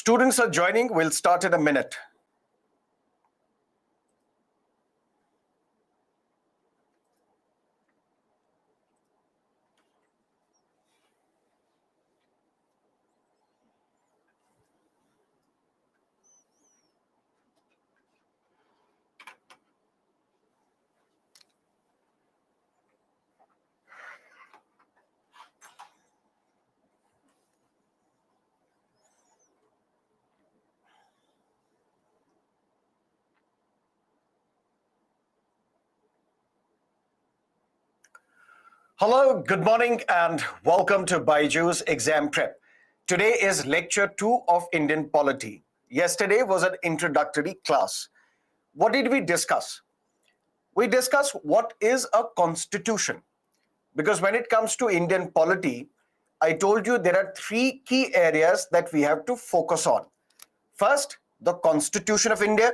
Students are joining. We'll start in a minute. Hello, good morning, and welcome to Byju's Exam Prep. Today is lecture 2 of Indian Polity. Yesterday was an introductory class. What did we discuss? We discussed what is a constitution. Because when it comes to Indian polity, I told you there are 3 key areas that we have to focus on. First, the Constitution of India.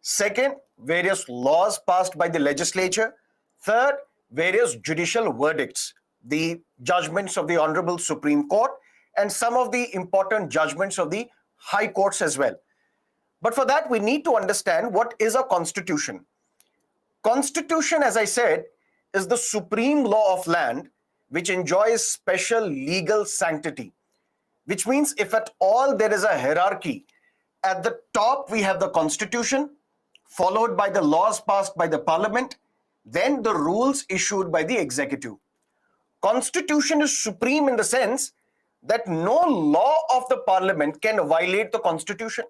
Second, various laws passed by the legislature. Third, various judicial verdicts, the judgments of the Honorable Supreme Court, and some of the important judgments of the high courts as well. But for that, we need to understand what is a constitution. Constitution, as I said, is the supreme law of land which enjoys special legal sanctity, which means if at all there is a hierarchy, at the top we have the constitution, followed by the laws passed by the parliament, then the rules issued by the executive. Constitution is supreme in the sense that no law of the parliament can violate the constitution.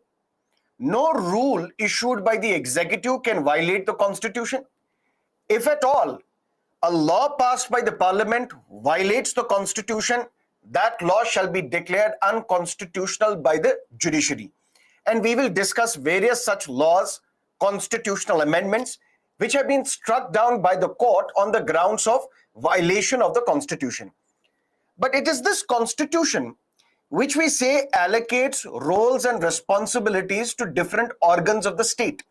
No rule issued by the executive can violate the constitution. If at all a law passed by the parliament violates the constitution, that law shall be declared unconstitutional by the judiciary. And we will discuss various such laws, constitutional amendments, which have been struck down by the court on the grounds of violation of the constitution. But it is this constitution which we say allocates roles and responsibilities to different organs of the state.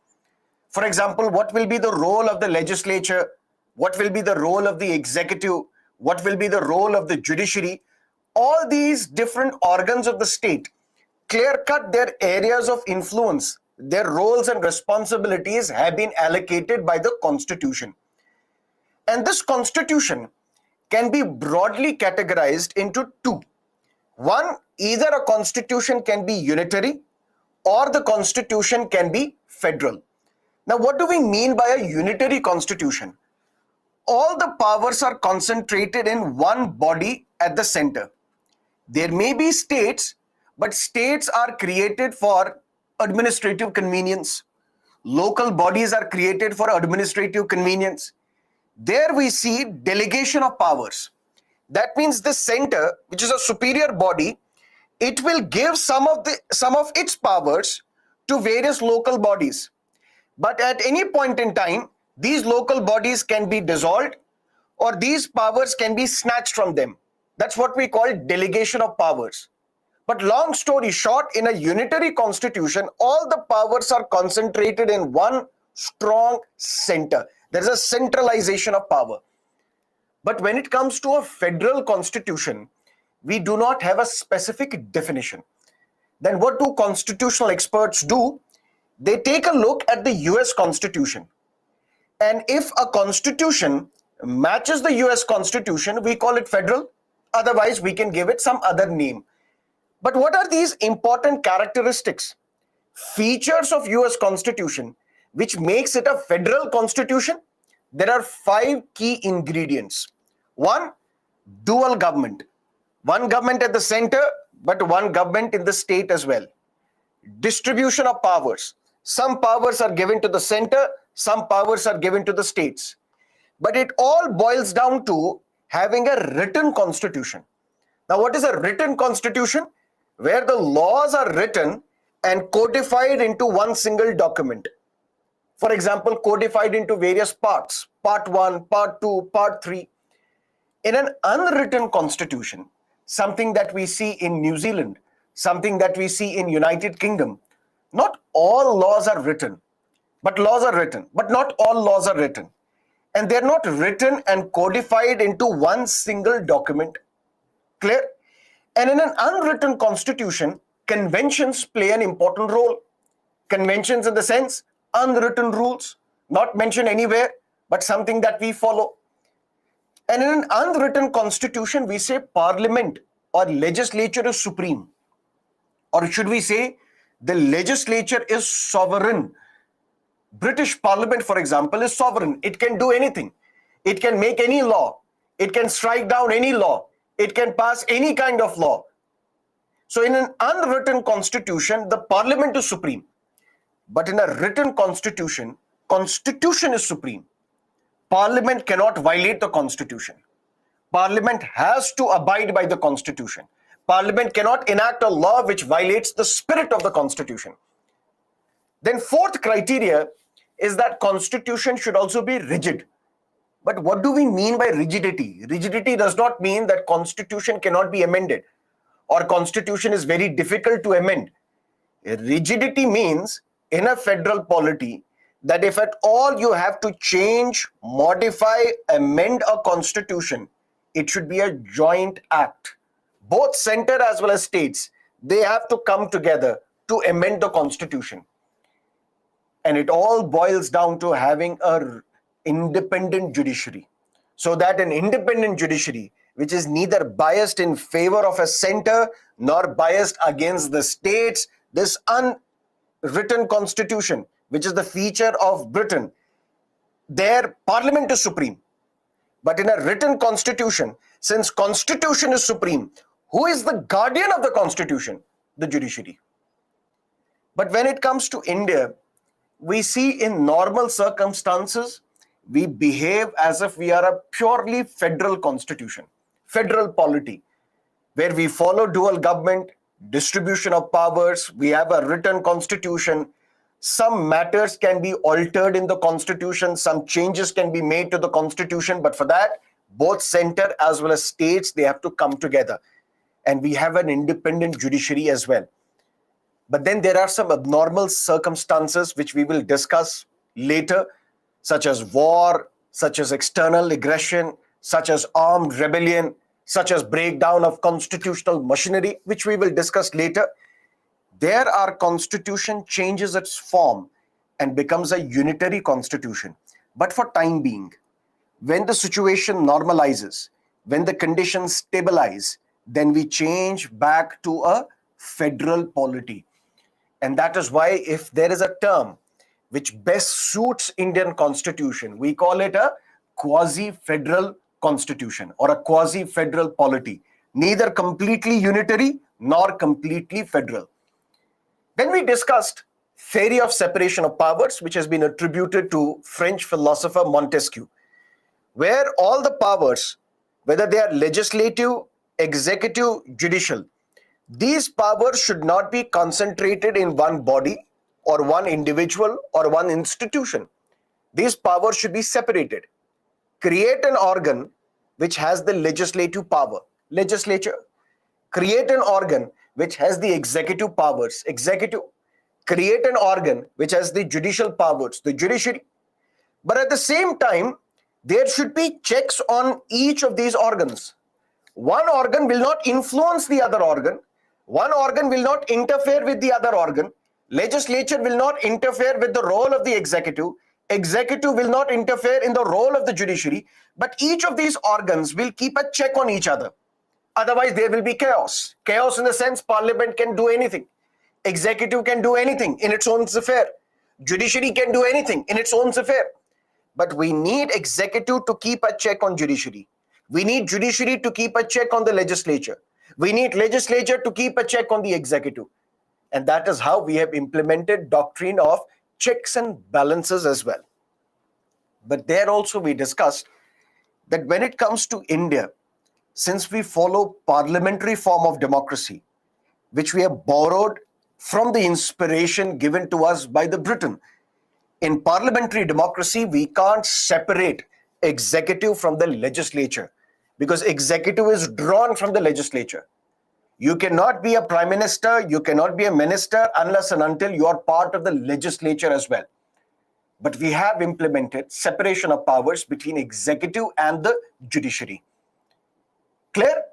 For example, what will be the role of the legislature? What will be the role of the executive? What will be the role of the judiciary? All these different organs of the state clear-cut their areas of influence. Their roles and responsibilities have been allocated by the Constitution. And this Constitution can be broadly categorized into 2. One, either a Constitution can be unitary or the Constitution can be federal. Now, what do we mean by a unitary Constitution? All the powers are concentrated in one body at the center. There may be states, but states are created for administrative convenience. Local bodies are created for administrative convenience. There we see delegation of powers. That means the center, which is a superior body, it will give some of its powers to various local bodies. But at any point in time, these local bodies can be dissolved or these powers can be snatched from them. That's what we call delegation of powers. But long story short, in a unitary constitution, all the powers are concentrated in one strong center. There's a centralization of power. But when it comes to a federal constitution, we do not have a specific definition. Then what do constitutional experts do? They take a look at the US Constitution. And if a constitution matches the US Constitution, we call it federal. Otherwise, we can give it some other name. But what are these important characteristics, features of US Constitution, which makes it a federal constitution? There are 5 key ingredients. 1, dual government. One government at the center, but one government in the state as well. Distribution of powers. Some powers are given to the center, some powers are given to the states. But it all boils down to having a written constitution. Now, what is a written constitution? Where the laws are written and codified into one single document. For example, codified into various parts, part 1, part 2, part 3. In an unwritten constitution, something that we see in New Zealand, something that we see in United Kingdom, not all laws are written, but not all laws are written. And they're not written and codified into one single document. Clear? And in an unwritten constitution, conventions play an important role. Conventions in the sense, unwritten rules, not mentioned anywhere, but something that we follow. And in an unwritten constitution, we say parliament or legislature is supreme. Or should we say the legislature is sovereign? British Parliament, for example, is sovereign. It can do anything. It can make any law. It can strike down any law. It can pass any kind of law. So in an unwritten constitution, the Parliament is supreme. But in a written constitution, constitution is supreme. Parliament cannot violate the constitution. Parliament has to abide by the constitution. Parliament cannot enact a law which violates the spirit of the constitution. Then fourth criteria is that constitution should also be rigid. But what do we mean by rigidity? Rigidity does not mean that constitution cannot be amended or constitution is very difficult to amend. Rigidity means in a federal polity that if at all you have to change, modify, amend a constitution, it should be a joint act. Both center as well as states, they have to come together to amend the constitution. And it all boils down to having an independent judiciary. So that an independent judiciary, which is neither biased in favor of a center nor biased against the states, this unwritten constitution, which is the feature of Britain, their parliament is supreme. But in a written constitution, since constitution is supreme, who is the guardian of the constitution? The judiciary. But when it comes to India, we see in normal circumstances, we behave as if we are a purely federal constitution, federal polity, where we follow dual government, distribution of powers, we have a written constitution. Some matters can be altered in the constitution, some changes can be made to the constitution, but for that, both center as well as states, they have to come together. And we have an independent judiciary as well. But then there are some abnormal circumstances which we will discuss later, such as war, such as external aggression, such as armed rebellion, such as breakdown of constitutional machinery, which we will discuss later. There our constitution changes its form and becomes a unitary constitution. But for time being, when the situation normalizes, when the conditions stabilize, then we change back to a federal polity. And that is why if there is a term which best suits Indian constitution, we call it a quasi-federal constitution or a quasi-federal polity, neither completely unitary nor completely federal. Then we discussed theory of separation of powers, which has been attributed to French philosopher Montesquieu, where all the powers, whether they are legislative, executive, judicial, these powers should not be concentrated in one body or one individual or one institution. These powers should be separated. Create an organ which has the legislative power, legislature. Create an organ which has the executive powers, executive. Create an organ which has the judicial powers, the judiciary. But at the same time, there should be checks on each of these organs. One organ will not influence the other organ. One organ will not interfere with the other organ. Legislature will not interfere with the role of the executive. Executive will not interfere in the role of the judiciary. But each of these organs will keep a check on each other. Otherwise, there will be chaos. Chaos in the sense parliament can do anything. Executive can do anything in its own affair. Judiciary can do anything in its own affair. But we need executive to keep a check on judiciary. We need judiciary to keep a check on the legislature. We need legislature to keep a check on the executive. And that is how we have implemented doctrine of checks and balances as well. But there also we discussed that when it comes to India, since we follow parliamentary form of democracy, which we have borrowed from the inspiration given to us by the Britain, in parliamentary democracy, we can't separate executive from the legislature because executive is drawn from the legislature. You cannot be a prime minister, you cannot be a minister unless and until you are part of the legislature as well. But we have implemented separation of powers between executive and the judiciary. Clear?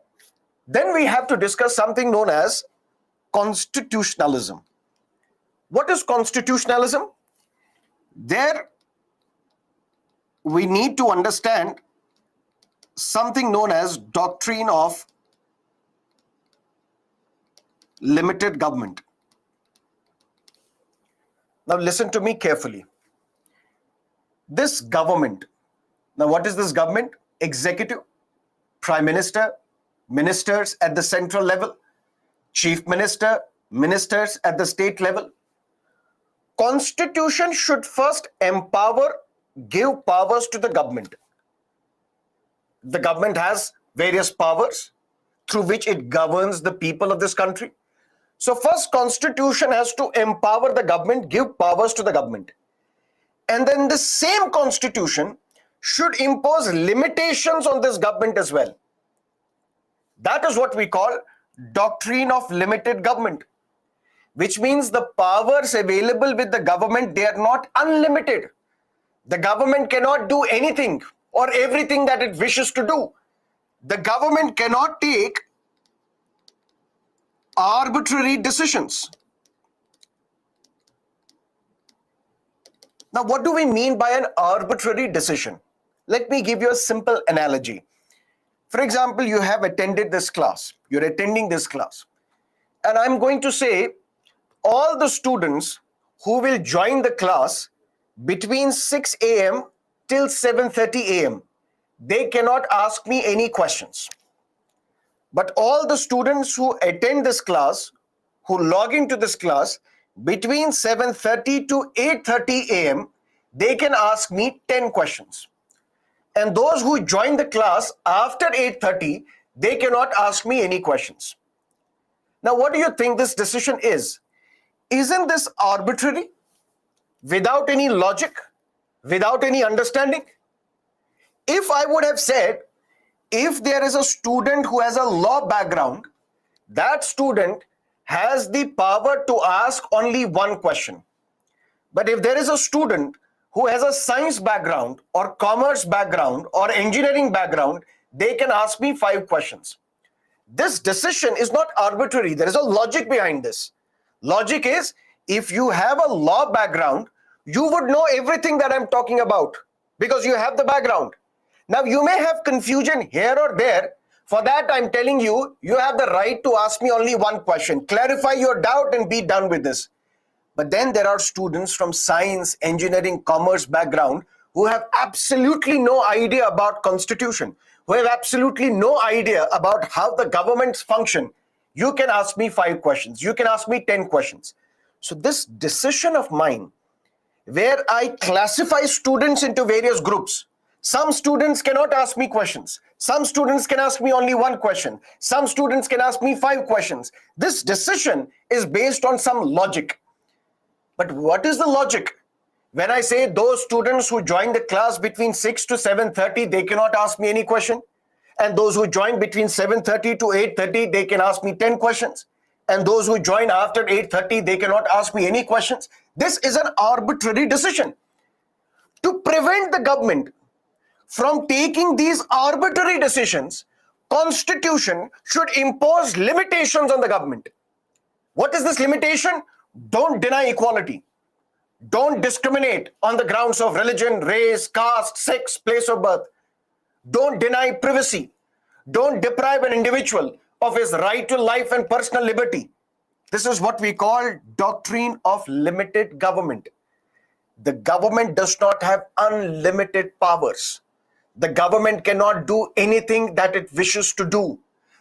Then we have to discuss something known as constitutionalism. What is constitutionalism? There we need to understand something known as doctrine of limited government. Now listen to me carefully. This government, now what is this government? Executive, Prime Minister, ministers at the central level, Chief Minister, ministers at the state level. Constitution should first give powers to the government. The government has various powers through which it governs the people of this country. So first, constitution has to empower the government, give powers to the government. And then the same constitution should impose limitations on this government as well. That is what we call doctrine of limited government, which means the powers available with the government, they are not unlimited. The government cannot do anything or everything that it wishes to do. The government cannot take arbitrary decisions. Now, what do we mean by an arbitrary decision? Let me give you a simple analogy. For example, you have attended this class. You're attending this class. And I'm going to say all the students who will join the class between 6 a.m. till 7:30 a.m., they cannot ask me any questions. But all the students who attend this class, who log into this class between 7:30 to 8:30 a.m., they can ask me 10 questions. And those who join the class after 8:30, they cannot ask me any questions. Now, what do you think this decision is? Isn't this arbitrary? Without any logic? Without any understanding? If I would have said, if there is a student who has a law background, that student has the power to ask only one question. But if there is a student who has a science background or commerce background or engineering background, they can ask me 5 questions. This decision is not arbitrary. There is a logic behind this. Logic is, if you have a law background, you would know everything that I'm talking about because you have the background. Now, you may have confusion here or there. For that, I'm telling you, you have the right to ask me only one question. Clarify your doubt and be done with this. But then there are students from science, engineering, commerce background who have absolutely no idea about constitution, who have absolutely no idea about how the governments function. You can ask me 5 questions. You can ask me 10 questions. So this decision of mine, where I classify students into various groups, some students cannot ask me questions. Some students can ask me only one question. Some students can ask me 5 questions. This decision is based on some logic. But what is the logic? When I say those students who join the class between 6 to 7:30, they cannot ask me any question. And those who join between 7:30 to 8:30, they can ask me 10 questions. And those who join after 8:30, they cannot ask me any questions. This is an arbitrary decision. To prevent the government from taking these arbitrary decisions, Constitution should impose limitations on the government. What is this limitation? Don't deny equality. Don't discriminate on the grounds of religion, race, caste, sex, place of birth. Don't deny privacy. Don't deprive an individual of his right to life and personal liberty. This is what we call doctrine of limited government. The government does not have unlimited powers. The government cannot do anything that it wishes to do.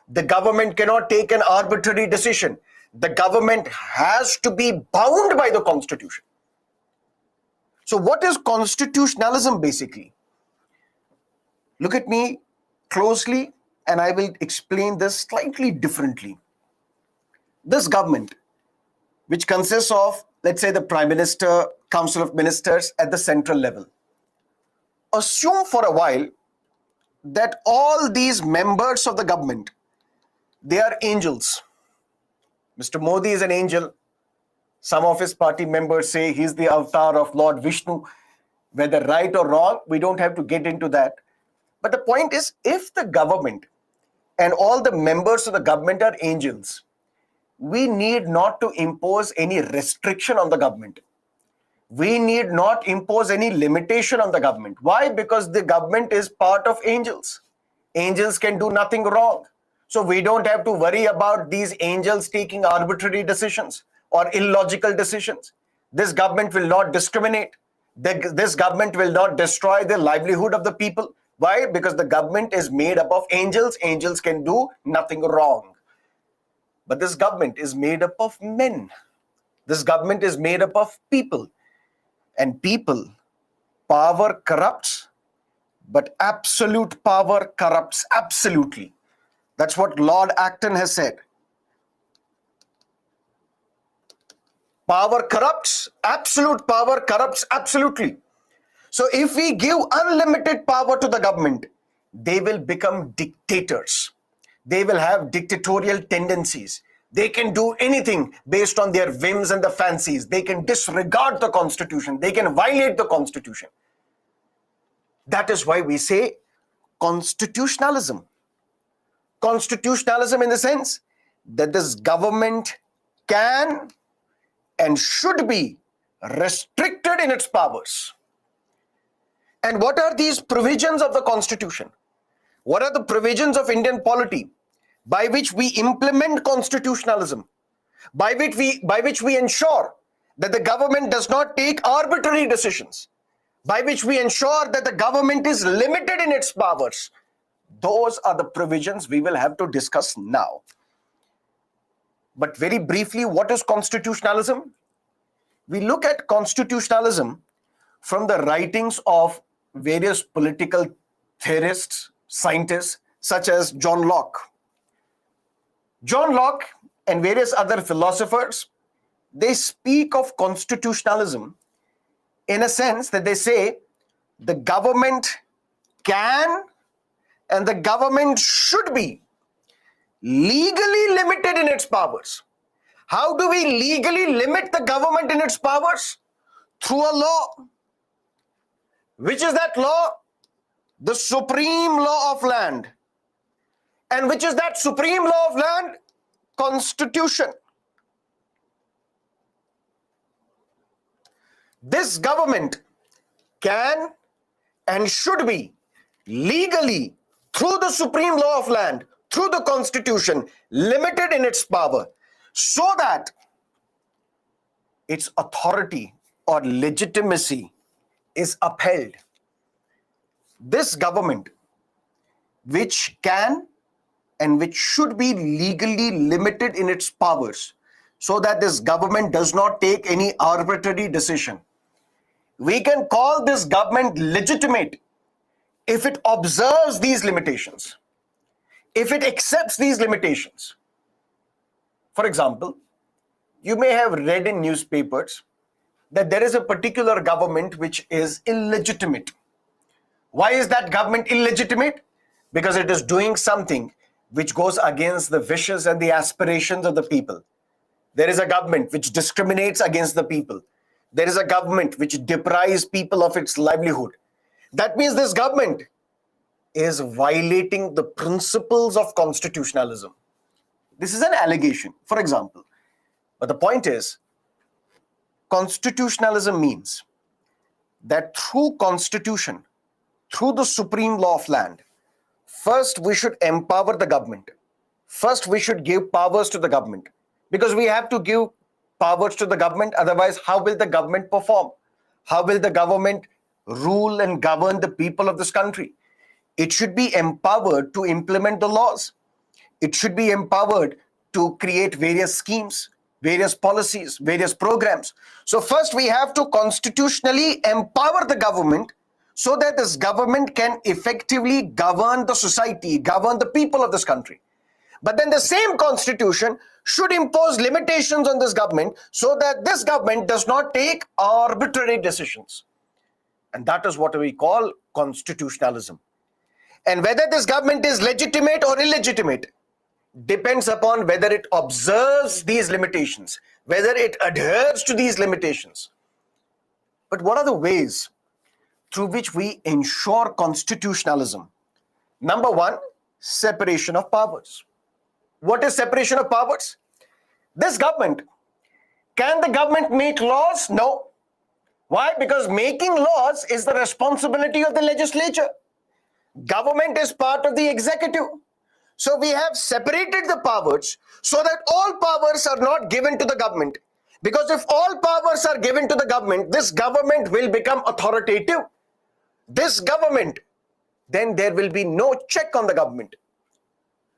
The government cannot take an arbitrary decision. The government has to be bound by the Constitution. So what is constitutionalism basically? Look at me closely and I will explain this slightly differently. This government, which consists of, let's say, the Prime Minister, Council of Ministers at the central level, assume for a while that all these members of the government, they are angels. Mr. Modi is an angel. Some of his party members say he's the avatar of Lord Vishnu. Whether right or wrong, we don't have to get into that. But the point is, if the government and all the members of the government are angels, we need not to impose any restriction on the government. We need not impose any limitation on the government. Why? Because the government is part of angels. Angels can do nothing wrong. So we don't have to worry about these angels taking arbitrary decisions or illogical decisions. This government will not discriminate. This government will not destroy the livelihood of the people. Why? Because the government is made up of angels. Angels can do nothing wrong. But this government is made up of men. This government is made up of people. And people, power corrupts, but absolute power corrupts absolutely. That's what Lord Acton has said. Power corrupts, absolute power corrupts absolutely. So if we give unlimited power to the government, they will become dictators. They will have dictatorial tendencies. They can do anything based on their whims and the fancies. They can disregard the constitution. They can violate the constitution. That is why we say constitutionalism. Constitutionalism in the sense that this government can and should be restricted in its powers. And what are these provisions of the constitution? What are the provisions of Indian polity by which we implement constitutionalism, by which we ensure that the government does not take arbitrary decisions, by which we ensure that the government is limited in its powers? Those are the provisions we will have to discuss now. But very briefly, what is constitutionalism? We look at constitutionalism from the writings of various political theorists, scientists, such as John Locke. John Locke and various other philosophers, they speak of constitutionalism in a sense that they say the government can and the government should be legally limited in its powers. How do we legally limit the government in its powers? Through a law. Which is that law? The supreme law of land. And which is that supreme law of land? Constitution. This government can and should be legally, through the supreme law of land, through the constitution, limited in its power, so that its authority or legitimacy is upheld. This government, which can and which should be legally limited in its powers, so that this government does not take any arbitrary decision. We can call this government legitimate if it observes these limitations, if it accepts these limitations. For example, you may have read in newspapers that there is a particular government which is illegitimate. Why is that government illegitimate? Because it is doing something which goes against the wishes and the aspirations of the people. There is a government which discriminates against the people. There is a government which deprives people of its livelihood. That means this government is violating the principles of constitutionalism. This is an allegation, for example. But the point is, constitutionalism means that through constitution, through the supreme law of land, first we should empower the government. First we should give powers to the government, because we have to give powers to the government. Otherwise, how will the government perform? How will the government rule and govern the people of this country? It should be empowered to implement the laws. It should be empowered to create various schemes, various policies, various programs. So first we have to constitutionally empower the government so that this government can effectively govern the society, govern the people of this country. But then the same constitution should impose limitations on this government so that this government does not take arbitrary decisions. And that is what we call constitutionalism. And whether this government is legitimate or illegitimate depends upon whether it observes these limitations, whether it adheres to these limitations. But what are the ways through which we ensure constitutionalism? Number one, separation of powers. What is separation of powers? This government, can the government make laws? No. Why? Because making laws is the responsibility of the legislature. Government is part of the executive. So we have separated the powers so that all powers are not given to the government. Because if all powers are given to the government, this government will become authoritative. This government, then there will be no check on the government.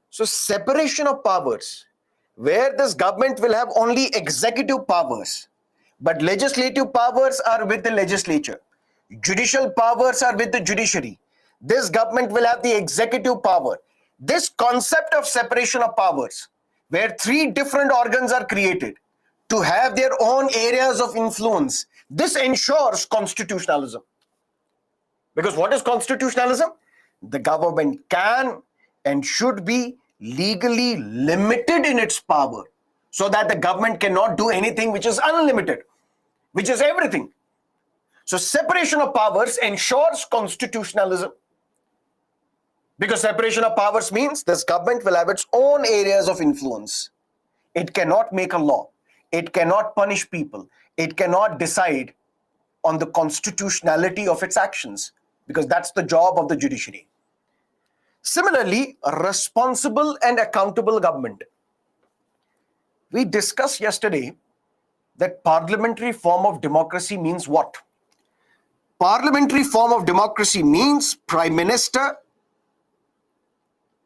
So separation of powers, where this government will have only executive powers, but legislative powers are with the legislature. Judicial powers are with the judiciary. This government will have the executive power. This concept of separation of powers, where three different organs are created to have their own areas of influence, this ensures constitutionalism. Because what is constitutionalism? The government can and should be legally limited in its power, so that the government cannot do anything which is unlimited, which is everything. So separation of powers ensures constitutionalism. Because separation of powers means this government will have its own areas of influence. It cannot make a law. It cannot punish people. It cannot decide on the constitutionality of its actions, because that's the job of the judiciary. Similarly, a responsible and accountable government. We discussed yesterday that parliamentary form of democracy means what? Parliamentary form of democracy means Prime Minister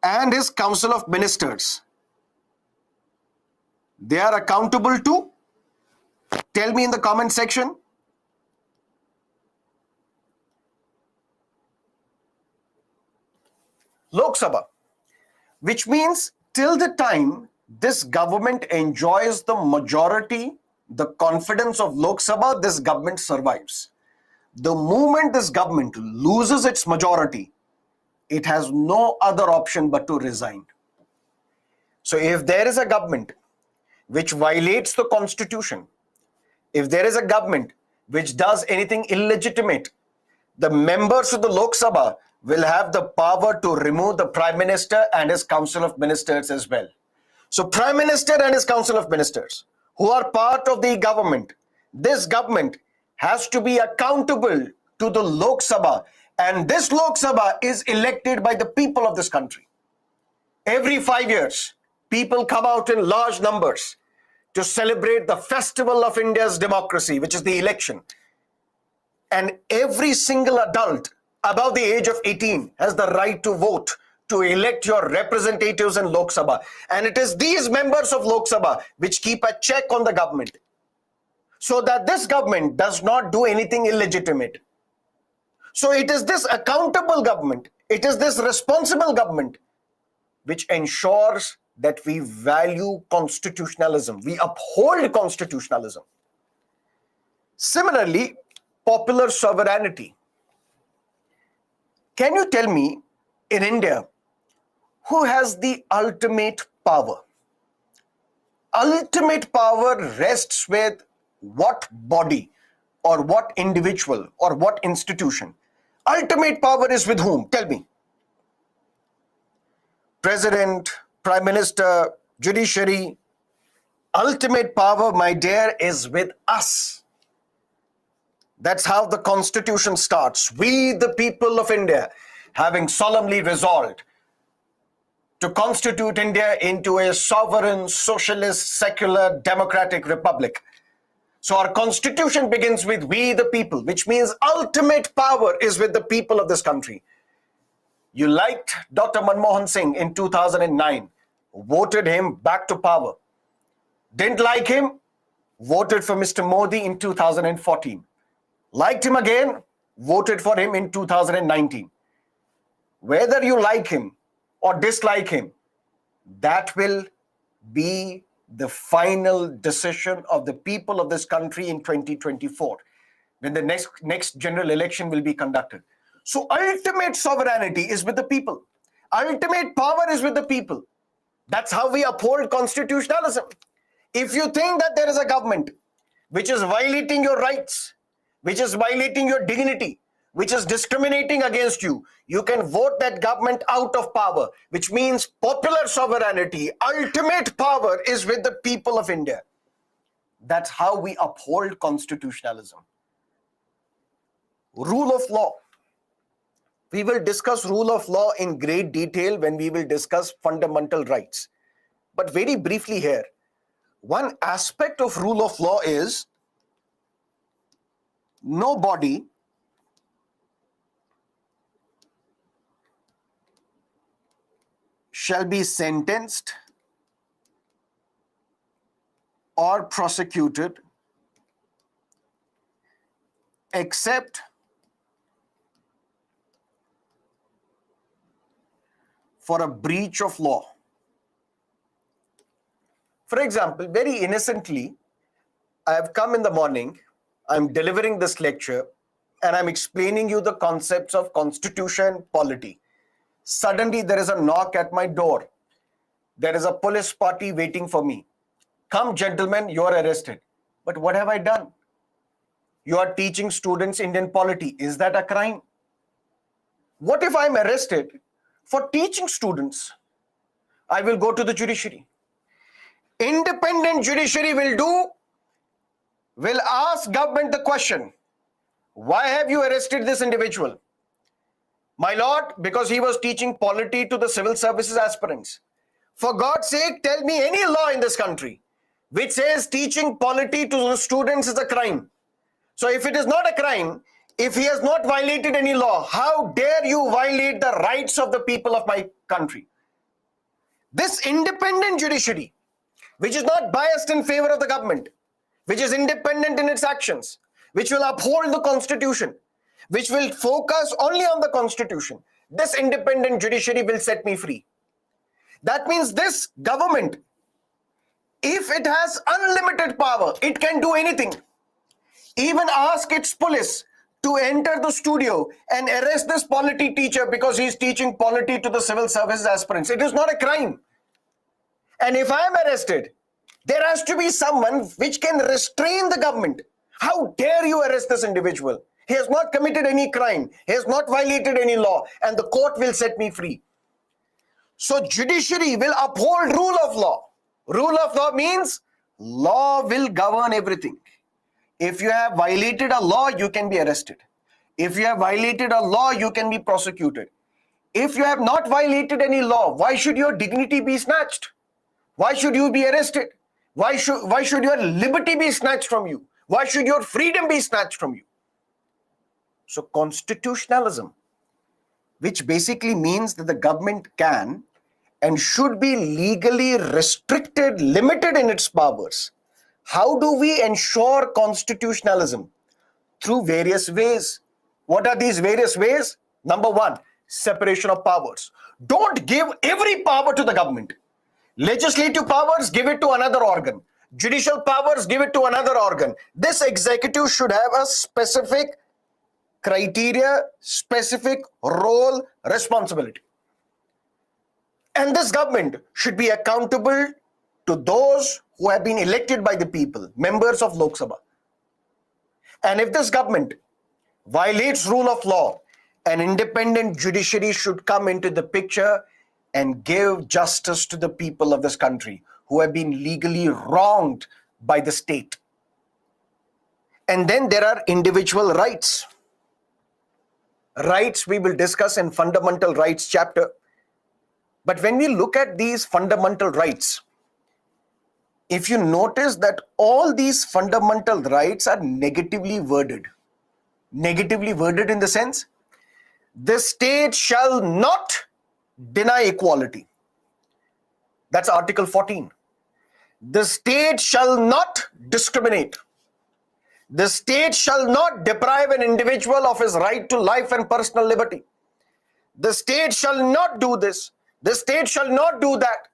and his Council of Ministers. They are accountable to? Tell me in the comment section. Lok Sabha, which means till the time this government enjoys the majority, the confidence of Lok Sabha, this government survives. The moment this government loses its majority, it has no other option but to resign. So if there is a government which violates the constitution, if there is a government which does anything illegitimate, the members of the Lok Sabha will have the power to remove the Prime Minister and his Council of Ministers as well. So Prime Minister and his Council of Ministers, who are part of the government, this government has to be accountable to the Lok Sabha, and this Lok Sabha is elected by the people of this country. Every 5 years, people come out in large numbers to celebrate the festival of India's democracy, which is the election. And every single adult above the age of 18 has the right to vote to elect your representatives in Lok Sabha. And it is these members of Lok Sabha which keep a check on the government, so that this government does not do anything illegitimate. So it is this accountable government, it is this responsible government which ensures that we value constitutionalism, we uphold constitutionalism. Similarly, popular sovereignty. Can you tell me, in India, who has the ultimate power? Ultimate power rests with what body or what individual or what institution? Ultimate power is with whom? Tell me. President, Prime Minister, judiciary. Ultimate power, my dear, is with us. That's how the Constitution starts. We, the people of India, having solemnly resolved to constitute India into a sovereign, socialist, secular, democratic republic. So our Constitution begins with we, the people, which means ultimate power is with the people of this country. You liked Dr. Manmohan Singh in 2009, voted him back to power. Didn't like him, voted for Mr. Modi in 2014. Liked him again, voted for him in 2019. Whether you like him or dislike him, that will be the final decision of the people of this country in 2024, when the next general election will be conducted. So ultimate sovereignty is with the people. Ultimate power is with the people. That's how we uphold constitutionalism. If you think that there is a government which is violating your rights, which is violating your dignity, which is discriminating against you, you can vote that government out of power, which means popular sovereignty, ultimate power is with the people of India. That's how we uphold constitutionalism. Rule of law. We will discuss rule of law in great detail when we will discuss fundamental rights. But very briefly here, one aspect of rule of law is nobody shall be sentenced or prosecuted except for a breach of law. For example, very innocently, I have come in the morning, I'm delivering this lecture, and I'm explaining you the concepts of constitution, polity. Suddenly, there is a knock at my door. There is a police party waiting for me. Come, gentlemen, you are arrested. But what have I done? You are teaching students Indian polity. Is that a crime? What if I'm arrested for teaching students? I will go to the judiciary. Independent judiciary will ask government the question, why have you arrested this individual? My lord, because he was teaching polity to the civil services aspirants. For God's sake, tell me any law in this country which says teaching polity to the students is a crime. So if it is not a crime, if he has not violated any law, how dare you violate the rights of the people of my country? This independent judiciary, which is not biased in favor of the government, which is independent in its actions, which will uphold the constitution, which will focus only on the constitution, this independent judiciary will set me free. That means this government, if it has unlimited power, it can do anything. Even ask its police to enter the studio and arrest this polity teacher because he is teaching polity to the civil services aspirants. It is not a crime. And if I am arrested, there has to be someone which can restrain the government. How dare you arrest this individual? He has not committed any crime. He has not violated any law, and the court will set me free. So judiciary will uphold rule of law. Rule of law means law will govern everything. If you have violated a law, you can be arrested. If you have violated a law, you can be prosecuted. If you have not violated any law, why should your dignity be snatched? Why should you be arrested? Why should your liberty be snatched from you? Why should your freedom be snatched from you? So constitutionalism, which basically means that the government can and should be legally restricted, limited in its powers. How do we ensure constitutionalism? Through various ways. What are these various ways? Number one, separation of powers. Don't give every power to the government. Legislative powers, give it to another organ. Judicial powers, give it to another organ. This executive should have a specific criteria, specific role, responsibility. And this government should be accountable to those who have been elected by the people, members of Lok Sabha. And if this government violates rule of law, an independent judiciary should come into the picture and give justice to the people of this country who have been legally wronged by the state. And then there are individual rights. Rights we will discuss in fundamental rights chapter. But when we look at these fundamental rights, if you notice that all these fundamental rights are negatively worded. Negatively worded in the sense, the state shall not deny equality. That's Article 14. The state shall not discriminate. The state shall not deprive an individual of his right to life and personal liberty. The state shall not do this. The state shall not do that.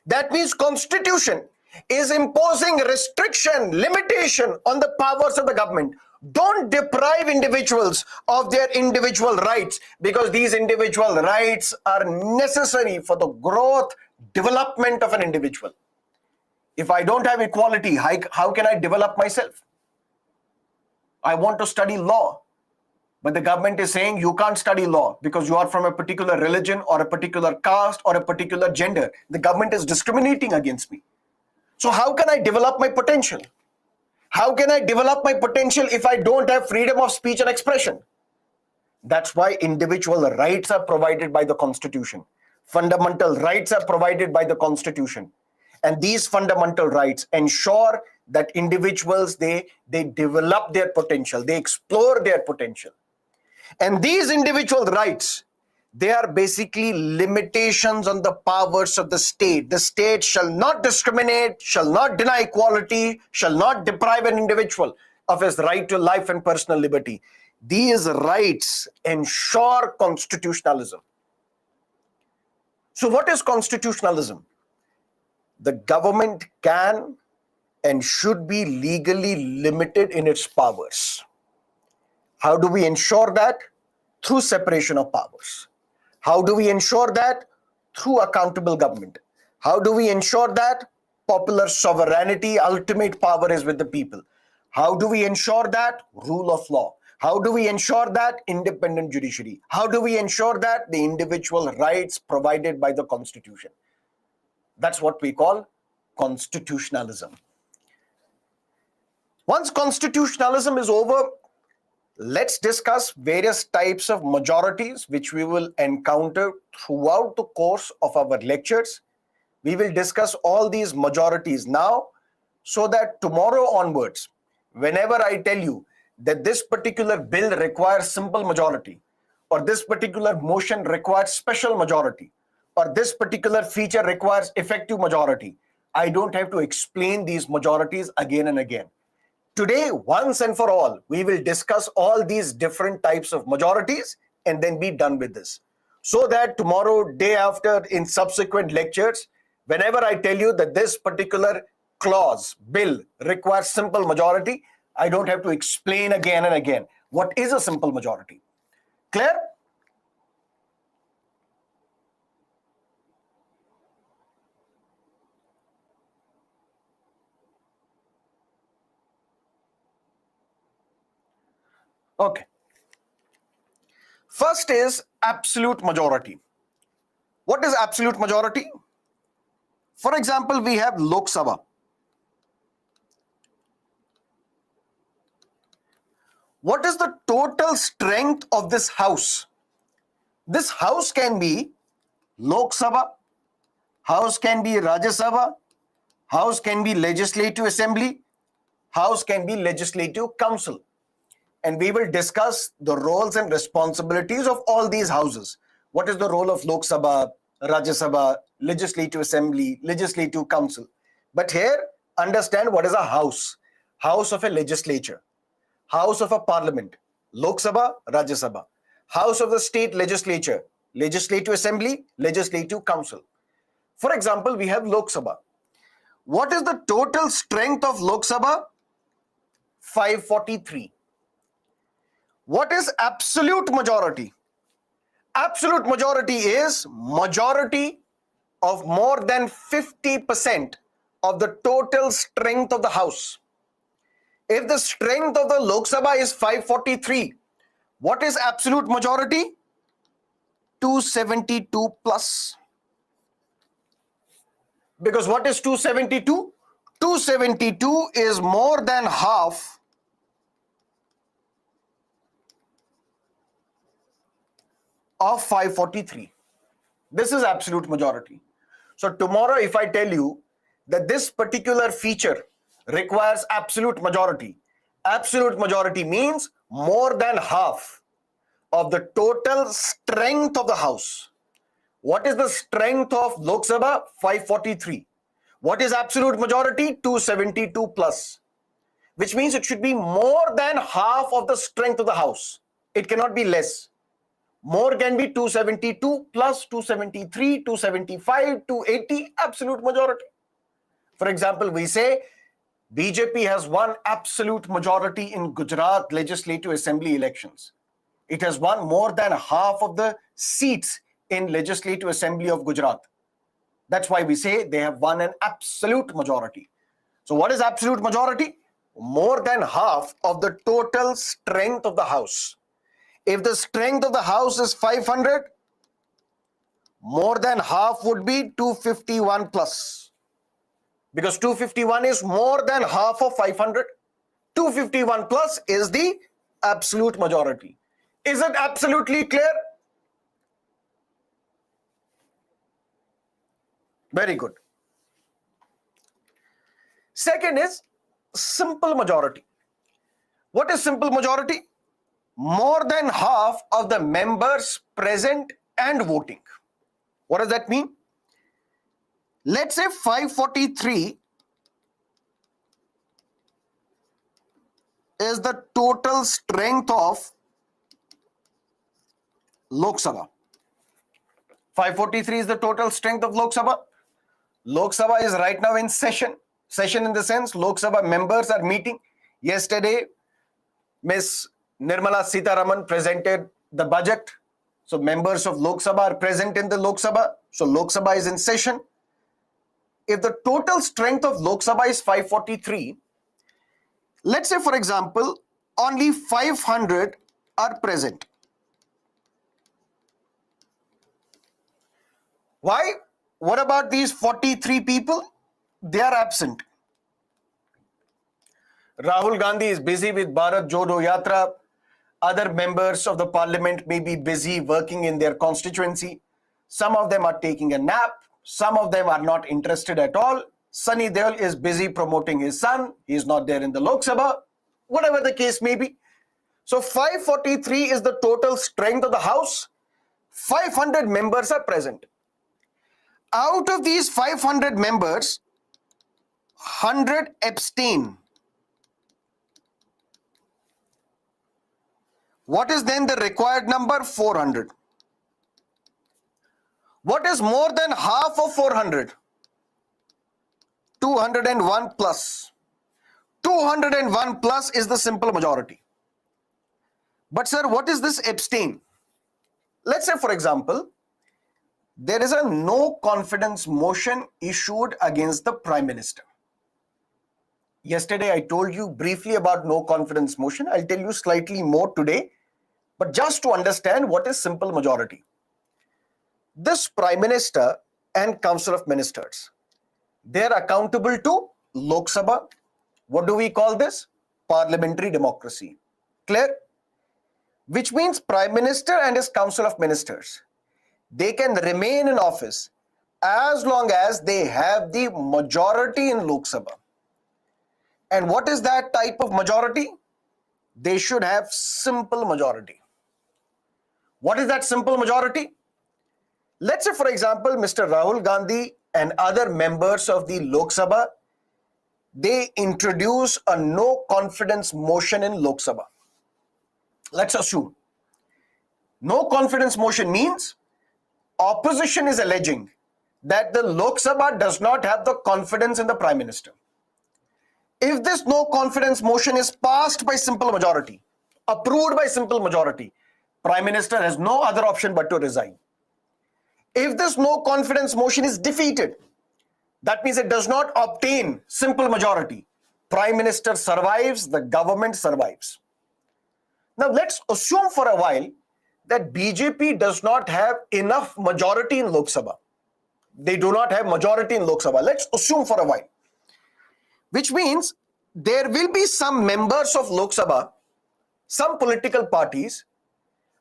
That means Constitution is imposing restriction, limitation on the powers of the government. Don't deprive individuals of their individual rights, because these individual rights are necessary for the growth, development of an individual. If I don't have equality, how can I develop myself? I want to study law. But the government is saying you can't study law because you are from a particular religion or a particular caste or a particular gender. The government is discriminating against me. So how can I develop my potential? How can I develop my potential if I don't have freedom of speech and expression? That's why individual rights are provided by the Constitution. Fundamental rights are provided by the Constitution. And these fundamental rights ensure that individuals, they develop their potential, they explore their potential. And these individual rights, they are basically limitations on the powers of the state. The state shall not discriminate, shall not deny equality, shall not deprive an individual of his right to life and personal liberty. These rights ensure constitutionalism. So what is constitutionalism? The government can and should be legally limited in its powers. How do we ensure that? Through separation of powers. How do we ensure that? Through accountable government. How do we ensure that? Popular sovereignty, ultimate power is with the people. How do we ensure that? Rule of law. How do we ensure that? Independent judiciary. How do we ensure that? The individual rights provided by the Constitution. That's what we call constitutionalism. Once constitutionalism is over, let's discuss various types of majorities which we will encounter throughout the course of our lectures. We will discuss all these majorities now so that tomorrow onwards, whenever I tell you that this particular bill requires simple majority, or this particular motion requires special majority, or this particular feature requires effective majority, I don't have to explain these majorities again and again. Today, once and for all, we will discuss all these different types of majorities and then be done with this. So that tomorrow, day after, in subsequent lectures, whenever I tell you that this particular clause, bill, requires simple majority, I don't have to explain again and again what is a simple majority. Clear? Okay. First is absolute majority. What is absolute majority? For example, we have Lok Sabha. What is the total strength of this house? This house can be Lok Sabha, house can be Rajya Sabha, house can be Legislative Assembly, house can be Legislative Council. And we will discuss the roles and responsibilities of all these houses. What is the role of Lok Sabha, Rajya Sabha, Legislative Assembly, Legislative Council? But here, understand what is a house. House of a legislature, house of a parliament, Lok Sabha, Rajya Sabha, house of the state legislature, Legislative Assembly, Legislative Council. For example, we have Lok Sabha. What is the total strength of Lok Sabha? 543. What is absolute majority? Absolute majority is majority of more than 50% of the total strength of the house. If the strength of the Lok Sabha is 543, what is absolute majority? 272 plus. Because what is 272? 272 is more than half of 543. This is absolute majority. So tomorrow, if I tell you that this particular feature requires absolute majority means more than half of the total strength of the house. What is the strength of Lok Sabha? 543. What is absolute majority? 272 plus. Which means it should be more than half of the strength of the house. It cannot be less. More can be 272 plus 273, 275, 280, absolute majority. For example, we say BJP has won absolute majority in Gujarat Legislative Assembly elections. It has won more than half of the seats in Legislative Assembly of Gujarat. That's why we say they have won an absolute majority. So what is absolute majority? More than half of the total strength of the house. If the strength of the house is 500, more than half would be 251 plus, because 251 is more than half of 500. 251 plus is the absolute majority. Is it absolutely clear? Very good. Second is simple majority. What is simple majority? More than half of the members present and voting. What does that mean? Let's say 543 is the total strength of Lok Sabha. 543 is the total strength of Lok Sabha. Lok Sabha is right now in session. Session in the sense Lok Sabha members are meeting. Yesterday, Ms. Nirmala Sitharaman presented the budget. So members of Lok Sabha are present in the Lok Sabha. So Lok Sabha is in session. If the total strength of Lok Sabha is 543, let's say, for example, only 500 are present. Why? What about these 43 people? They are absent. Rahul Gandhi is busy with Bharat Jodo Yatra. Other members of the parliament may be busy working in their constituency. Some of them are taking a nap. Some of them are not interested at all. Sunny Deol is busy promoting his son. He is not there in the Lok Sabha. Whatever the case may be. So 543 is the total strength of the House. 500 members are present. Out of these 500 members, 100 abstain. What is then the required number? 400. What is more than half of 400? 201 plus. 201 plus is the simple majority. But sir, what is this abstain? Let's say, for example, there is a no confidence motion issued against the Prime Minister. Yesterday I told you briefly about no confidence motion. I'll tell you slightly more today, but just to understand what is simple majority. This Prime Minister and Council of Ministers, they are accountable to Lok Sabha. What do we call this? Parliamentary democracy. Clear? Which means Prime Minister and his Council of Ministers, they can remain in office as long as they have the majority in Lok Sabha. And what is that type of majority? They should have simple majority. What is that simple majority? Let's say, for example, Mr. Rahul Gandhi and other members of the Lok Sabha, they introduce a no confidence motion in Lok Sabha. Let's assume no confidence motion means opposition is alleging that the Lok Sabha does not have the confidence in the Prime Minister. If this no confidence motion is passed by simple majority, approved by simple majority, Prime Minister has no other option but to resign. If this no confidence motion is defeated, that means it does not obtain simple majority, Prime Minister survives, the government survives. Now let's assume for a while that BJP does not have enough majority in Lok Sabha. They do not have majority in Lok Sabha. Let's assume for a while. Which means there will be some members of Lok Sabha, some political parties,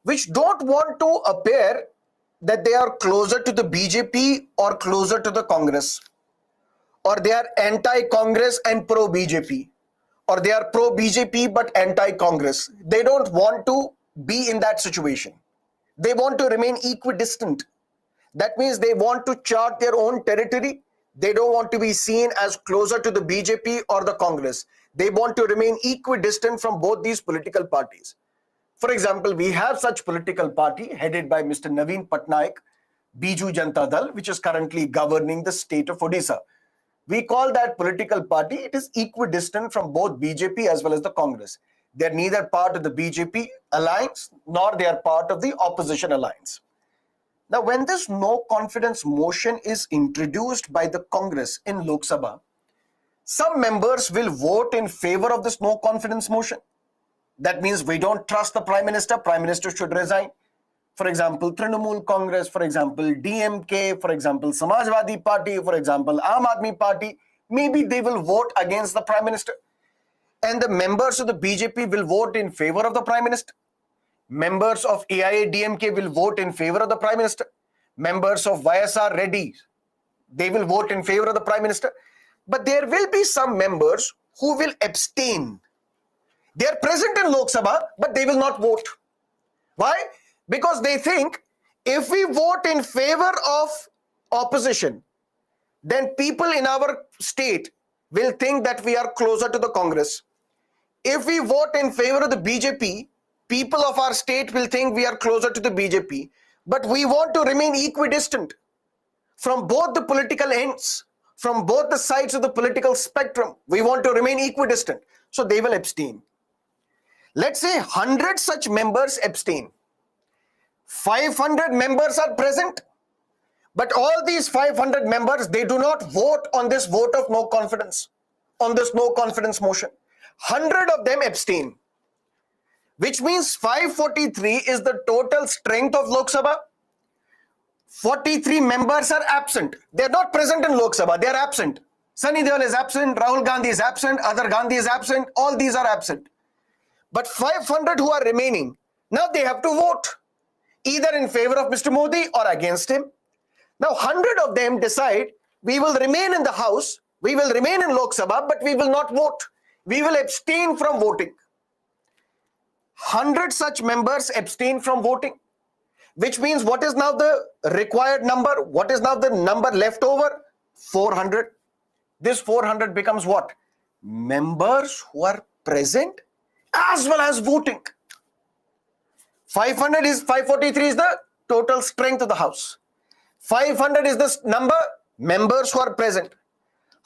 which don't want to appear that they are closer to the BJP or closer to the Congress, or they are anti-Congress and pro-BJP, or they are pro-BJP but anti-Congress. They don't want to be in that situation. They want to remain equidistant. That means they want to chart their own territory. They don't want to be seen as closer to the BJP or the Congress. They want to remain equidistant from both these political parties. For example, we have such political party headed by Mr. Naveen Patnaik, Biju Janata Dal, which is currently governing the state of Odisha. We call that political party, it is equidistant from both BJP as well as the Congress. They are neither part of the BJP alliance nor they are part of the opposition alliance. Now, when this no confidence motion is introduced by the Congress in Lok Sabha, some members will vote in favor of this no confidence motion. That means we don't trust the Prime Minister. Prime Minister should resign. For example, Trinamool Congress, for example, DMK, for example, Samajwadi Party, for example, Aam Aadmi Party, maybe they will vote against the Prime Minister. And the members of the BJP will vote in favor of the Prime Minister. Members of AIADMK will vote in favor of the Prime Minister. Members of YSR Reddy, they will vote in favor of the Prime Minister. But there will be some members who will abstain. They are present in Lok Sabha, but they will not vote. Why? Because they think if we vote in favor of opposition, then people in our state will think that we are closer to the Congress. If we vote in favor of the BJP, people of our state will think we are closer to the BJP, but we want to remain equidistant from both the political ends, from both the sides of the political spectrum. We want to remain equidistant. So they will abstain. Let's say 100 such members abstain. 500 members are present, but all these 500 members, they do not vote on this vote of no confidence, on this no confidence motion. 100 of them abstain, which means 543 is the total strength of Lok Sabha. 43 members are absent. They are not present in Lok Sabha. They are absent. Sunny Deol is absent. Rahul Gandhi is absent. Adar Gandhi is absent. All these are absent. But 500 who are remaining, now they have to vote either in favor of Mr. Modi or against him. Now 100 of them decide we will remain in the House, we will remain in Lok Sabha, but we will not vote. We will abstain from voting. 100 such members abstain from voting, which means what is now the required number? What is now the number left over? 400. This 400 becomes what? Members who are present as well as voting. 543 is the total strength of the House. 500 is the number members who are present.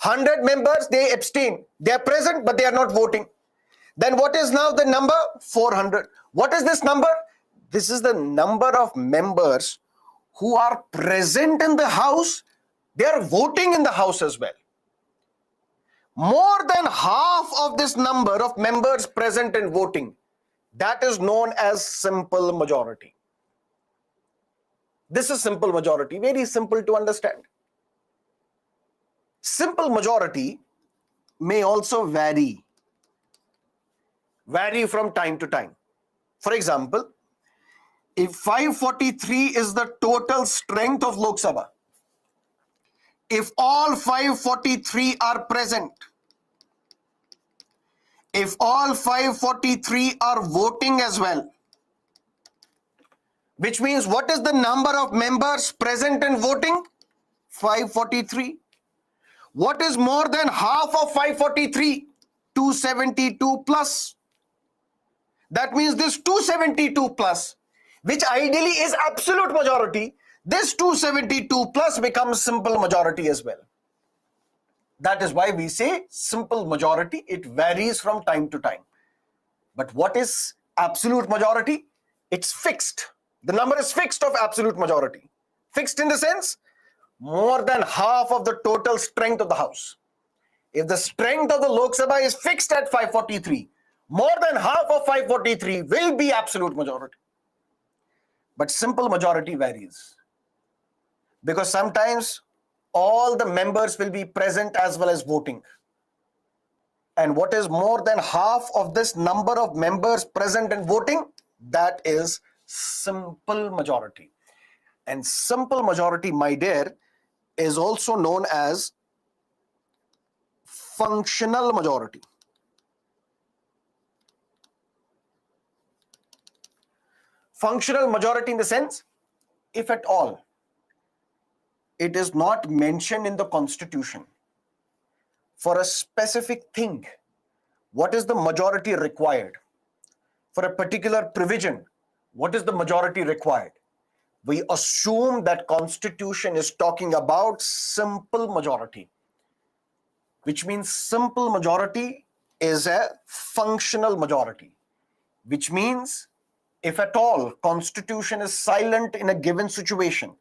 100 members, they abstain. They are present, but they are not voting. Then what is now the number? 400. What is this number? This is the number of members who are present in the House. They are voting in the House as well. More than half of this number of members present and voting, that is known as simple majority. This is simple majority, very simple to understand. Simple majority may also vary from time to time. For example, if 543 is the total strength of Lok Sabha, if all 543 are present, if all 543 are voting as well, which means what is the number of members present and voting? 543. What is more than half of 543? 272 plus. That means this 272 plus, which ideally is absolute majority, this 272 plus becomes simple majority as well. That is why we say simple majority. It varies from time to time. But what is absolute majority? It's fixed. The number is fixed of absolute majority. Fixed in the sense, more than half of the total strength of the House. If the strength of the Lok Sabha is fixed at 543, more than half of 543 will be absolute majority. But simple majority varies, because sometimes all the members will be present as well as voting. And what is more than half of this number of members present and voting? That is simple majority. And simple majority, my dear, is also known as functional majority. Functional majority in the sense, if at all it is not mentioned in the Constitution for a specific thing, what is the majority required? For a particular provision, what is the majority required? We assume that Constitution is talking about simple majority, which means simple majority is a functional majority, which means if at all Constitution is silent in a given situation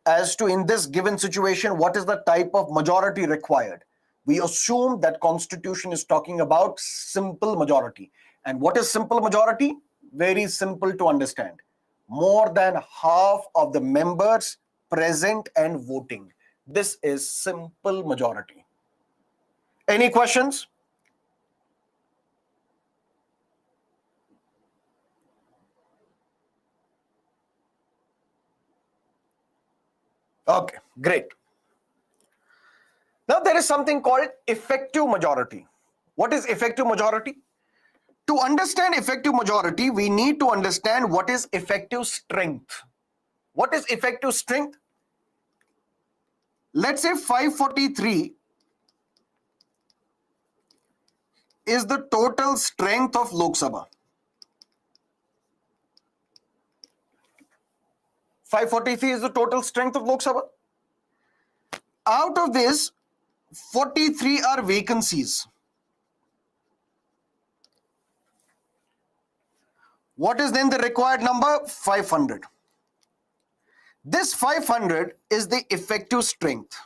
as to in this given situation what is the type of majority required, we assume that Constitution is talking about simple majority. And what is simple majority? Very simple to understand. More than half of the members present and voting. This is simple majority. Any questions? Okay, great. Now there is something called effective majority. What is effective majority? To understand effective majority, we need to understand what is effective strength. What is effective strength? Let's say 543 is the total strength of Lok Sabha. 543 is the total strength of Lok Sabha. Out of this, 43 are vacancies. What is then the required number? 500. This 500 is the effective strength.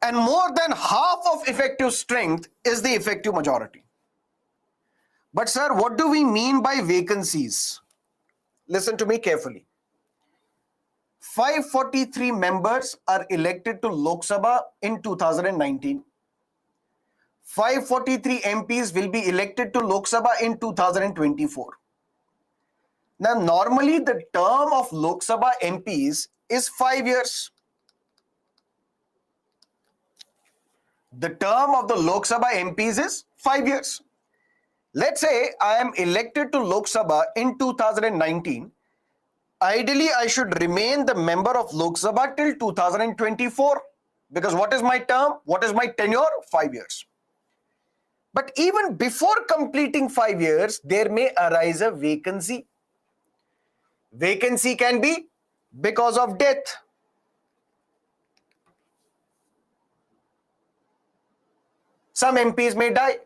And more than half of effective strength is the effective majority. But sir, what do we mean by vacancies? Listen to me carefully. 543 members are elected to Lok Sabha in 2019. 543 MPs will be elected to Lok Sabha in 2024. Now, normally the term of Lok Sabha MPs is 5 years. The term of the Lok Sabha MPs is 5 years. Let's say I am elected to Lok Sabha in 2019. Ideally, I should remain the member of Lok Sabha till 2024. Because what is my term? What is my tenure? 5 years. But even before completing 5 years, there may arise a vacancy. Vacancy can be because of death. Some MPs may die.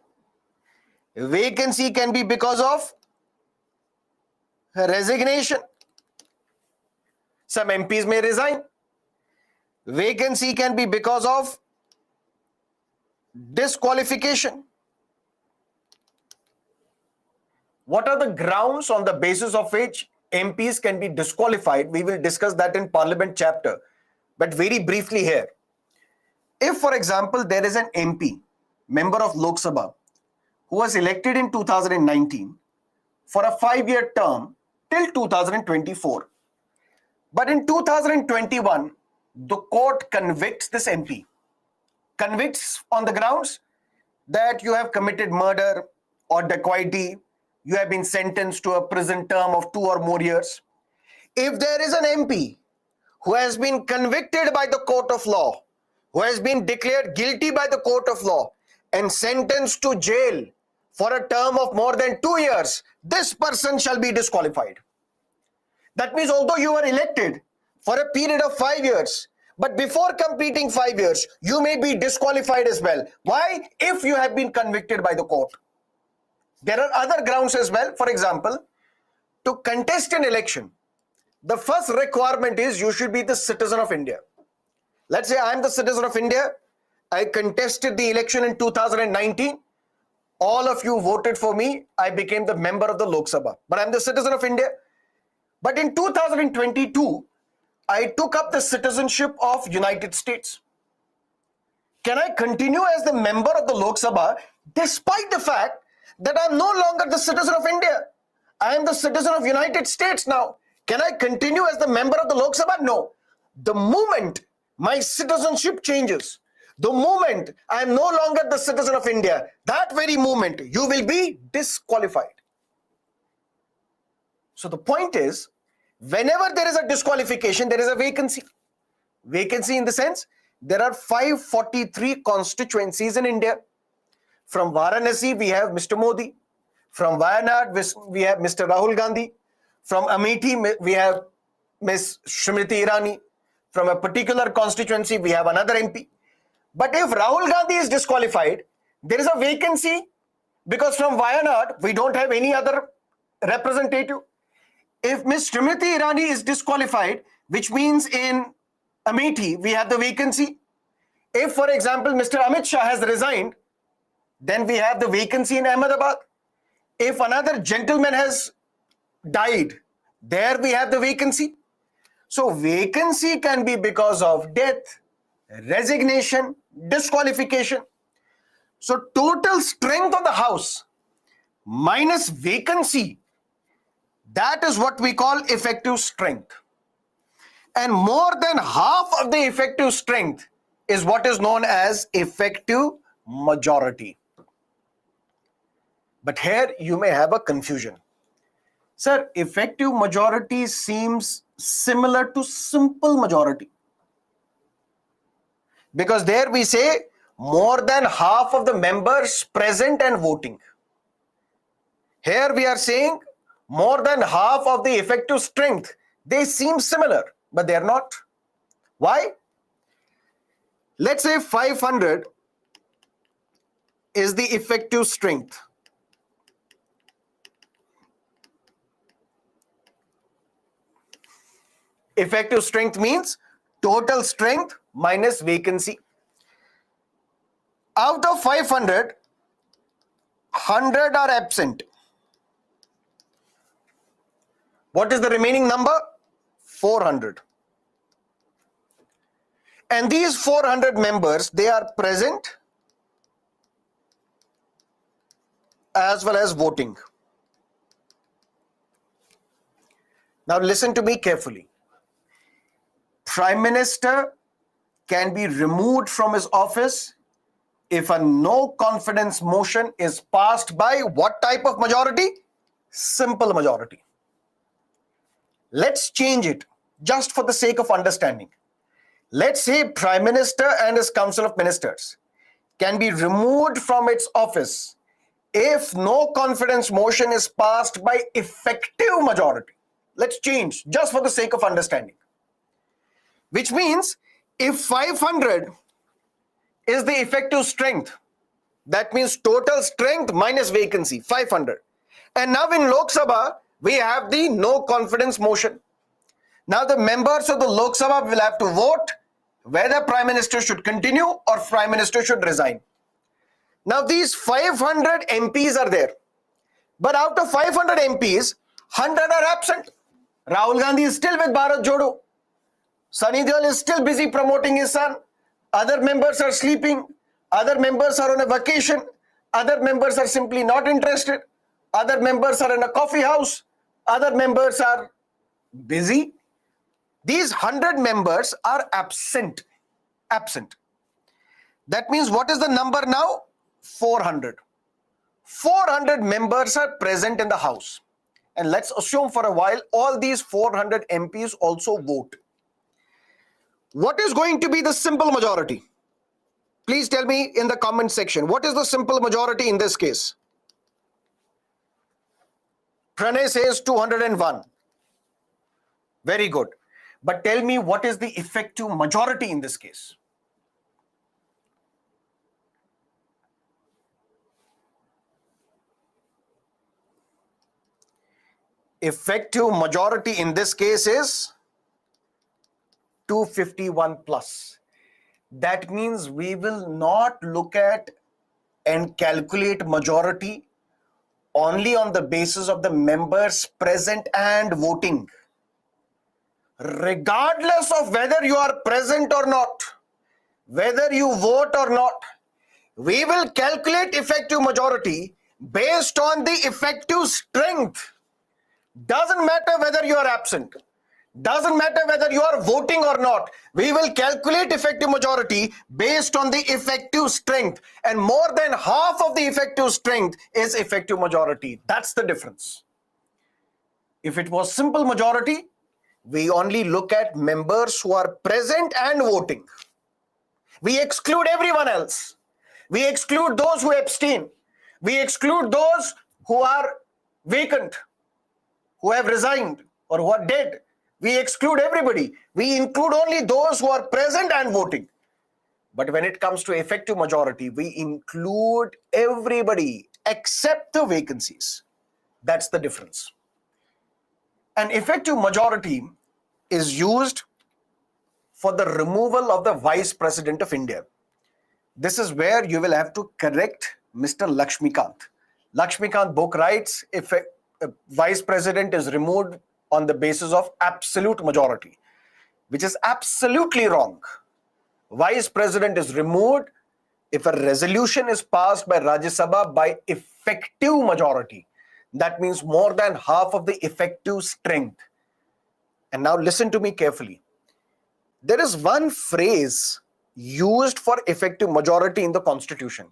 Vacancy can be because of resignation. Some MPs may resign. Vacancy can be because of disqualification. What are the grounds on the basis of which MPs can be disqualified? We will discuss that in Parliament chapter. But very briefly here. If, for example, there is an MP, member of Lok Sabha, who was elected in 2019 for a 5-year term till 2024. But in 2021, the court convicts this MP. Convicts on the grounds that you have committed murder or dacoity, you have been sentenced to a prison term of 2 or more years. If there is an MP who has been convicted by the court of law, who has been declared guilty by the court of law and sentenced to jail for a term of more than 2 years, this person shall be disqualified. That means although you were elected for a period of 5 years, but before completing 5 years, you may be disqualified as well. Why? If you have been convicted by the court. There are other grounds as well. For example, to contest an election, the first requirement is you should be the citizen of India. Let's say I am the citizen of India. I contested the election in 2019. All of you voted for me. I became the member of the Lok Sabha. But I am the citizen of India. But in 2022, I took up the citizenship of United States. Can I continue as the member of the Lok Sabha despite the fact that I am no longer the citizen of India? I am the citizen of United States now. Can I continue as the member of the Lok Sabha? No. The moment my citizenship changes, the moment I am no longer the citizen of India, that very moment you will be disqualified. So the point is, whenever there is a disqualification, there is a vacancy. Vacancy in the sense, there are 543 constituencies in India. From Varanasi, we have Mr. Modi. From Wayanad, we have Mr. Rahul Gandhi. From Amethi, we have Ms. Shrimati Irani. From a particular constituency, we have another MP. But if Rahul Gandhi is disqualified, there is a vacancy because from Wayanad, we don't have any other representative. If Ms. Shrimati Irani is disqualified, which means in Amethi, we have the vacancy. If, for example, Mr. Amit Shah has resigned, Then we have the vacancy in Ahmedabad. If another gentleman has died, there we have the vacancy. So vacancy can be because of death, resignation, disqualification. So total strength of the house minus vacancy, that is what we call effective strength. And more than half of the effective strength is what is known as effective majority. But here you may have a confusion. Sir, effective majority seems similar to simple majority. Because there we say more than half of the members present and voting. Here we are saying more than half of the effective strength. They seem similar, but they are not. Why? Let's say 500 is the effective strength. Effective strength means total strength minus vacancy. Out of 500, 100 are absent. What is the remaining number? 400. And these 400 members, they are present as well as voting. Now listen to me carefully. Prime Minister can be removed from his office if a no confidence motion is passed by what type of majority? Simple majority. Let's change it just for the sake of understanding. Let's say Prime Minister and his Council of Ministers can be removed from its office if no confidence motion is passed by effective majority. Let's change just for the sake of understanding. Which means if 500 is the effective strength, that means total strength minus vacancy, 500. And now in Lok Sabha, we have the no confidence motion. Now the members of the Lok Sabha will have to vote whether Prime Minister should continue or Prime Minister should resign. Now these 500 MPs are there. But out of 500 MPs, 100 are absent. Rahul Gandhi is still with Bharat Jodo. Sunny Deol is still busy promoting his son. Other members are sleeping. Other members are on a vacation. Other members are simply not interested. Other members are in a coffee house. Other members are busy. These 100 members are absent. Absent. That means what is the number now? 400. 400 members are present in the house. And let's assume for a while all these 400 MPs also vote. What is going to be the simple majority? Please tell me in the comment section. What is the simple majority in this case? Pranay says 201. Very good. But tell me what is the effective majority in this case? Effective majority in this case is 251 plus. That means we will not look at and calculate majority only on the basis of the members present and voting. Regardless of whether you are present or not, whether you vote or not, we will calculate effective majority based on the effective strength. Doesn't matter whether you are absent. Doesn't matter whether you are voting or not. We will calculate effective majority based on the effective strength. And more than half of the effective strength is effective majority. That's the difference. If it was simple majority, we only look at members who are present and voting. We exclude everyone else. We exclude those who abstain. We exclude those who are vacant, who have resigned or who are dead. We exclude everybody. We include only those who are present and voting. But when it comes to effective majority, we include everybody except the vacancies. That's the difference. An effective majority is used for the removal of the Vice President of India. This is where you will have to correct Mr. Lakshmikant. Lakshmikant book writes, if a vice president is removed on the basis of absolute majority, which is absolutely wrong. Vice president is removed if a resolution is passed by Rajya Sabha by effective majority. That means more than half of the effective strength. And now listen to me carefully. There is one phrase used for effective majority in the Constitution.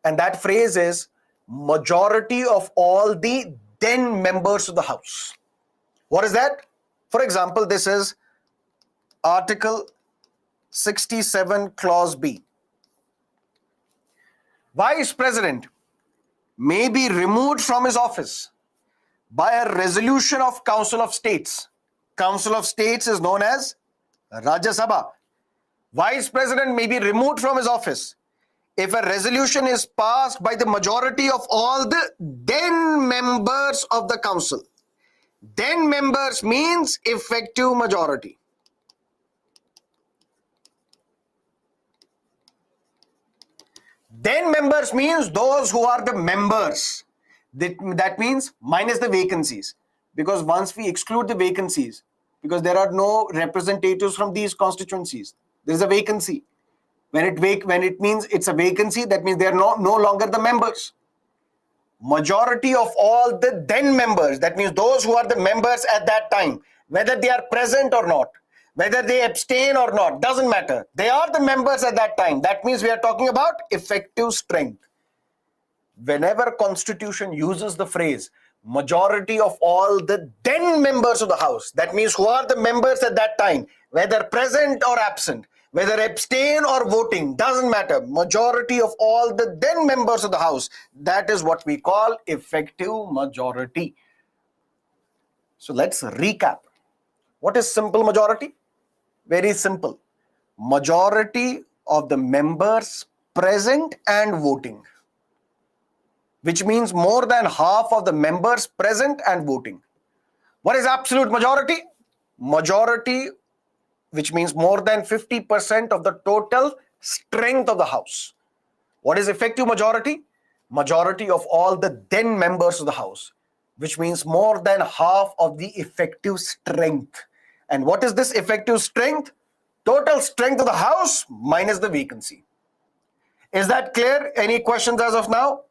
And that phrase is majority of all the then members of the House. What is that? For example, this is Article 67, Clause B. Vice President may be removed from his office by a resolution of Council of States. Council of States is known as Rajya Sabha. Vice President may be removed from his office if a resolution is passed by the majority of all the then members of the council. Then members means effective majority. Then members means those who are the members. That means minus the vacancies. Because once we exclude the vacancies, because there are no representatives from these constituencies, there is a vacancy. When it means it's a vacancy, that means they are no longer the members. Majority of all the then members, that means those who are the members at that time, whether they are present or not, whether they abstain or not, doesn't matter. They are the members at that time. That means we are talking about effective strength. Whenever Constitution uses the phrase majority of all the then members of the House, that means who are the members at that time, whether present or absent, whether abstain or voting, doesn't matter. Majority of all the then members of the House, that is what we call effective majority. So let's recap. What is simple majority? Very simple. Majority of the members present and voting, which means more than half of the members present and voting. What is absolute majority? Majority, which means more than 50% of the total strength of the House. What is effective majority? Majority of all the then members of the House, which means more than half of the effective strength. And what is this effective strength? Total strength of the House minus the vacancy. Is that clear? Any questions as of now?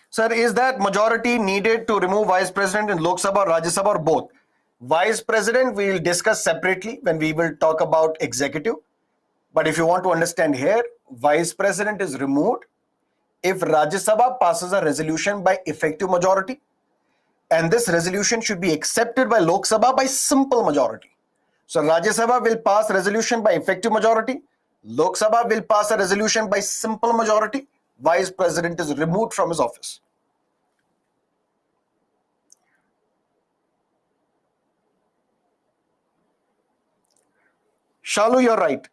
Sir, is that majority needed to remove Vice President in Lok Sabha, Rajya Sabha, or both? Vice President we will discuss separately when we will talk about executive. But if you want to understand here, Vice President is removed if Rajya Sabha passes a resolution by effective majority, and this resolution should be accepted by Lok Sabha by simple majority. So Rajya Sabha will pass resolution by effective majority, Lok Sabha will pass a resolution by simple majority, Vice President is removed from his office. Shalu, you're right.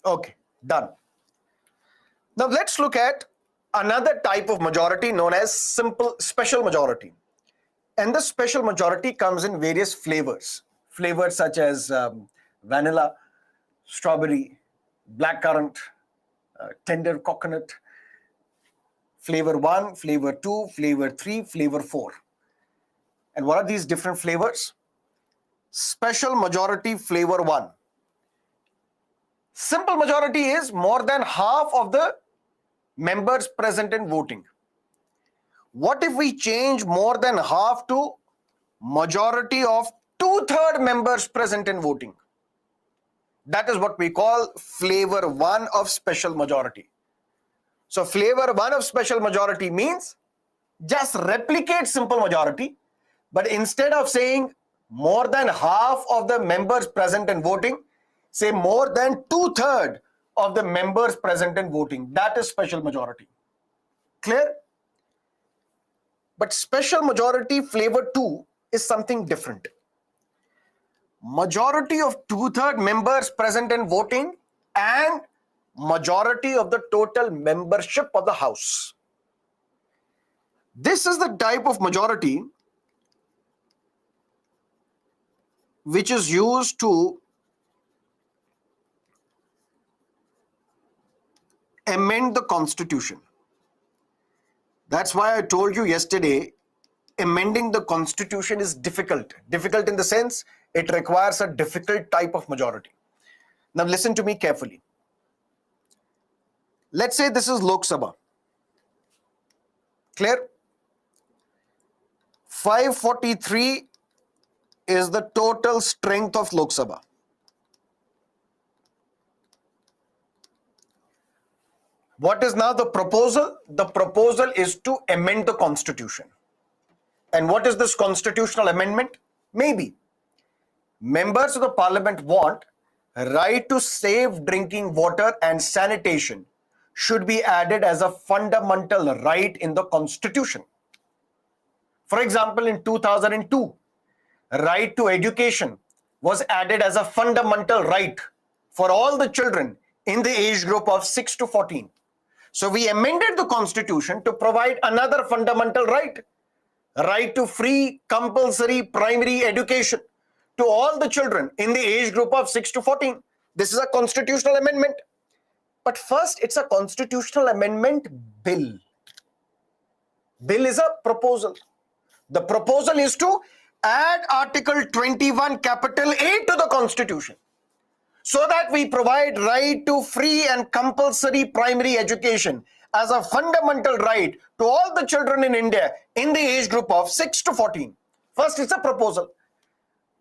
Okay, done. Now let's look at another type of majority known as special majority. And the special majority comes in various flavors. Flavors such as vanilla, strawberry, blackcurrant, tender coconut, flavor 1, flavor 2, flavor 3, flavor 4. And what are these different flavors? Special majority flavor 1. Simple majority is more than half of the members present and voting. What if we change more than half to majority of 2/3 members present and voting? That is what we call flavor 1 of special majority. So flavor 1 of special majority means just replicate simple majority, but instead of saying more than half of the members present and voting, say more than 2/3 of the members present and voting. That is special majority. Clear? But special majority flavor 2 is something different. Majority of 2/3 members present and voting and majority of the total membership of the House. This is the type of majority which is used to amend the Constitution. That's why I told you yesterday, amending the Constitution is difficult. Difficult in the sense, it requires a difficult type of majority. Now listen to me carefully. Let's say this is Lok Sabha. Clear? 543 is the total strength of Lok Sabha. What is now the proposal? The proposal is to amend the Constitution. And what is this constitutional amendment? Maybe members of the parliament want right to safe drinking water and sanitation should be added as a fundamental right in the Constitution. For example, in 2002, right to education was added as a fundamental right for all the children in the age group of 6 to 14. So we amended the Constitution to provide another fundamental right to free compulsory primary education to all the children in the age group of 6 to 14. This is a constitutional amendment. But first, it's a constitutional amendment bill. Bill is a proposal. The proposal is to add Article 21 capital A to the Constitution so that we provide right to free and compulsory primary education as a fundamental right to all the children in India in the age group of 6 to 14. First, it's a proposal.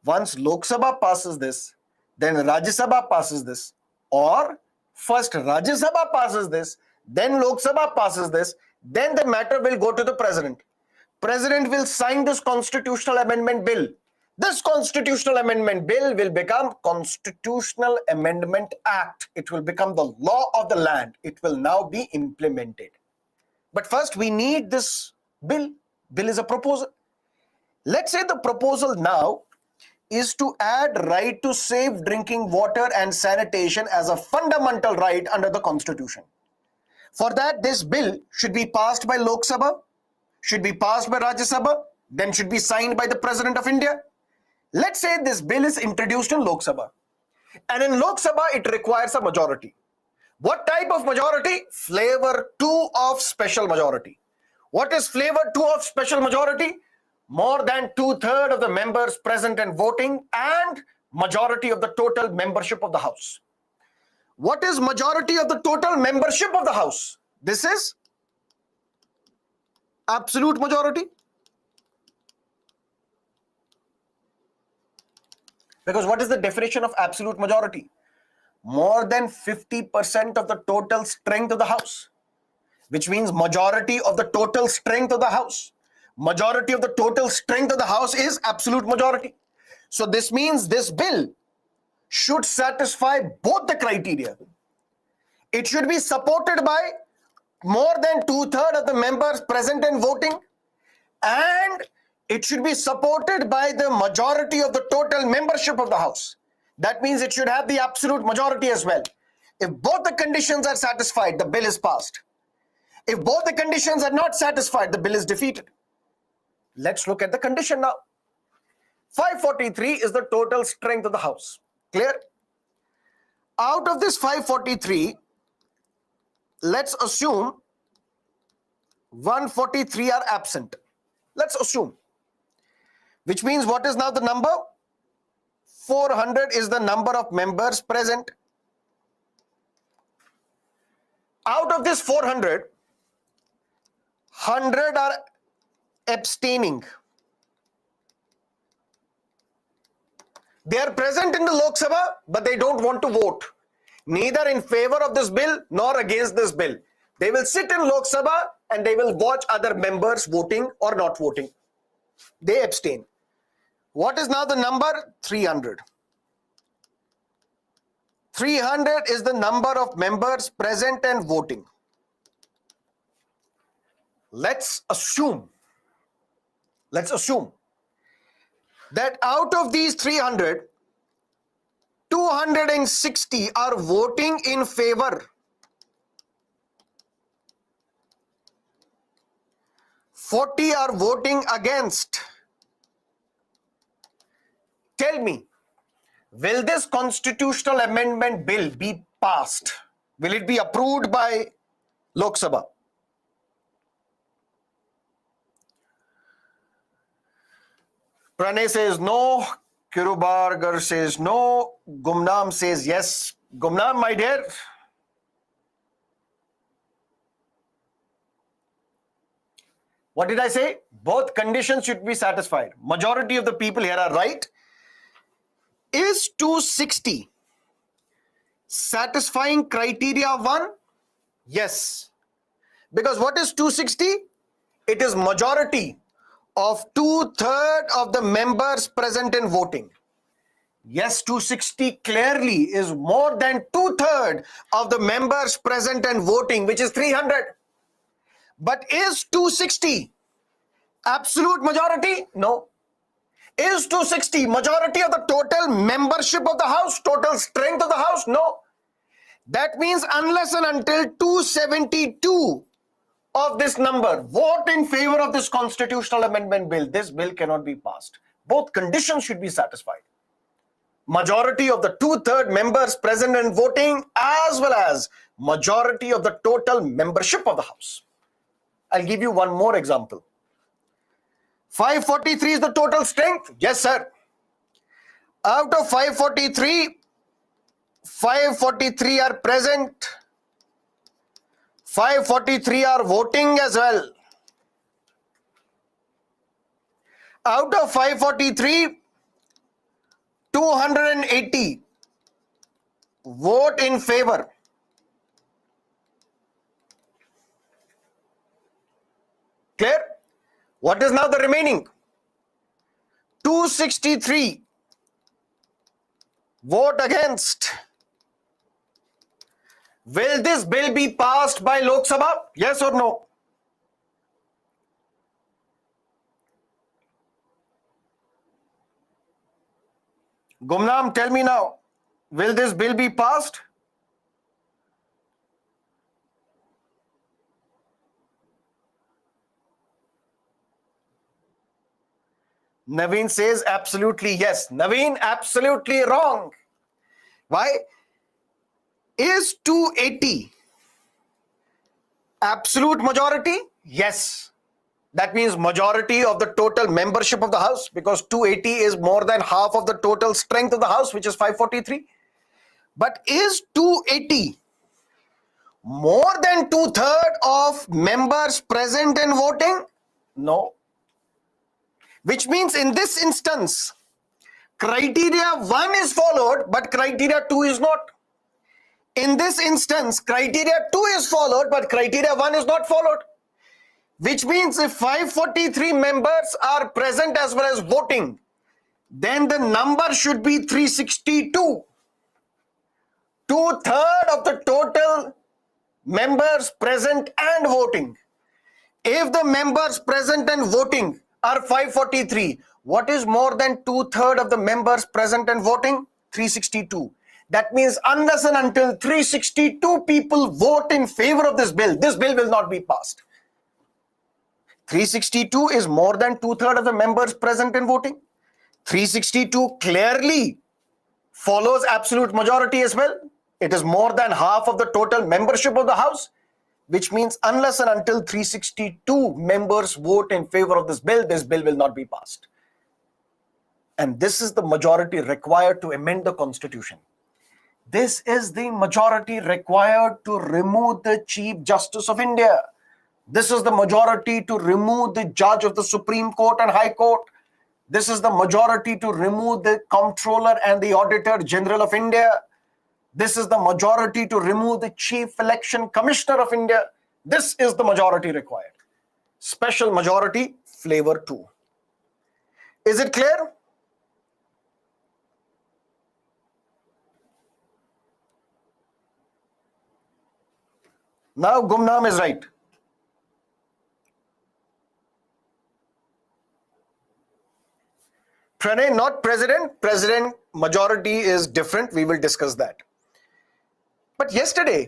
Once Lok Sabha passes this, then Rajya Sabha passes this, or first Rajya Sabha passes this, then Lok Sabha passes this, then the matter will go to the President. President will sign this constitutional amendment bill. This constitutional amendment bill will become Constitutional Amendment Act. It will become the law of the land. It will now be implemented. But first we need this bill. Bill is a proposal. Let's say the proposal now is to add right to safe drinking water and sanitation as a fundamental right under the Constitution. For that, this bill should be passed by Lok Sabha, should be passed by Rajya Sabha, then should be signed by the President of India. Let's say this bill is introduced in Lok Sabha. And in Lok Sabha, it requires a majority. What type of majority? Flavor 2 of special majority. What is flavor 2 of special majority? More than 2/3 of the members present and voting and majority of the total membership of the House. What is majority of the total membership of the House? This is absolute majority. Because what is the definition of absolute majority? More than 50% of the total strength of the House, which means majority of the total strength of the House. Majority of the total strength of the House is absolute majority. So this means this bill should satisfy both the criteria. It should be supported by more than 2/3 of the members present and voting, and it should be supported by the majority of the total membership of the House. That means it should have the absolute majority as well. If both the conditions are satisfied, the bill is passed. If both the conditions are not satisfied, the bill is defeated. Let's look at the condition now. 543 is the total strength of the House. Clear? Out of this 543, let's assume 143 are absent. Let's assume. Which means what is now the number? 400 is the number of members present. Out of this 400, 100 are abstaining. They are present in the Lok Sabha, but they don't want to vote, neither in favor of this bill nor against this bill. They will sit in Lok Sabha and they will watch other members voting or not voting. They abstain. What is now the number? 300. 300 is the number of members present and voting. Let's assume that out of these 300, 260 are voting in favor 40 are voting against. Tell me, will this constitutional amendment bill be passed? Will it be approved by Lok Sabha? Pranay says no. Kirubargar says no. Gumnam says yes. Gumnam, my dear. What did I say? Both conditions should be satisfied. Majority of the people here are right. Is 260 satisfying criteria 1? Yes. Because what is 260? It is majority of 2/3 of the members present and voting. Yes, 260 clearly is more than 2/3 of the members present and voting, which is 300. But is 260 absolute majority? No. Is 260 majority of the total membership of the House, total strength of the House? No. That means unless and until 272 of this number vote in favor of this constitutional amendment bill, this bill cannot be passed. Both conditions should be satisfied. Majority of the 2/3 members present and voting, as well as majority of the total membership of the House. I'll give you one more example. 543 is the total strength? Yes, sir. Out of 543, 543 are present. 543 are voting as well. Out of 543, 280 vote in favor. Clear? What is now the remaining? 263 vote against. Will this bill be passed by Lok Sabha? Yes or no? Gumnam, tell me now. Will this bill be passed? Naveen says absolutely yes. Naveen, absolutely wrong. Why? Is 280 absolute majority? Yes. That means majority of the total membership of the House, because 280 is more than half of the total strength of the House, which is 543. But is 280 more than 2/3 of members present and voting? No. Which means in this instance, criteria 1 is followed, but criteria 2 is not. In this instance, criteria 2 is followed, but criteria 1 is not followed. Which means if 543 members are present as well as voting, then the number should be 362. 2/3 of the total members present and voting. If the members present and voting are 543, what is more than 2/3 of the members present and voting? 362. That means unless and until 362 people vote in favor of this bill will not be passed. 362 is more than 2/3 of the members present and voting. 362 clearly follows absolute majority as well. It is more than half of the total membership of the House, which means unless and until 362 members vote in favor of this bill will not be passed. And this is the majority required to amend the Constitution. This is the majority required to remove the Chief Justice of India. This is the majority to remove the judge of the Supreme Court and High Court. This is the majority to remove the Comptroller and the Auditor General of India. This is the majority to remove the Chief Election Commissioner of India. This is the majority required. Special majority, flavor 2. Is it clear? Now Gumnam is right. Pranay, not president. President majority is different. We will discuss that. But yesterday,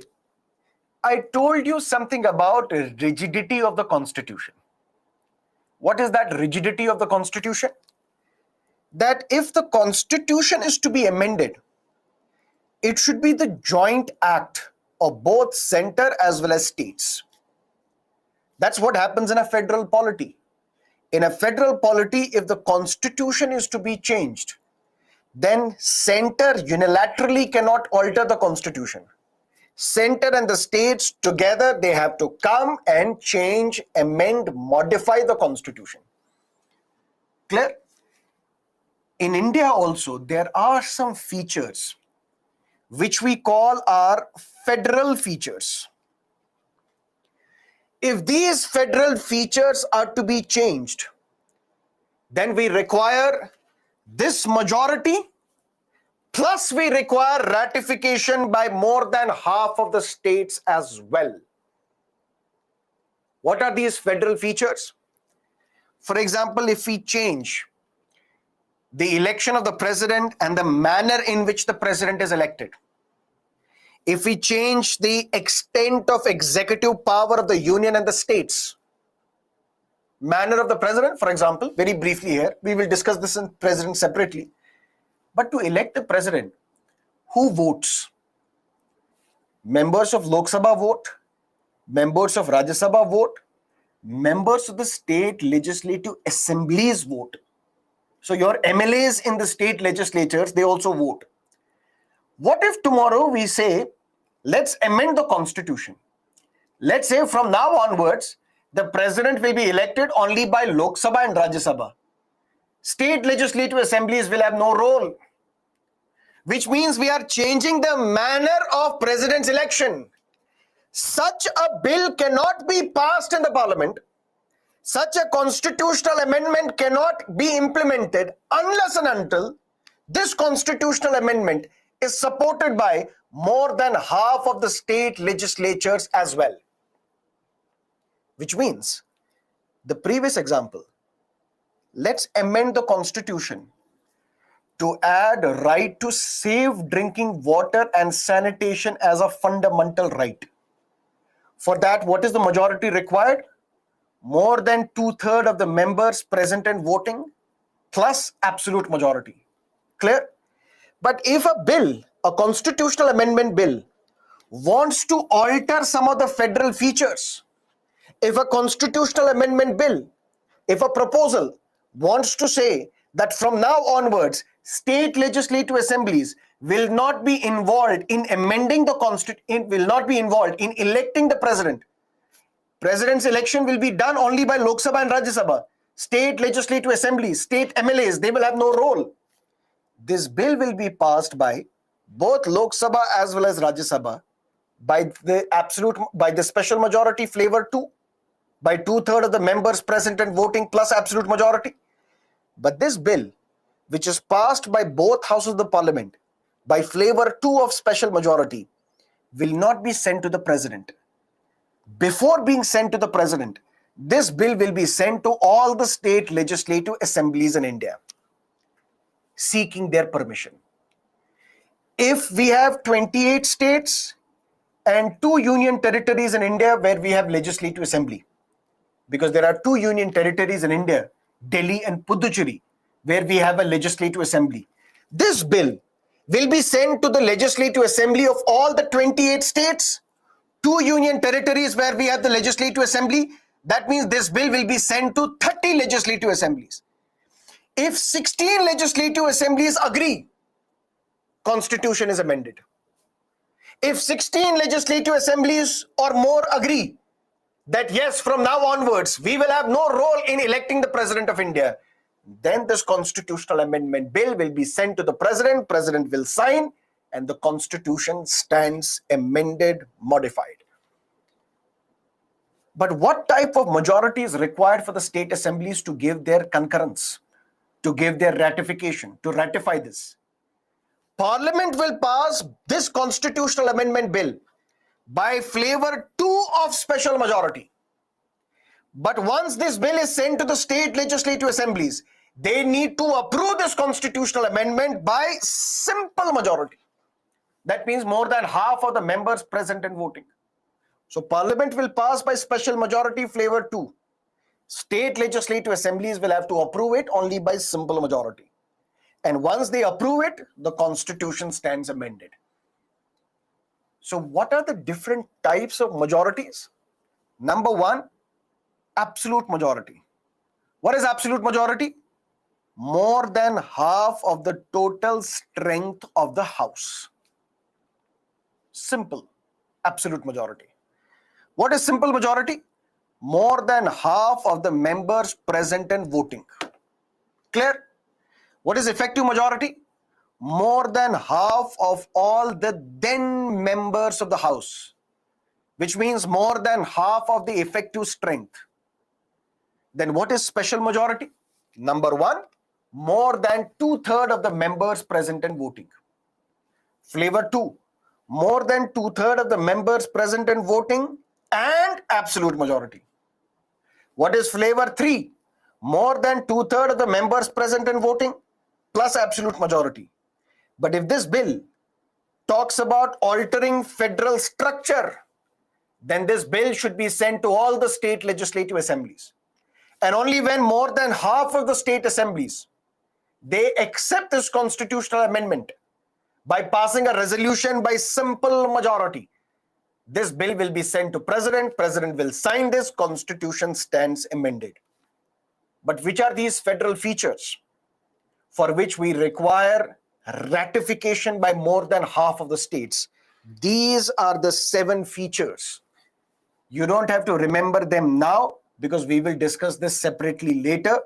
I told you something about rigidity of the Constitution. What is that rigidity of the Constitution? That if the Constitution is to be amended, it should be the joint act of both center as well as states. That's what happens in a federal polity. In a federal polity, if the Constitution is to be changed, then center unilaterally cannot alter the Constitution. Center and the states together, they have to come and change, amend, modify the Constitution. Clear? In India also, there are some features which we call our federal features. If these federal features are to be changed, then we require this majority, plus we require ratification by more than half of the states as well. What are these federal features? For example, if we change the election of the president and the manner in which the president is elected, if we change the extent of executive power of the union and the states, manner of the president, for example, very briefly here, we will discuss this in president separately. But to elect the president, who votes? Members of Lok Sabha vote, members of Rajya Sabha vote, members of the state legislative assemblies vote. So your MLAs in the state legislatures, they also vote. What if tomorrow we say, let's amend the Constitution? Let's say from now onwards, the president will be elected only by Lok Sabha and Rajya Sabha. State legislative assemblies will have no role, which means we are changing the manner of president's election. Such a bill cannot be passed in the parliament. Such a constitutional amendment cannot be implemented unless and until this constitutional amendment is supported by more than half of the state legislatures as well. Which means, the previous example, let's amend the Constitution to add a right to safe drinking water and sanitation as a fundamental right. For that, what is the majority required? More than 2/3 of the members present and voting, plus absolute majority. Clear? But if a bill, a constitutional amendment bill, wants to alter some of the federal features, if a constitutional amendment bill, if a proposal wants to say that from now onwards, state legislative assemblies will not be involved in amending the Constitution, will not be involved in electing the president. President's election will be done only by Lok Sabha and Rajya Sabha. State legislative assemblies, state MLAs, they will have no role. This bill will be passed by both Lok Sabha as well as Rajya Sabha by the special majority flavor 2, by 2/3 of the members present and voting plus absolute majority. But this bill, which is passed by both houses of the parliament by flavor 2 of special majority, will not be sent to the president. Before being sent to the president, this bill will be sent to all the state legislative assemblies in India, seeking their permission. If we have 28 states and 2 union territories in India where we have legislative assembly, because there are 2 union territories in India, Delhi and Puducherry, where we have a legislative assembly, this bill will be sent to the legislative assembly of all the 28 states, 2 union territories where we have the legislative assembly. That means this bill will be sent to 30 legislative assemblies. If 16 legislative assemblies agree, Constitution is amended. If 16 legislative assemblies or more agree that yes, from now onwards, we will have no role in electing the President of India, then this constitutional amendment bill will be sent to the President, President will sign, and the Constitution stands amended, modified. But what type of majority is required for the state assemblies to give their concurrence, to give their ratification, to ratify this? Parliament will pass this constitutional amendment bill by flavor 2 of special majority. But once this bill is sent to the state legislative assemblies, they need to approve this constitutional amendment by simple majority. That means more than half of the members present and voting. So Parliament will pass by special majority flavor 2. State legislative assemblies will have to approve it only by simple majority. And once they approve it, the constitution stands amended. So what are the different types of majorities? Number one, absolute majority. What is absolute majority? More than half of the total strength of the House. Simple, absolute majority. What is simple majority? More than half of the members present and voting. Clear? What is effective majority? More than half of all the then members of the House, which means more than half of the effective strength. Then what is special majority? Number one, more than 2/3 of the members present and voting. Flavor two, more than 2/3 of the members present and voting and absolute majority. What is flavor three? More than 2/3 of the members present and voting plus absolute majority. But if this bill talks about altering federal structure, then this bill should be sent to all the state legislative assemblies. And only when more than half of the state assemblies, they accept this constitutional amendment by passing a resolution by simple majority, this bill will be sent to President. President will sign this, constitution stands amended. But which are these federal features for which we require ratification by more than half of the states? These are the 7 features. You don't have to remember them now because we will discuss this separately later,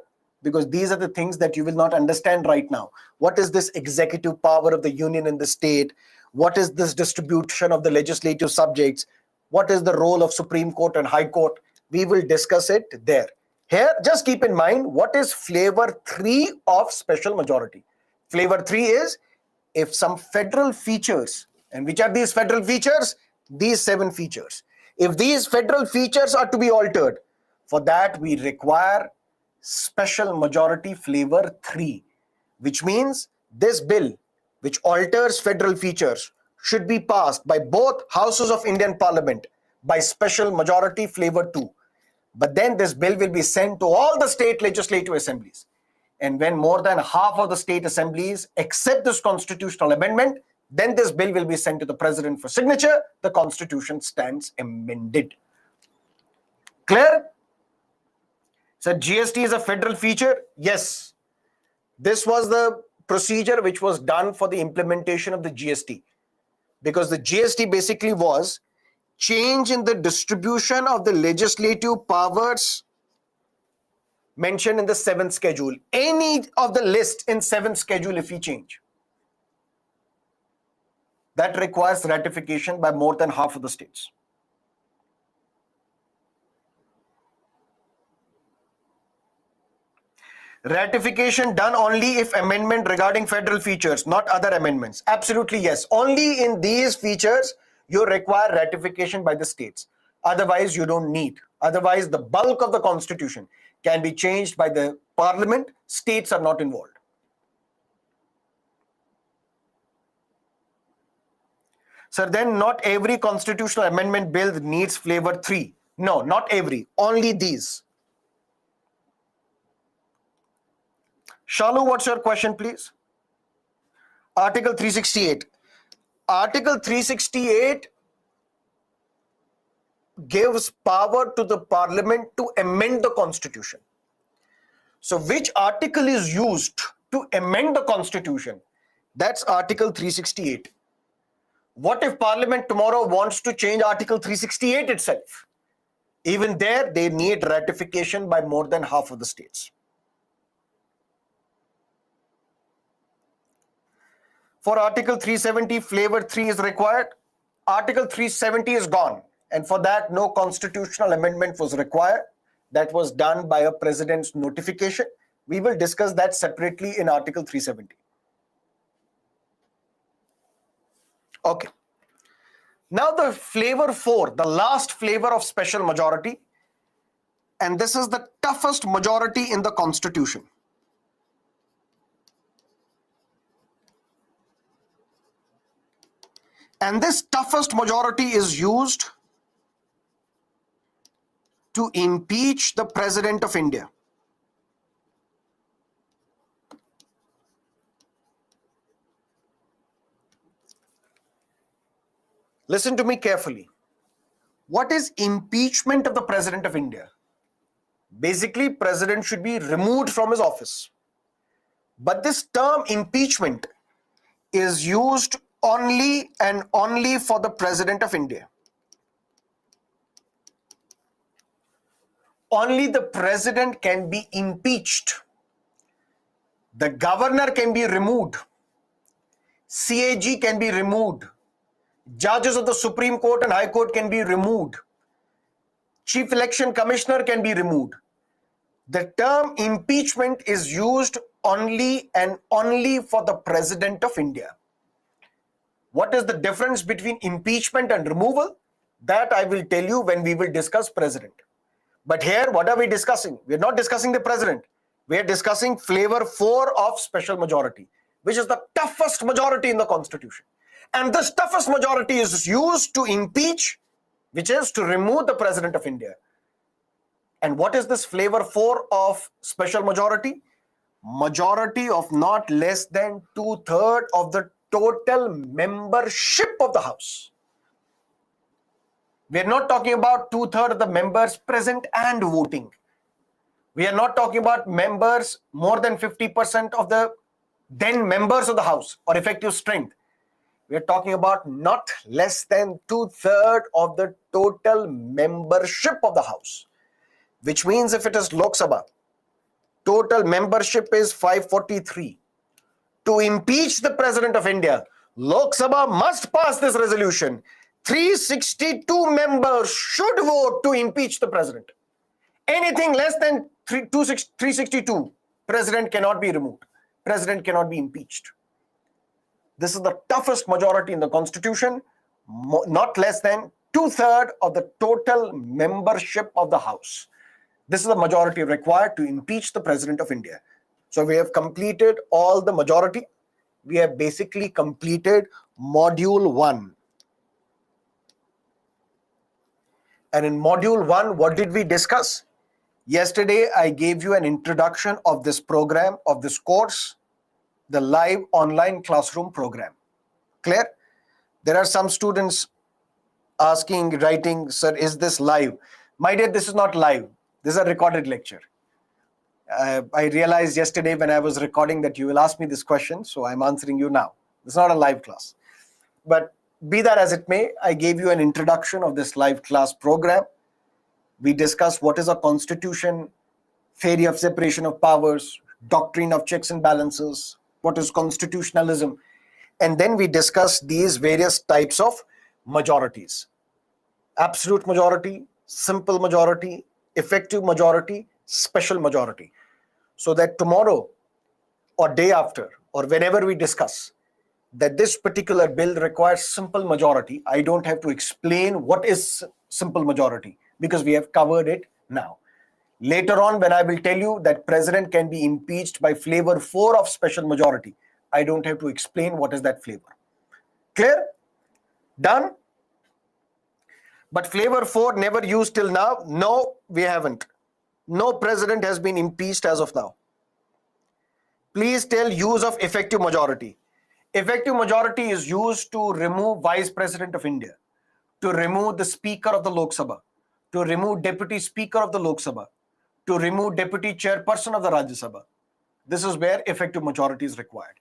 because these are the things that you will not understand right now. What is this executive power of the union in the state? What is this distribution of the legislative subjects? What is the role of Supreme Court and High Court? We will discuss it there. Here, just keep in mind what is flavor 3 of special majority. Flavor 3 is if some federal features, and which are these federal features? These 7 features. If these federal features are to be altered, for that we require special majority flavor 3, which means this bill which alters federal features should be passed by both houses of Indian Parliament by special majority flavor 2. But then this bill will be sent to all the state legislative assemblies. And when more than half of the state assemblies accept this constitutional amendment, then this bill will be sent to the president for signature. The constitution stands amended. Clear? So GST is a federal feature? Yes. This was the procedure which was done for the implementation of the GST. Because the GST basically was change in the distribution of the legislative powers mentioned in the 7th schedule. Any of the list in 7th schedule if we change, that requires ratification by more than half of the states. Ratification done only if amendment regarding federal features, not other amendments. Absolutely yes. Only in these features you require ratification by the states. Otherwise you don't need. Otherwise the bulk of the constitution can be changed by the parliament. States are not involved. Sir, then not every constitutional amendment bill needs flavor 3. No, not every. Only these. Shalu, what's your question, please? Article 368. Article 368 gives power to the parliament to amend the constitution. So which article is used to amend the constitution? That's Article 368. What if parliament tomorrow wants to change Article 368 itself? Even there, they need ratification by more than half of the states. For Article 370, flavor 3 is required. Article 370 is gone. And for that, no constitutional amendment was required. That was done by a president's notification. We will discuss that separately in Article 370. Okay. Now the flavor 4, the last flavor of special majority. And this is the toughest majority in the Constitution. And this toughest majority is used to impeach the President of India. Listen to me carefully. What is impeachment of the President of India? Basically, President should be removed from his office. But this term impeachment is used only and only for the President of India. Only the President can be impeached. The governor can be removed. CAG can be removed. Judges of the Supreme Court and High Court can be removed. Chief Election Commissioner can be removed. The term impeachment is used only and only for the President of India. What is the difference between impeachment and removal? That I will tell you when we will discuss President. But here, what are we discussing? We are not discussing the President. We are discussing flavor 4 of special majority, which is the toughest majority in the Constitution. And this toughest majority is used to impeach, which is to remove the President of India. And what is this flavor 4 of special majority? Majority of not less than 2/3 of the total membership of the House. We are not talking about 2/3 of the members present and voting. We are not talking about members more than 50% of the then members of the House or effective strength. We are talking about not less than 2/3 of the total membership of the House. Which means if it is Lok Sabha, total membership is 543. To impeach the President of India, Lok Sabha must pass this resolution. 362 members should vote to impeach the President. Anything less than 362, President cannot be removed. President cannot be impeached. This is the toughest majority in the Constitution, not less than 2/3 of the total membership of the House. This is the majority required to impeach the President of India. So we have completed all the majority. We have basically completed module 1. And in module 1, what did we discuss? Yesterday, I gave you an introduction of this program, of this course, the live online classroom program. Clear? There are some students asking, writing, sir, is this live? My dear, this is not live. This is a recorded lecture. I realized yesterday when I was recording that you will ask me this question, so I'm answering you now. It's not a live class. But be that as it may, I gave you an introduction of this live class program. We discussed what is a constitution, theory of separation of powers, doctrine of checks and balances, what is constitutionalism, and then we discussed these various types of majorities. Absolute majority, simple majority, effective majority, special majority. So that tomorrow or day after or whenever we discuss that this particular bill requires simple majority, I don't have to explain what is simple majority because we have covered it now. Later on, when I will tell you that President can be impeached by flavor 4 of special majority, I don't have to explain what is that flavor. Clear? Done? But flavor 4 never used till now? No, we haven't. No president has been impeached as of now. Please tell use of effective majority. Effective majority is used to remove Vice President of India, to remove the Speaker of the Lok Sabha, to remove Deputy Speaker of the Lok Sabha, to remove Deputy Chairperson of the Rajya Sabha. This is where effective majority is required.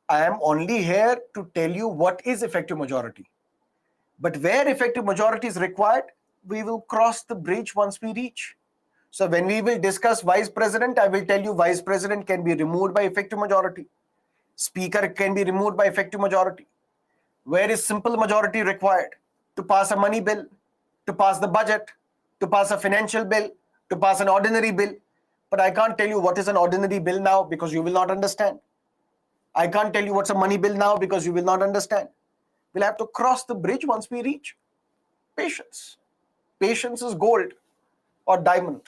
I am only here to tell you what is effective majority. But where effective majority is required, we will cross the bridge once we reach. So when we will discuss Vice President, I will tell you Vice President can be removed by effective majority. Speaker can be removed by effective majority. Where is simple majority required? To pass a money bill, to pass the budget, to pass a financial bill, to pass an ordinary bill. But I can't tell you what is an ordinary bill now because you will not understand. I can't tell you what's a money bill now because you will not understand. We'll have to cross the bridge once we reach. Patience. Patience is gold or diamond.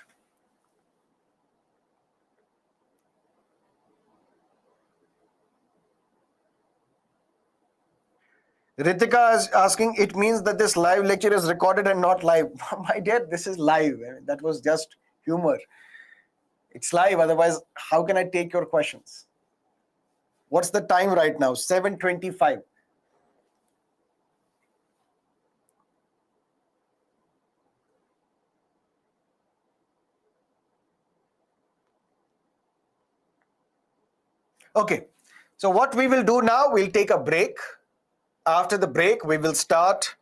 Ritika is asking, it means that this live lecture is recorded and not live. My dear, this is live. That was just humor. It's live, otherwise, how can I take your questions? What's the time right now? 7:25. Okay. So what we will do now, we'll take a break. After the break, we will start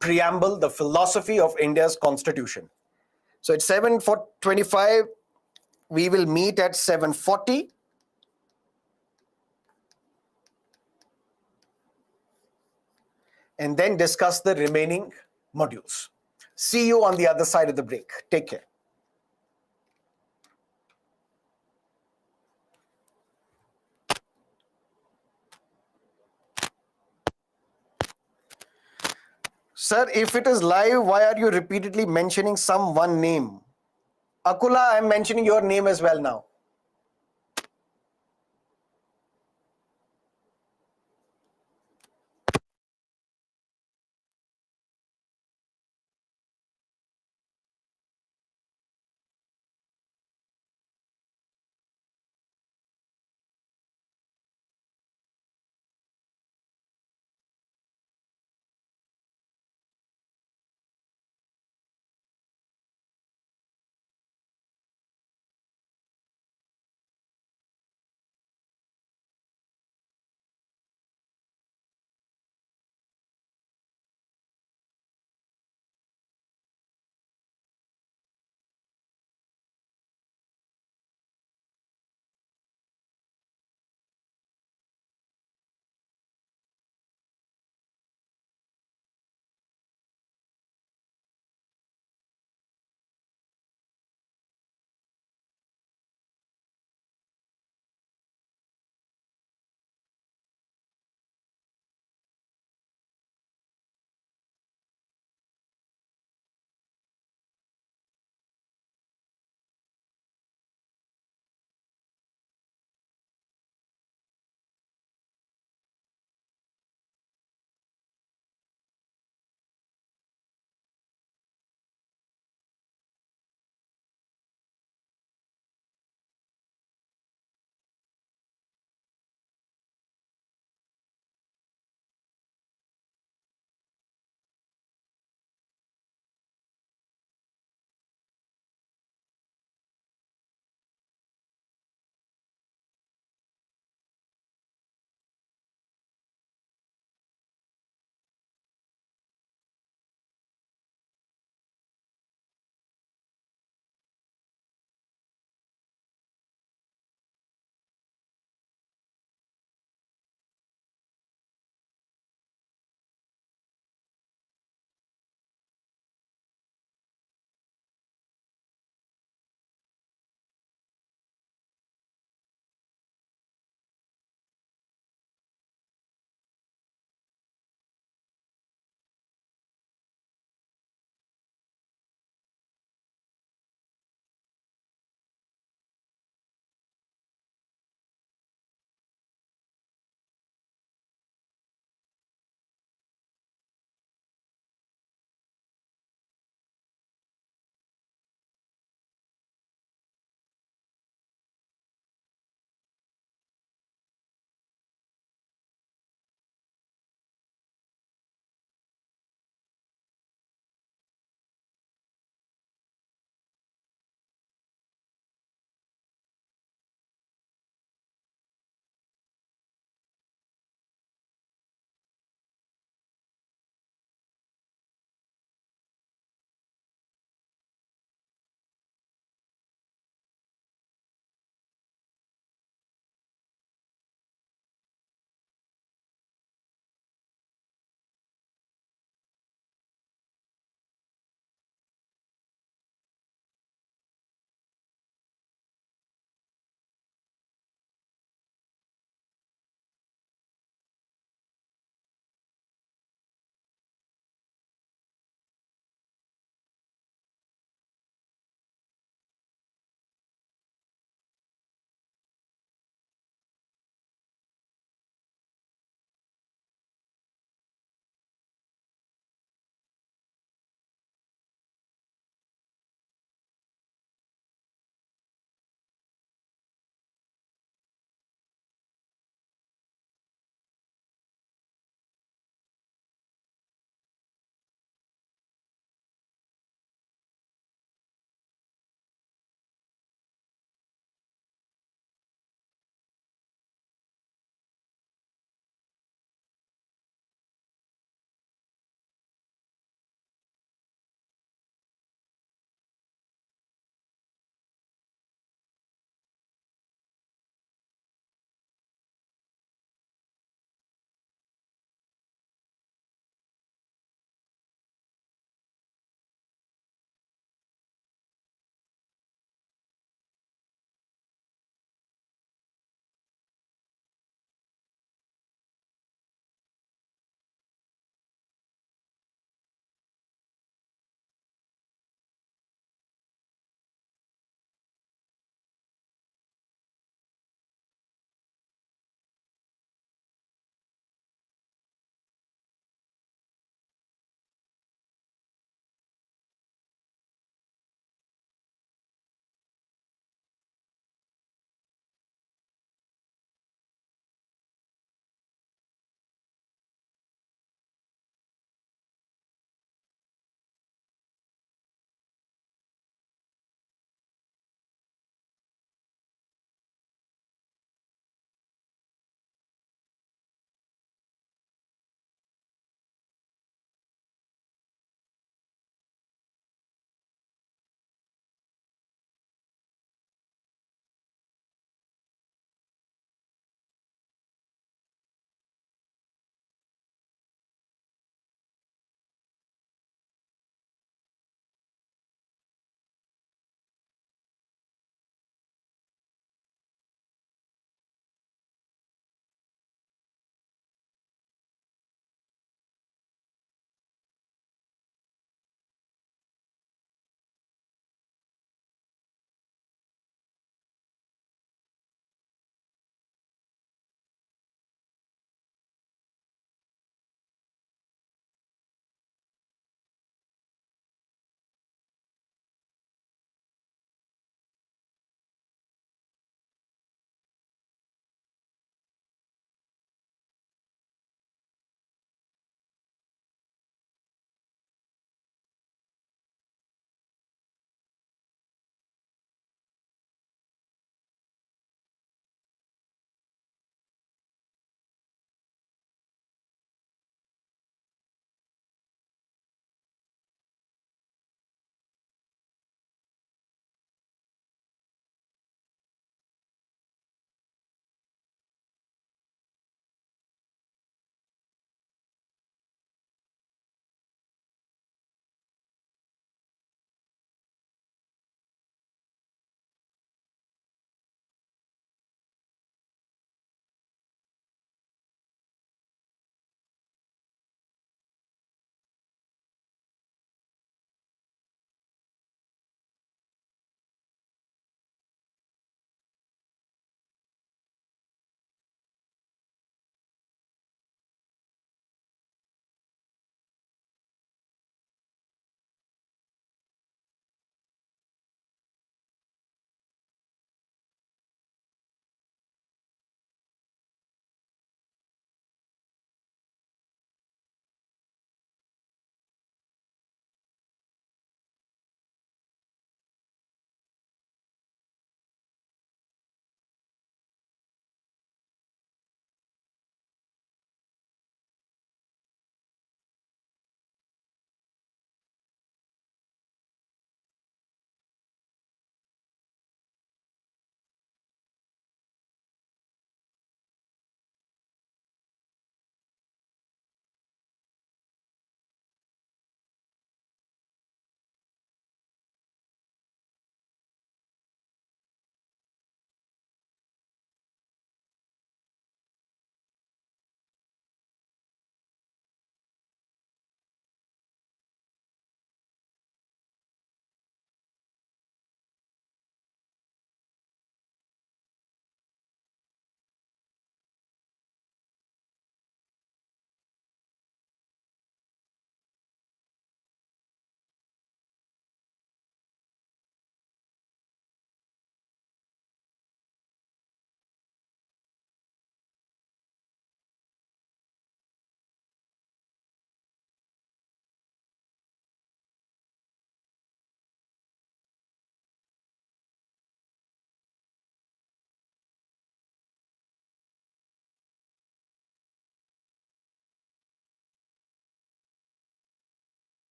preamble, the philosophy of India's constitution. So it's 7:25. We will meet at 7:40 and then discuss the remaining modules. See you on the other side of the break. Take care. Sir, if it is live, why are you repeatedly mentioning some one name? Akula, I'm mentioning your name as well now.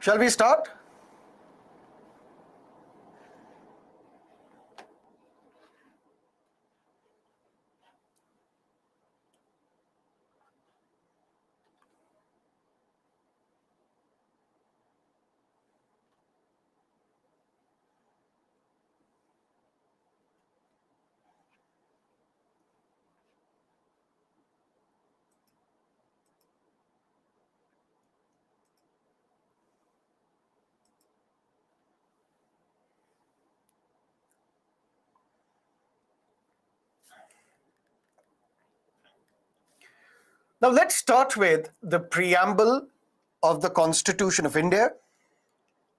Shall we start? Now let's start with the preamble of the Constitution of India.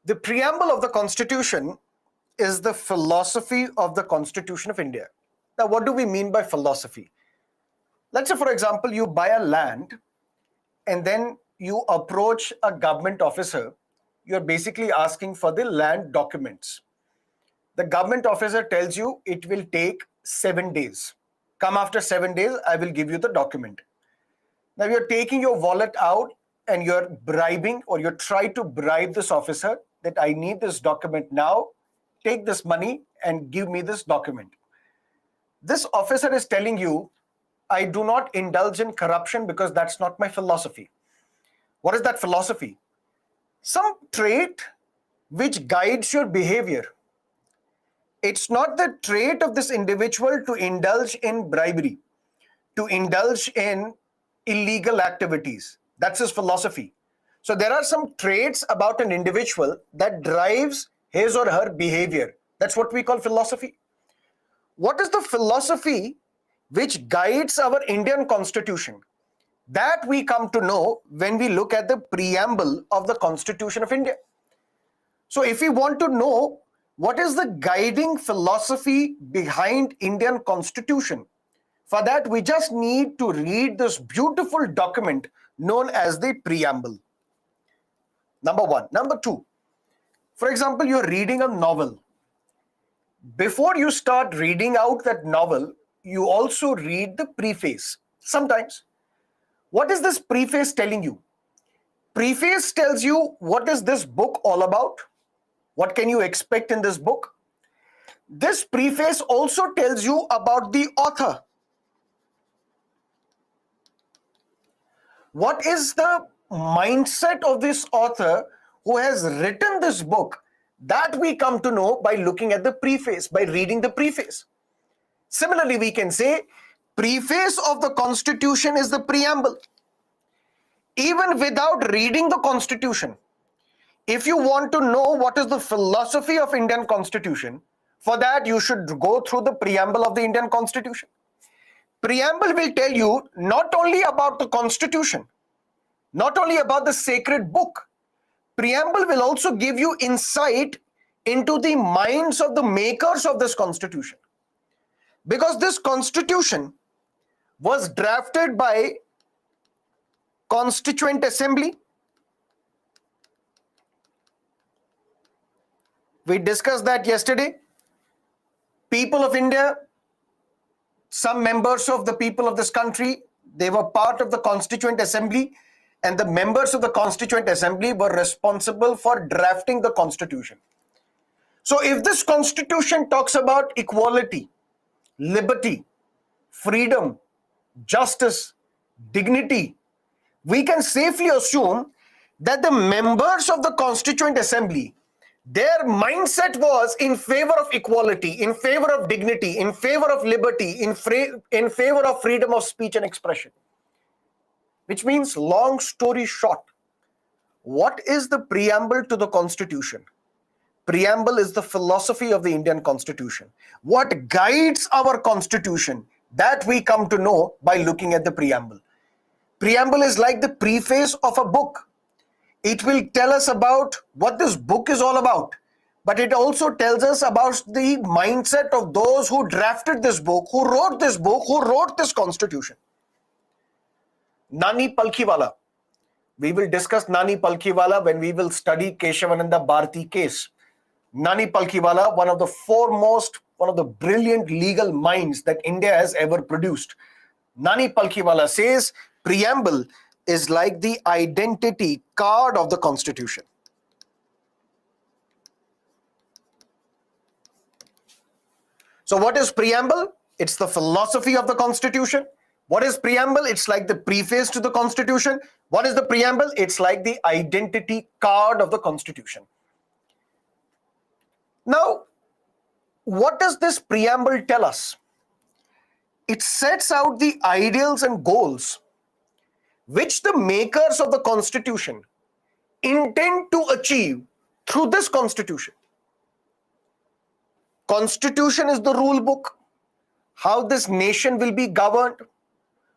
The preamble of the Constitution is the philosophy of the Constitution of India. Now, what do we mean by philosophy? Let's say, for example, you buy a land and then you approach a government officer. You're basically asking for the land documents. The government officer tells you it will take 7 days. Come after 7 days, I will give you the document. Now you're taking your wallet out and you're bribing, or you try to bribe this officer that I need this document now, take this money and give me this document. This officer is telling you, I do not indulge in corruption because that's not my philosophy. What is that philosophy? Some trait which guides your behavior. It's not the trait of this individual to indulge in bribery, to indulge in illegal activities. That's his philosophy. So there are some traits about an individual that drives his or her behavior. That's what we call philosophy. What is the philosophy which guides our Indian Constitution? That we come to know when we look at the preamble of the Constitution of India. So if we want to know what is the guiding philosophy behind Indian Constitution, for that we just need to read this beautiful document known as the preamble. Number one. Number two, for example, you're reading a novel. Before you start reading out that novel, you also read the preface. Sometimes. What is this preface telling you? Preface tells you what is this book all about? What can you expect in this book? This preface also tells you about the author. What is the mindset of this author who has written this book? That we come to know by looking at the preface, by reading the preface. Similarly, we can say preface of the Constitution is the preamble. Even without reading the Constitution, if you want to know what is the philosophy of Indian Constitution, for that you should go through the preamble of the Indian Constitution. Preamble will tell you not only about the Constitution, not only about the sacred book. Preamble will also give you insight into the minds of the makers of this Constitution. Because this Constitution was drafted by Constituent Assembly. We discussed that yesterday. People of India, some members of the people of this country, they were part of the Constituent Assembly, and the members of the Constituent Assembly were responsible for drafting the Constitution. So if this Constitution talks about equality, liberty, freedom, justice, dignity, we can safely assume that the members of the Constituent Assembly, their mindset was in favor of equality, in favor of dignity, in favor of liberty, in favor of freedom of speech and expression. Which means, long story short, what is the preamble to the Constitution? Preamble is the philosophy of the Indian Constitution. What guides our Constitution? That we come to know by looking at the preamble. Preamble is like the preface of a book. It will tell us about what this book is all about, but it also tells us about the mindset of those who drafted this book, who wrote this book, who wrote this Constitution. Nani Palkhiwala. We will discuss Nani Palkhiwala when we will study Keshavananda Bharati case. Nani Palkhiwala, one of the foremost, one of the brilliant legal minds that India has ever produced. Nani Palkhiwala says, preamble is like the identity card of the Constitution. So what is preamble? It's the philosophy of the Constitution. What is preamble? It's like the preface to the Constitution. What is the preamble? It's like the identity card of the Constitution. Now, what does this preamble tell us? It sets out the ideals and goals which the makers of the Constitution intend to achieve through this Constitution. Constitution is the rule book, how this nation will be governed,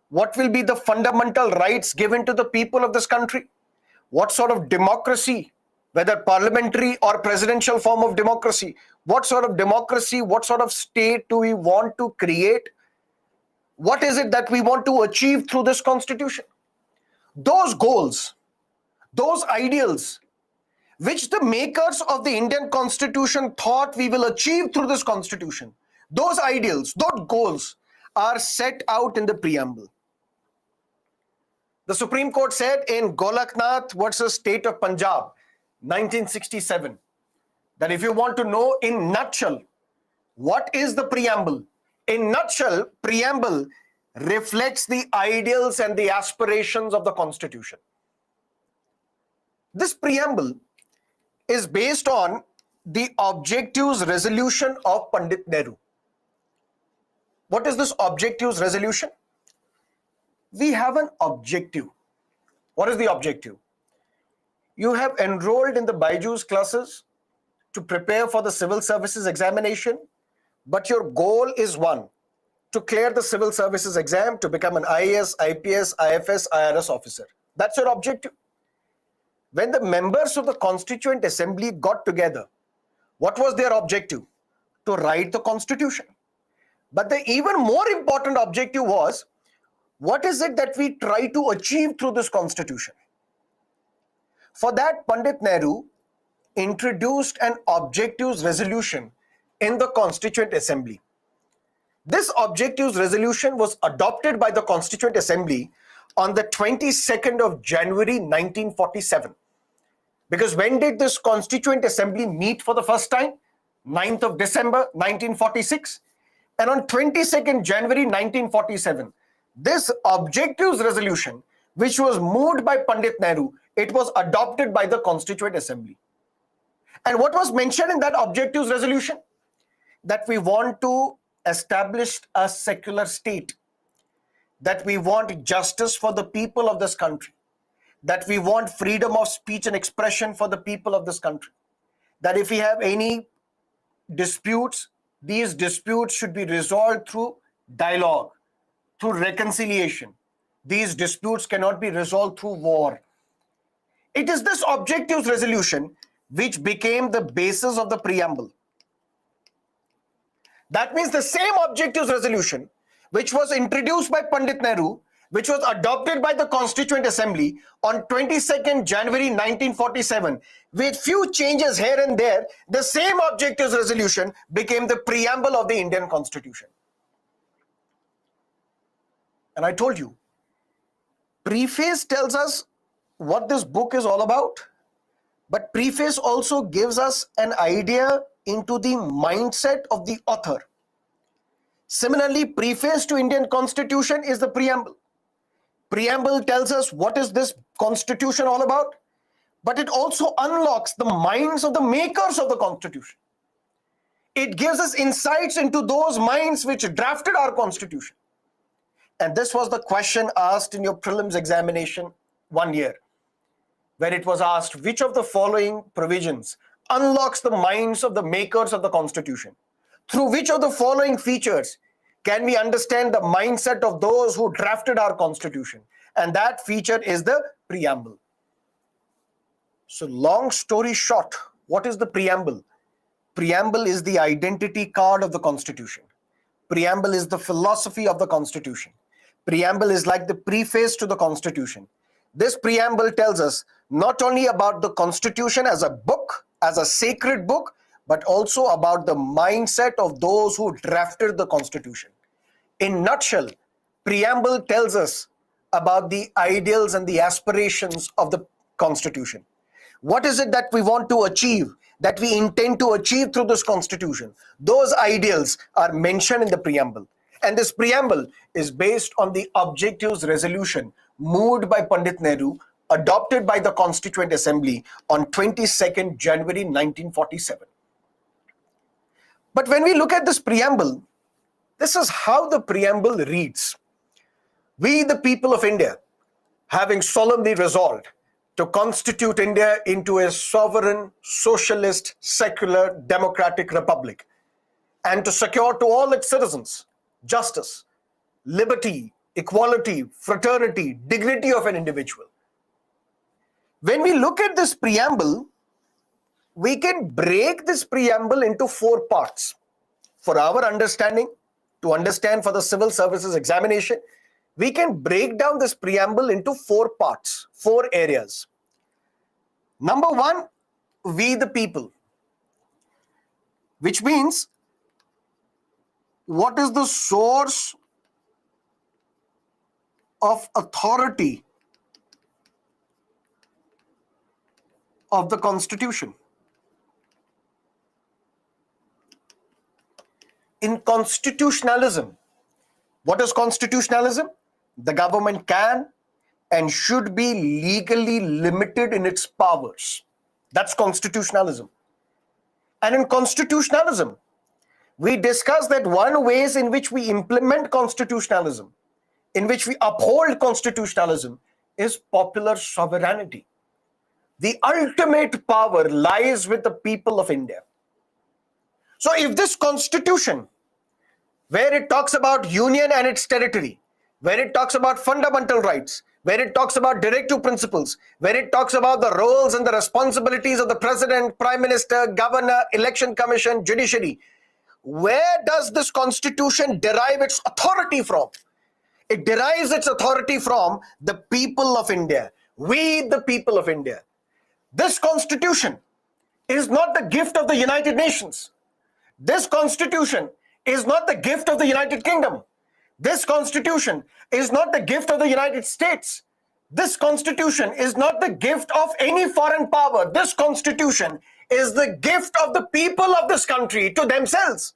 what will be the fundamental rights given to the people of this country, what sort of democracy, whether parliamentary or presidential form of democracy, what sort of democracy, what sort of state do we want to create, what is it that we want to achieve through this Constitution. Those goals, those ideals, which the makers of the Indian Constitution thought we will achieve through this Constitution, those ideals, those goals are set out in the preamble. The Supreme Court said in Golaknath versus State of Punjab, 1967, that if you want to know in nutshell, what is the preamble? In nutshell, preamble reflects the ideals and the aspirations of the Constitution. This preamble is based on the objectives resolution of Pandit Nehru. What is this objectives resolution? We have an objective. What is the objective? You have enrolled in the Byju's classes to prepare for the civil services examination, but your goal is one, to clear the civil services exam to become an IAS, IPS, IFS, IRS officer. That's your objective. When the members of the Constituent Assembly got together, what was their objective? To write the Constitution. But the even more important objective was, what is it that we try to achieve through this Constitution? For that, Pandit Nehru introduced an objectives resolution in the Constituent Assembly. This objectives resolution was adopted by the Constituent Assembly on the 22nd of January 1947. Because when did this Constituent Assembly meet for the first time? 9th of December 1946. And on 22nd January 1947, this objectives resolution, which was moved by Pandit Nehru, it was adopted by the Constituent Assembly. And what was mentioned in that objectives resolution? That we want to establish a secular state, that we want justice for the people of this country, that we want freedom of speech and expression for the people of this country, that if we have any disputes, these disputes should be resolved through dialogue, through reconciliation. These disputes cannot be resolved through war. It is this objectives resolution which became the basis of the preamble. That means the same objectives resolution, which was introduced by Pandit Nehru, which was adopted by the Constituent Assembly on 22nd January 1947, with few changes here and there, the same objectives resolution became the preamble of the Indian Constitution. And I told you, preface tells us what this book is all about, but preface also gives us an idea into the mindset of the author. Similarly, preface to Indian Constitution is the preamble. Preamble tells us what is this Constitution all about, but it also unlocks the minds of the makers of the Constitution. It gives us insights into those minds which drafted our Constitution. And this was the question asked in your prelims examination one year, where it was asked, which of the following provisions unlocks the minds of the makers of the Constitution? Through which of the following features can we understand the mindset of those who drafted our Constitution? And that feature is the preamble. So long story short, what is the preamble? Preamble is the identity card of the Constitution. Preamble is the philosophy of the Constitution. Preamble is like the preface to the Constitution. This preamble tells us not only about the Constitution as a book, as a sacred book, but also about the mindset of those who drafted the Constitution. In nutshell, preamble tells us about the ideals and the aspirations of the Constitution. What is it that we want to achieve? that we intend to achieve through this constitution, those ideals are mentioned in the preamble. And this preamble is based on the objectives resolution moved by Pandit Nehru, adopted by the Constituent Assembly on 22nd January 1947. But when we look at this preamble, this is how the preamble reads. We, the people of India, having solemnly resolved to constitute India into a sovereign, socialist, secular, democratic republic, and to secure to all its citizens justice, liberty, equality, fraternity, dignity of an individual. When we look at this preamble, we can break this preamble into 4 parts. For our understanding, to understand for the civil services examination, we can break down this preamble into 4 parts, 4 areas. Number 1, we the people, which means what is the source of authority of the Constitution. In constitutionalism, what is constitutionalism? The government can and should be legally limited in its powers. That's constitutionalism. And in constitutionalism, we discuss that one ways in which we implement constitutionalism, in which we uphold constitutionalism, is popular sovereignty. The ultimate power lies with the people of India. So if this constitution, where it talks about union and its territory, where it talks about fundamental rights, where it talks about directive principles, where it talks about the roles and the responsibilities of the president, prime minister, governor, election commission, judiciary, where does this constitution derive its authority from? It derives its authority from the people of India. We, the people of India. This constitution is not the gift of the United Nations. This constitution is not the gift of the United Kingdom. This constitution is not the gift of the United States. This constitution is not the gift of any foreign power. This constitution is the gift of the people of this country to themselves.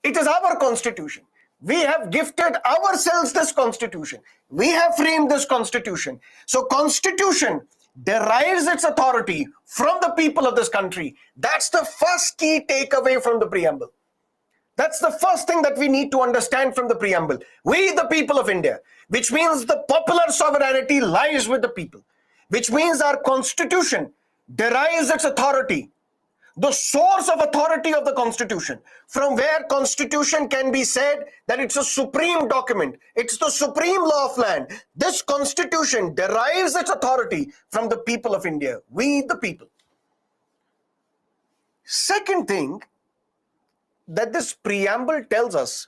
It is our constitution. We have gifted ourselves this constitution. We have framed this constitution. So constitution derives its authority from the people of this country. That's the first key takeaway from the preamble. That's the first thing that we need to understand from the preamble. We, the people of India, which means the popular sovereignty lies with the people, which means our constitution derives its authority, the source of authority of the constitution, from where constitution can be said that it's a supreme document, it's the supreme law of land. This constitution derives its authority from the people of India, we the people. Second thing that this preamble tells us,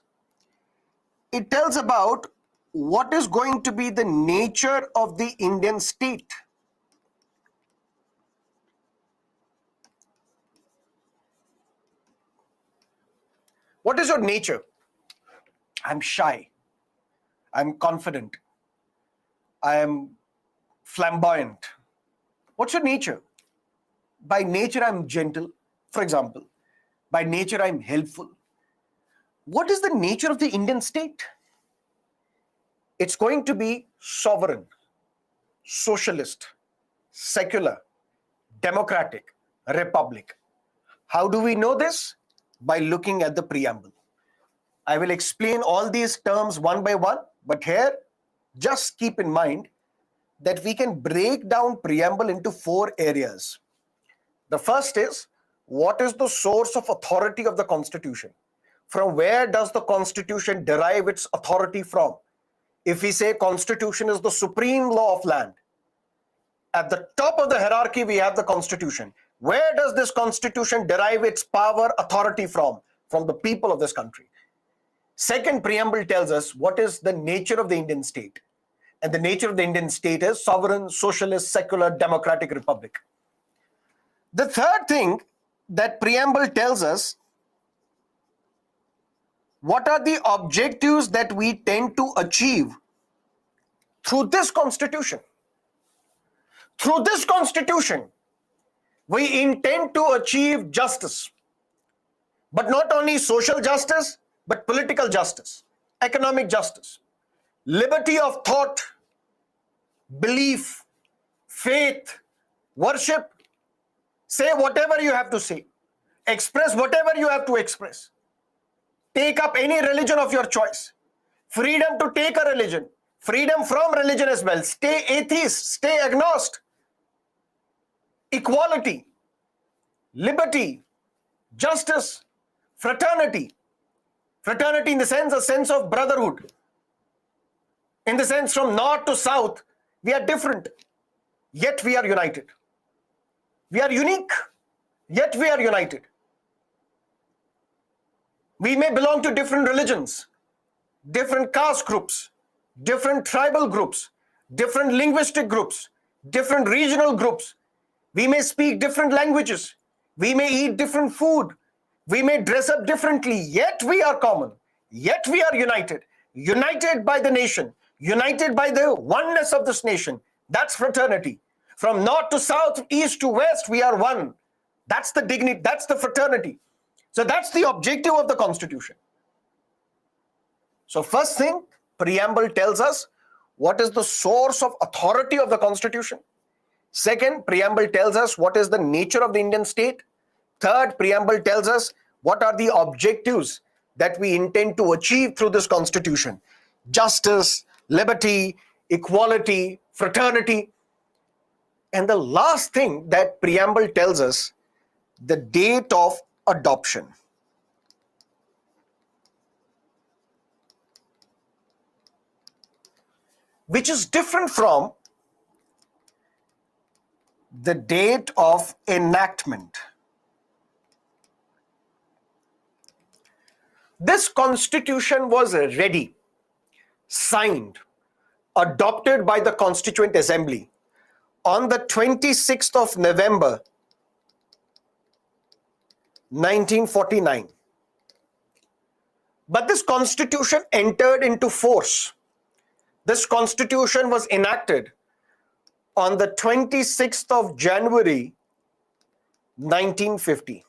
it tells about what is going to be the nature of the Indian state. What is your nature? I'm shy. I'm confident. I am flamboyant. What's your nature? By nature, I'm gentle, for example. By nature, I'm helpful. What is the nature of the Indian state? It's going to be sovereign, socialist, secular, democratic, republic. How do we know this? By looking at the preamble. I will explain all these terms one by one, but here, just keep in mind that we can break down preamble into 4 areas. The first is, what is the source of authority of the Constitution? From where does the Constitution derive its authority from? If we say Constitution is the supreme law of land, at the top of the hierarchy we have the Constitution. Where does this Constitution derive its power, authority from? From the people of this country. Second preamble tells us what is the nature of the Indian state. And the nature of the Indian state is sovereign, socialist, secular, democratic republic. The third thing that preamble tells us, what are the objectives that we tend to achieve through this constitution? Through this constitution, We intend to achieve justice, but not only social justice, but political justice, economic justice, liberty of thought, belief, faith, worship. Say whatever you have to say, express whatever you have to express, take up any religion of your choice, freedom to take a religion, freedom from religion as well, stay atheist, stay agnostic, equality, liberty, justice, fraternity. Fraternity in the sense, a sense of brotherhood. In the sense, from north to south, we are different, yet we are united. We are unique, yet we are united. We may belong to different religions, different caste groups, different tribal groups, different linguistic groups, different regional groups. We may speak different languages. We may eat different food. We may dress up differently, yet we are common. Yet we are united. United by the nation. United by the oneness of this nation. That's fraternity. From north to south, east to west, we are one. That's the dignity. That's the fraternity. So that's the objective of the Constitution. So first thing, preamble tells us what is the source of authority of the Constitution. Second, preamble tells us what is the nature of the Indian state. Third, preamble tells us what are the objectives that we intend to achieve through this Constitution. Justice, liberty, equality, fraternity. And the last thing that preamble tells us, the date of adoption. Which is different from the date of enactment. This Constitution was ready, signed, adopted by the Constituent Assembly on the 26th of November 1949. But this Constitution entered into force. This Constitution was enacted on the 26th of January 1950.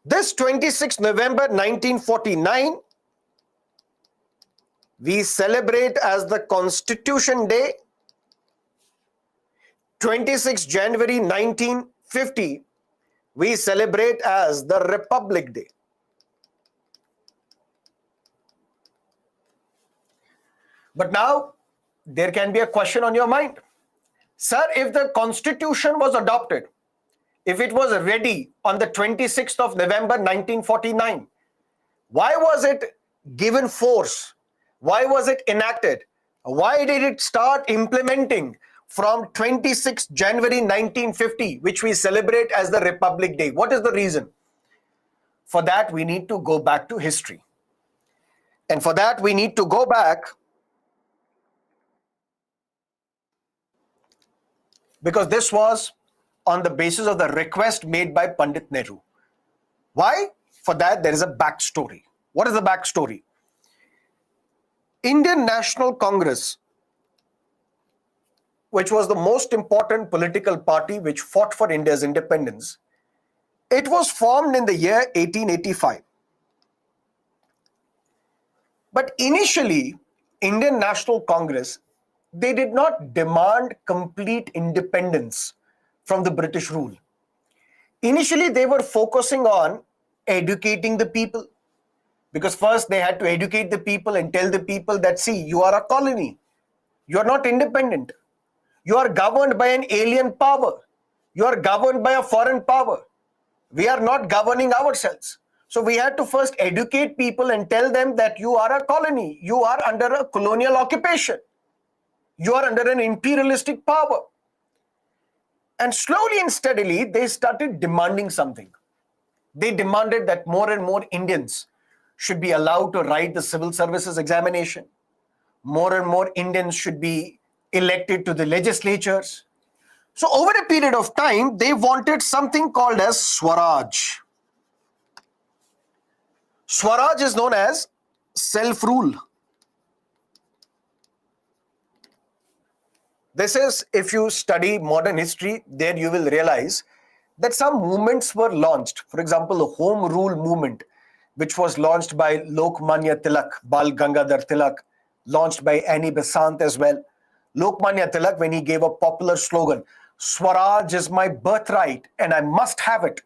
This 26th November 1949, we celebrate as the Constitution Day. 26th January 1950, we celebrate as the Republic Day. But now, there can be a question on your mind. Sir, if the Constitution was adopted, if it was ready on the 26th of November 1949, why was it given force? Why was it enacted? Why did it start implementing from 26th January 1950, which we celebrate as the Republic Day? What is the reason? For that, we need to go back to history. And for that, we need to go back because this was on the basis of the request made by Pandit Nehru. Why? For that, there is a backstory. What is the backstory? Indian National Congress, which was the most important political party which fought for India's independence, it was formed in the year 1885. But initially, Indian National Congress, they did not demand complete independence from the British rule. Initially, they were focusing on educating the people, because first they had to educate the people and tell the people that, see, you are a colony. You are not independent. You are governed by an alien power. You are governed by a foreign power. We are not governing ourselves. So we had to first educate people and tell them that you are a colony. You are under a colonial occupation. You are under an imperialistic power. And slowly and steadily, they started demanding something. They demanded that more and more Indians should be allowed to write the civil services examination. More and more Indians should be elected to the legislatures. So over a period of time, they wanted something called as Swaraj. Swaraj is known as self-rule. This is, if you study modern history, there you will realize that some movements were launched. For example, the Home Rule movement, which was launched by Lokmanya Tilak, Bal Gangadhar Tilak, launched by Annie Besant as well. Lokmanya Tilak, when he gave a popular slogan, Swaraj is my birthright and I must have it.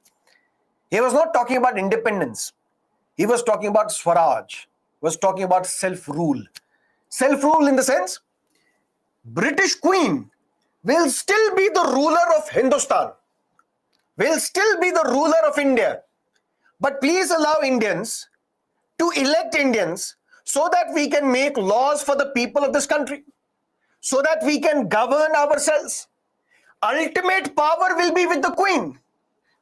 He was not talking about independence. He was talking about Swaraj. He was talking about self-rule. Self-rule in the sense, British Queen will still be the ruler of Hindustan, will still be the ruler of India. But please allow Indians to elect Indians so that we can make laws for the people of this country, so that we can govern ourselves. Ultimate power will be with the Queen.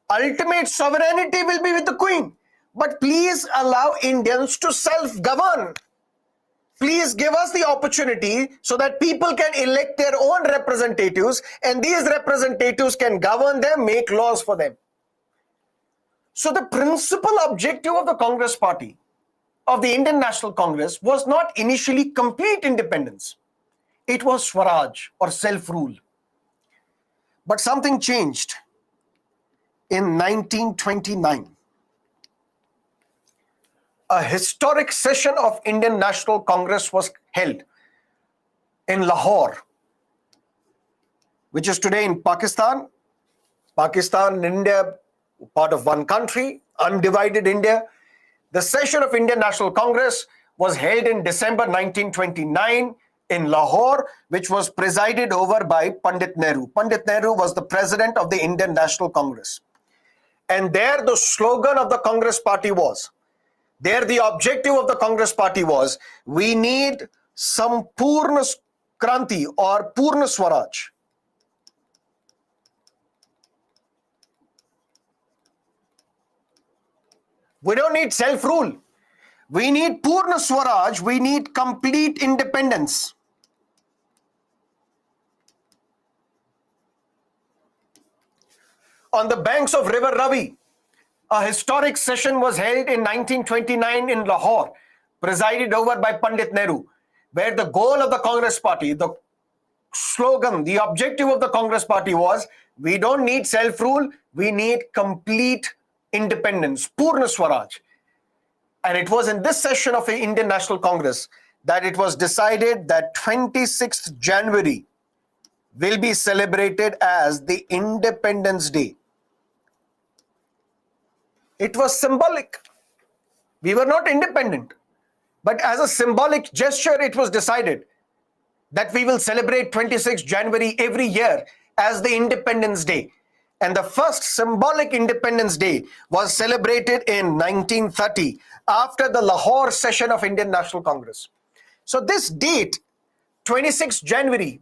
Ultimate sovereignty will be with the Queen. But please allow Indians to self-govern. Please give us the opportunity so that people can elect their own representatives and these representatives can govern them, make laws for them. So the principal objective of the Congress Party, of the Indian National Congress, was not initially complete independence. It was Swaraj or self-rule. But something changed in 1929. A historic session of Indian National Congress was held in Lahore, which is today in Pakistan. Pakistan and India, part of one country, undivided India. The session of Indian National Congress was held in December 1929 in Lahore, which was presided over by Pandit Nehru. Pandit Nehru was the president of the Indian National Congress. And there the slogan of the Congress Party was, the objective of the Congress Party was, we need some Purna Kranti or Purna Swaraj. We don't need self-rule. We need Purna Swaraj. We need complete independence. On the banks of River Ravi, a historic session was held in 1929 in Lahore, presided over by Pandit Nehru, where the goal of the Congress Party, the slogan, the objective of the Congress Party was, we don't need self-rule, we need complete independence, Purna Swaraj. And it was in this session of the Indian National Congress that it was decided that 26th January will be celebrated as the Independence Day. It was symbolic. We were not independent. But as a symbolic gesture, it was decided that we will celebrate 26th January every year as the Independence Day. And the first symbolic Independence Day was celebrated in 1930 after the Lahore session of Indian National Congress. So this date, 26th January,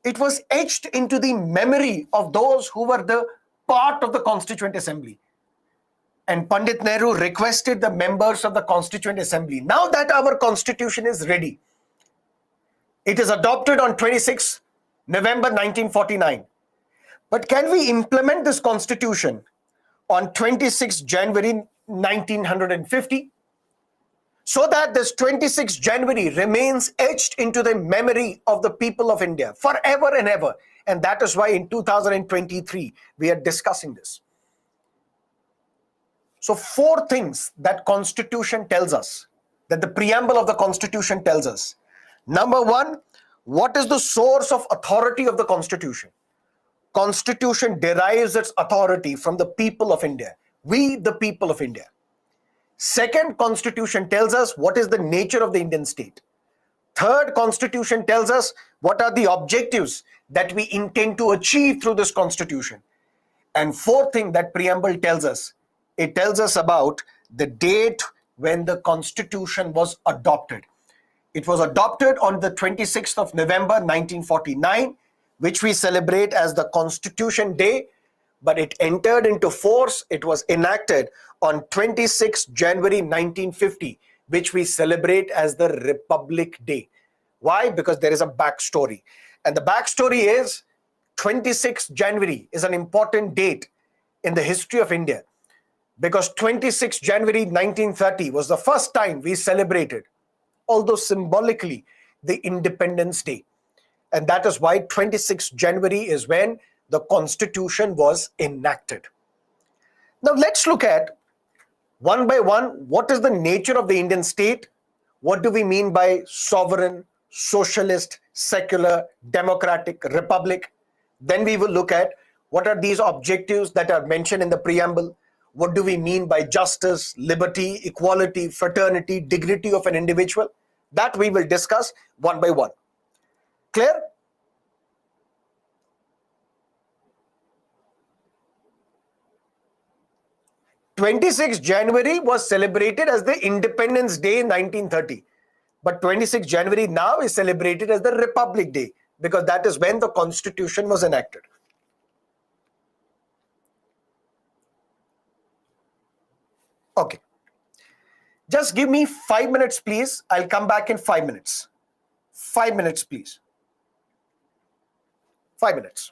it was etched into the memory of those who were the part of the Constituent Assembly. And Pandit Nehru requested the members of the Constituent Assembly, now that our constitution is ready, it is adopted on 26 November 1949. But can we implement this constitution on 26 January 1950? So that this 26 January remains etched into the memory of the people of India forever and ever. And that is why in 2023, we are discussing this. So 4 things that Constitution tells us, that the preamble of the Constitution tells us. Number 1, what is the source of authority of the Constitution? Constitution derives its authority from the people of India. We, the people of India. Second, Constitution tells us what is the nature of the Indian state. Third, Constitution tells us what are the objectives that we intend to achieve through this Constitution. And fourth thing that preamble tells us, it tells us about the date when the Constitution was adopted. It was adopted on the 26th of November 1949, which we celebrate as the Constitution Day, but it entered into force, it was enacted on 26th January 1950, which we celebrate as the Republic Day. Why? Because there is a backstory. And the backstory is 26th January is an important date in the history of India, because 26th January 1930 was the first time we celebrated, although symbolically, the Independence Day. And that is why 26th January is when the Constitution was enacted. Now let's look at one by one what is the nature of the Indian state? What do we mean by sovereign, socialist, secular, democratic, republic? Then we will look at what are these objectives that are mentioned in the preamble. What do we mean by justice, liberty, equality, fraternity, dignity of an individual? That we will discuss one by one. Clear? 26th January was celebrated as the Independence Day in 1930. But 26th January now is celebrated as the Republic Day because that is when the Constitution was enacted. Okay. Just give me 5 minutes, please. I'll come back in 5 minutes. 5 minutes, please. 5 minutes.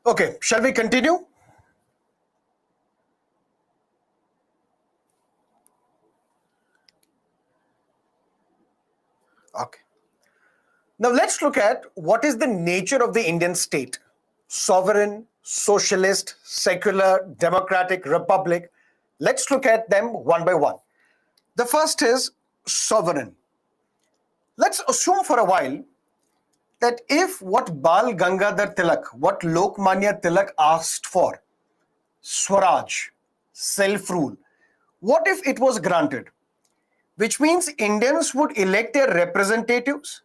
Okay, shall we continue? Okay. Now let's look at what is the nature of the Indian state. Sovereign, socialist, secular, democratic, republic. Let's look at them one by one. The first is sovereign. Let's assume for a while that if what Bal Gangadhar Tilak, what Lokmanya Tilak asked for, Swaraj, self-rule, what if it was granted? Which means Indians would elect their representatives.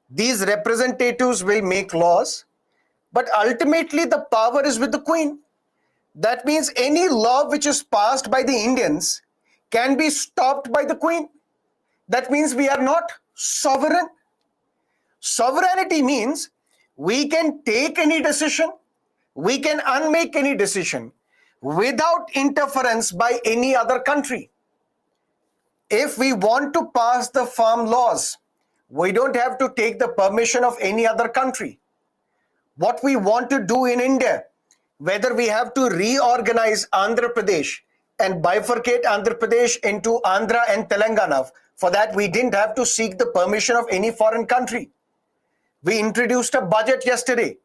These representatives will make laws, but ultimately the power is with the Queen. That means any law which is passed by the Indians can be stopped by the Queen. That means we are not sovereign. Sovereignty means we can take any decision, we can unmake any decision without interference by any other country. If we want to pass the farm laws, we don't have to take the permission of any other country. What we want to do in India, whether we have to reorganize Andhra Pradesh and bifurcate Andhra Pradesh into Andhra and Telangana, for that we didn't have to seek the permission of any foreign country. We introduced a budget yesterday.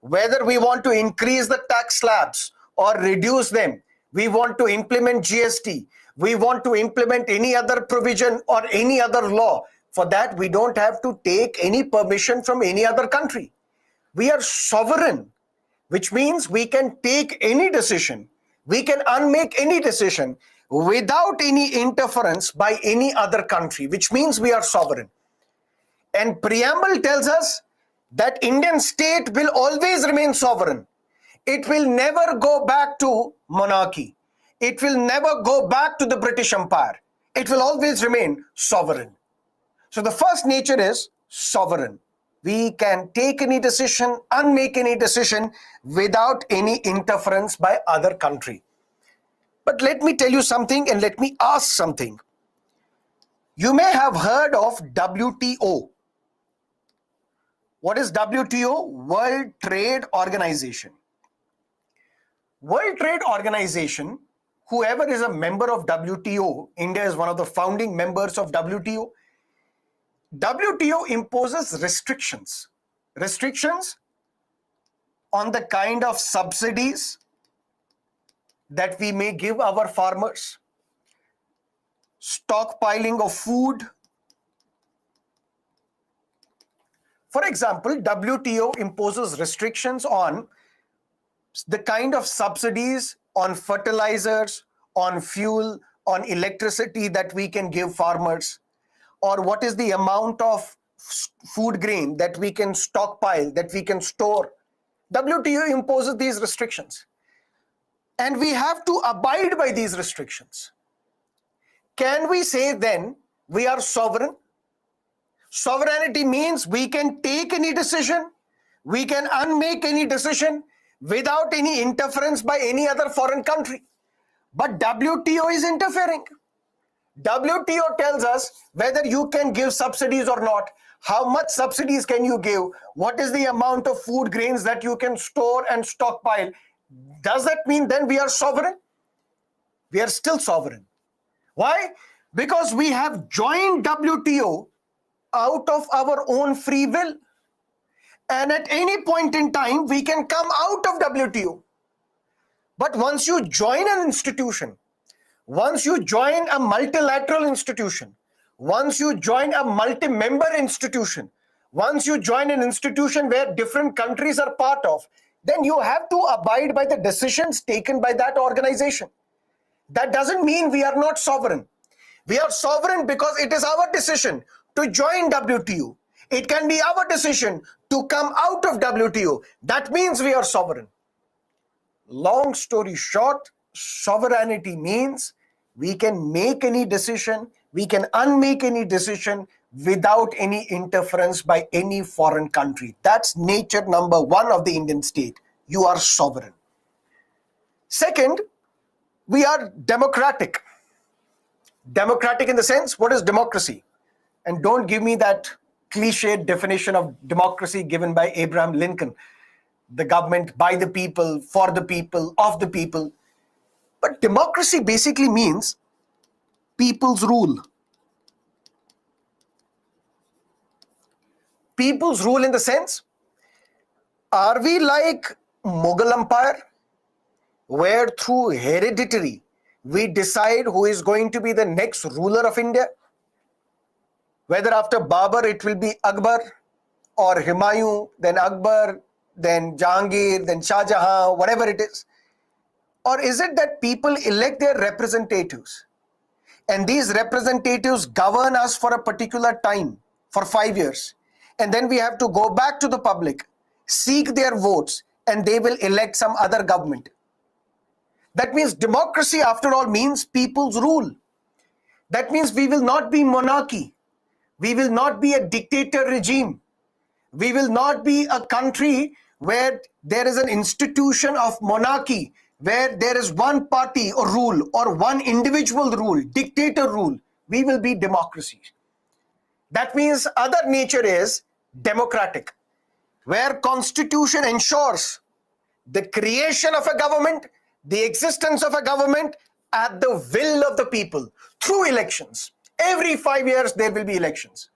Whether we want to increase the tax slabs or reduce them, we want to implement GST, we want to implement any other provision or any other law. For that, we don't have to take any permission from any other country. We are sovereign, which means we can take any decision, we can unmake any decision without any interference by any other country, which means we are sovereign. And preamble tells us that Indian state will always remain sovereign. It will never go back to monarchy. It will never go back to the British Empire. It will always remain sovereign. So the first nature is sovereign. We can take any decision, unmake any decision without any interference by other country. But let me tell you something and let me ask something. You may have heard of WTO. What is WTO? World Trade Organization. World Trade Organization, whoever is a member of WTO, India is one of the founding members of WTO. WTO imposes restrictions. Restrictions on the kind of subsidies that we may give our farmers, stockpiling of food. For example, WTO imposes restrictions on the kind of subsidies on fertilizers, on fuel, on electricity that we can give farmers, or what is the amount of food grain that we can stockpile, that we can store. WTO imposes these restrictions. And we have to abide by these restrictions. Can we say then we are sovereign? Sovereignty means we can take any decision, we can unmake any decision without any interference by any other foreign country. But WTO is interfering. WTO tells us whether you can give subsidies or not, how much subsidies can you give, what is the amount of food grains that you can store and stockpile. Does that mean then we are sovereign? We are still sovereign. Why? Because we have joined WTO out of our own free will. And at any point in time, we can come out of WTO. But once you join an institution, once you join a multilateral institution, once you join a multi-member institution, once you join an institution where different countries are part of, then you have to abide by the decisions taken by that organization. That doesn't mean we are not sovereign. We are sovereign because it is our decision to join WTO. It can be our decision to come out of WTO. That means we are sovereign. Long story short, sovereignty means we can make any decision, we can unmake any decision without any interference by any foreign country. That's nature number one of the Indian state. You are sovereign. Second, we are democratic. Democratic in the sense, what is democracy? And don't give me that cliched definition of democracy given by Abraham Lincoln. the government by the people, for the people, of the people. But democracy basically means people's rule. People's rule in the sense, are we like Mughal Empire, where through hereditary we decide who is going to be the next ruler of India? Whether after Babur it will be Akbar or Humayun, then Akbar, then Jahangir, then Shah Jahan, whatever it is. Or is it that people elect their representatives and these representatives govern us for a particular time, for 5 years, and then we have to go back to the public, seek their votes, and they will elect some other government? That means democracy, after all, means people's rule. That means we will not be monarchy. We will not be a dictator regime. We will not be a country where there is an institution of monarchy, where there is one party or rule or one individual rule, dictator rule. We will be democracy. That means other nature is democratic, where constitution ensures the creation of a government, the existence of a government at the will of the people through elections. Every 5 years there will be elections.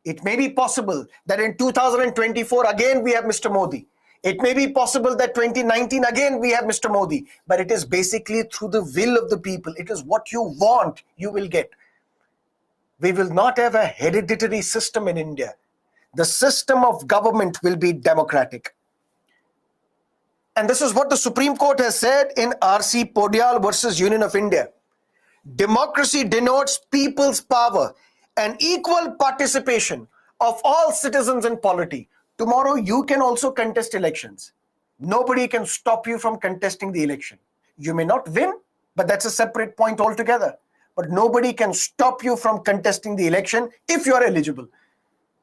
It may be possible that in 2024 again we have Mr. Modi. It may be possible that 2019 again we have Mr. Modi. But it is basically through the will of the people. It is what you want, you will get. We will not have a hereditary system in India. The system of government will be democratic. And this is what the Supreme Court has said in R.C. Podial versus Union of India. Democracy denotes people's power and equal participation of all citizens in polity. Tomorrow you can also contest elections. Nobody can stop you from contesting the election. You may not win, but that's a separate point altogether. But nobody can stop you from contesting the election if you are eligible.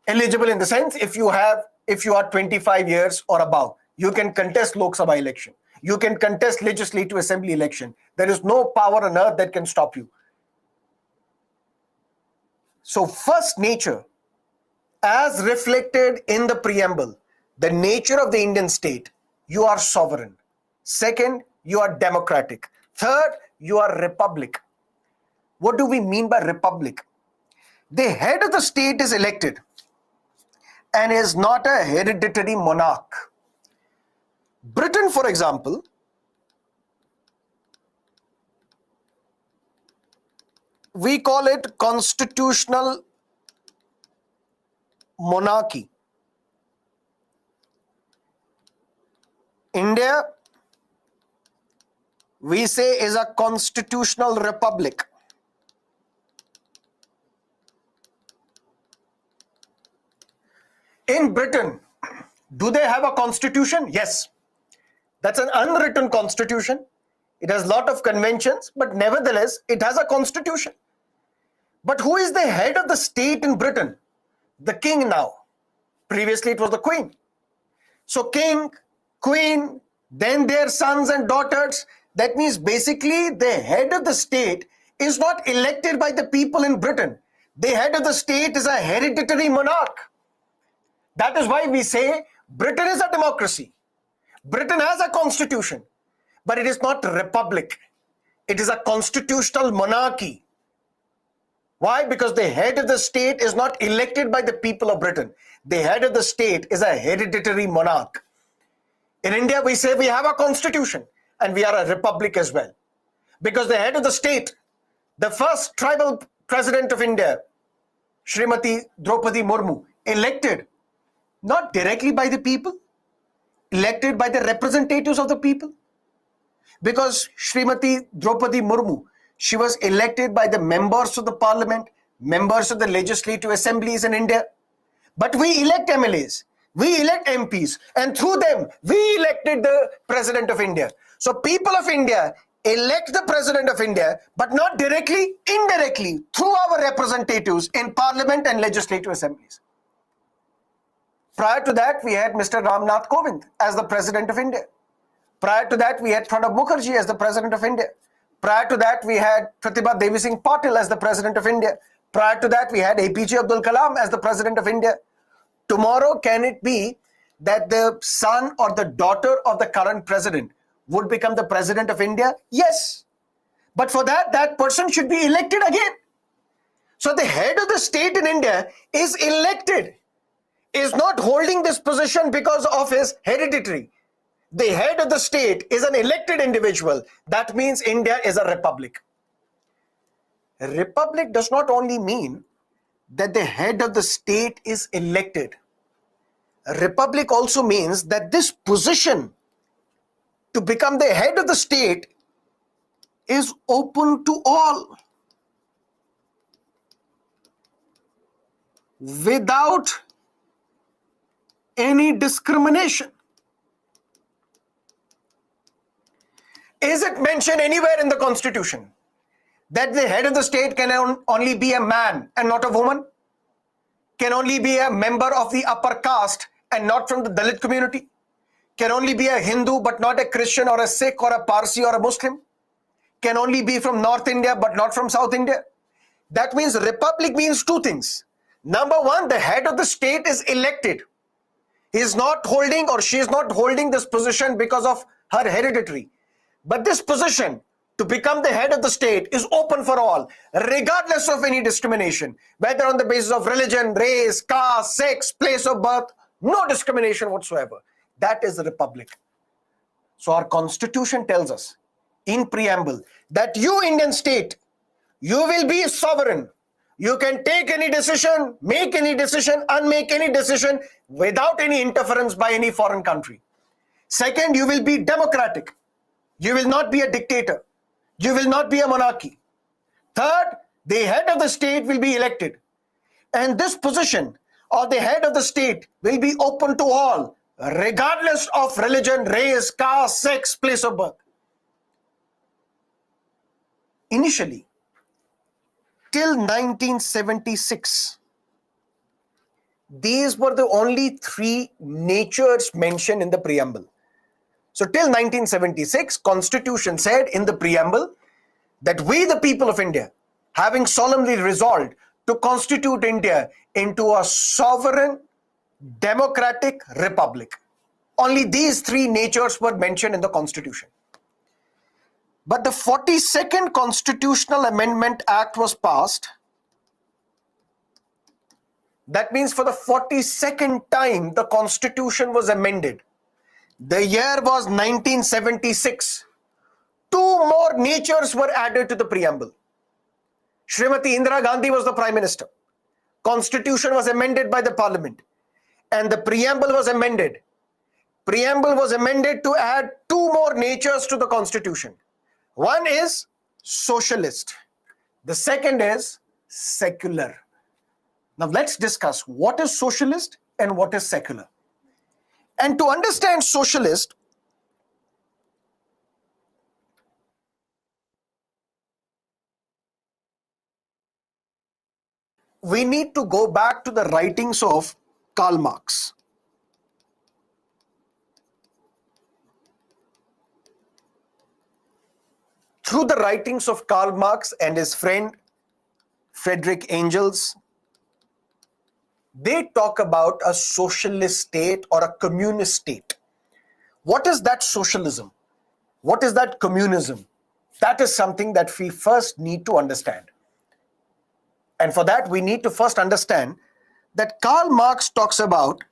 Eligible in the sense, if you are 25 years or above, you can contest Lok Sabha election. You can contest Legislative Assembly election. There is no power on earth that can stop you. So first nature, as reflected in the preamble, the nature of the Indian state, you are sovereign. Second, you are democratic. Third, you are republic. What do we mean by republic? The head of the state is elected and is not a hereditary monarch. Britain, for example, we call it constitutional monarchy. India, we say, is a constitutional republic. In Britain, do they have a constitution? Yes. That's an unwritten constitution. It has a lot of conventions, but nevertheless, it has a constitution. But who is the head of the state in Britain? The king now. Previously, it was the queen. So king, queen, then their sons and daughters. That means basically the head of the state is not elected by the people in Britain. The head of the state is a hereditary monarch. That is why we say Britain is a democracy. Britain has a constitution, but it is not a republic. It is a constitutional monarchy. Why? Because the head of the state is not elected by the people of Britain. The head of the state is a hereditary monarch. In India, we say we have a constitution and we are a republic as well. Because the head of the state, the first tribal president of India, Srimati Draupadi Murmu, elected not directly by the people, elected by the representatives of the people. Because Srimati Draupadi Murmu, she was elected by the members of the parliament, members of the legislative assemblies in India. But we elect MLAs, we elect MPs, and through them, we elected the President of India. So people of India elect the President of India, but not directly, indirectly, through our representatives in parliament and legislative assemblies. Prior to that, we had Mr. Ramnath Kovind as the President of India. Prior to that, we had Pranab Mukherjee as the President of India. Prior to that, we had Pratibha Devi Singh Patil as the President of India. Prior to that, we had APJ Abdul Kalam as the President of India. Tomorrow, can it be that the son or the daughter of the current president would become the president of India? Yes. But for that, that person should be elected again. So the head of the state in India is elected, is not holding this position because of his hereditary. The head of the state is an elected individual. That means India is a republic. A republic does not only mean that the head of the state is elected. A republic also means that this position to become the head of the state is open to all, without any discrimination. Is it mentioned anywhere in the Constitution that the head of the state can only be a man and not a woman? Can only be a member of the upper caste and not from the Dalit community? Can only be a Hindu but not a Christian or a Sikh or a Parsi or a Muslim? Can only be from North India but not from South India? That means republic means two things. Number one, the head of the state is elected. He is not holding or she is not holding this position because of her hereditary. But this position to become the head of the state is open for all, regardless of any discrimination, whether on the basis of religion, race, caste, sex, place of birth, no discrimination whatsoever. That is the republic. So our constitution tells us in preamble that you, Indian state, you will be sovereign. You can take any decision, make any decision, unmake any decision without any interference by any foreign country. Second, you will be democratic. You will not be a dictator. You will not be a monarchy. Third, the head of the state will be elected. And this position of the head of the state will be open to all, regardless of religion, race, caste, sex, place of birth. Initially, till 1976, these were the only three natures mentioned in the preamble. So till 1976, Constitution said in the preamble that we, the people of India, having solemnly resolved to constitute India into a sovereign, democratic republic. Only these three natures were mentioned in the Constitution. But the 42nd Constitutional Amendment Act was passed. That means for the 42nd time, the Constitution was amended. The year was 1976. Two more natures were added to the preamble. Srimati Indira Gandhi was the Prime Minister. Constitution was amended by the Parliament. And the preamble was amended. Preamble was amended to add two more natures to the Constitution. One is socialist. The second is secular. Now let's discuss what is socialist and what is secular. And to understand socialist, we need to go back to the writings of Karl Marx. Through the writings of Karl Marx and his friend Friedrich Engels, they talk about a socialist state or a communist state. What is that socialism? What is that communism? That is something that we first need to understand. And for that, we need to first understand that Karl Marx talks about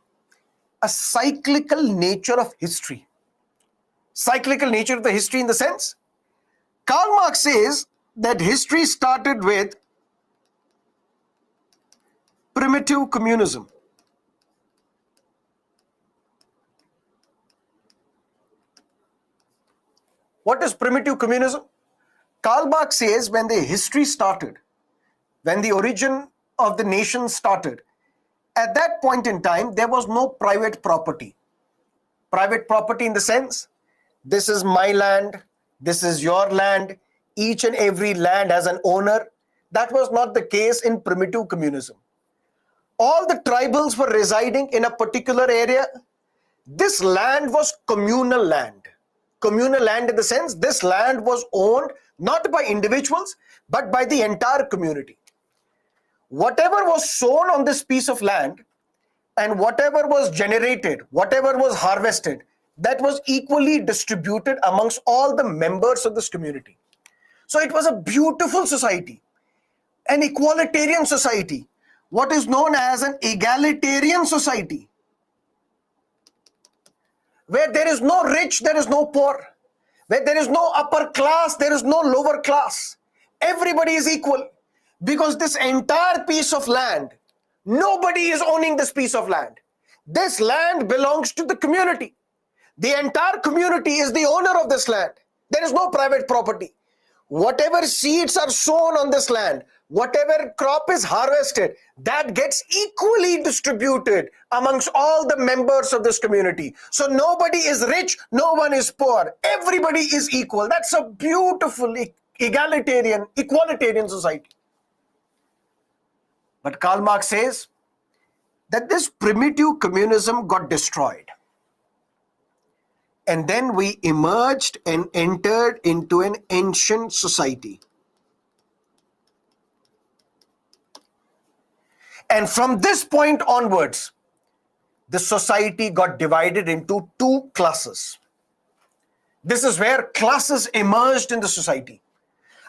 a cyclical nature of history. Cyclical nature of the history in the sense, Karl Marx says that history started with primitive communism. What is primitive communism? Karl Marx says when the history started, when the origin of the nation started, at that point in time, there was no private property. Private property in the sense, this is my land, this is your land, each and every land has an owner. That was not the case in primitive communism. All the tribals were residing in a particular area. This land was communal land. Communal land in the sense, this land was owned not by individuals, but by the entire community. Whatever was sown on this piece of land, and whatever was generated, whatever was harvested, that was equally distributed amongst all the members of this community. So it was a beautiful society, an equalitarian society, what is known as an egalitarian society, where there is no rich, there is no poor, where there is no upper class, there is no lower class. Everybody is equal, because this entire piece of land, nobody is owning this piece of land. This land belongs to the community. The entire community is the owner of this land. There is no private property. Whatever seeds are sown on this land, whatever crop is harvested, that gets equally distributed amongst all the members of this community. So nobody is rich, no one is poor. Everybody is equal. That's a beautiful egalitarian, equalitarian society. But Karl Marx says that this primitive communism got destroyed. And then we emerged and entered into an ancient society. And from this point onwards, the society got divided into two classes. This is where classes emerged in the society.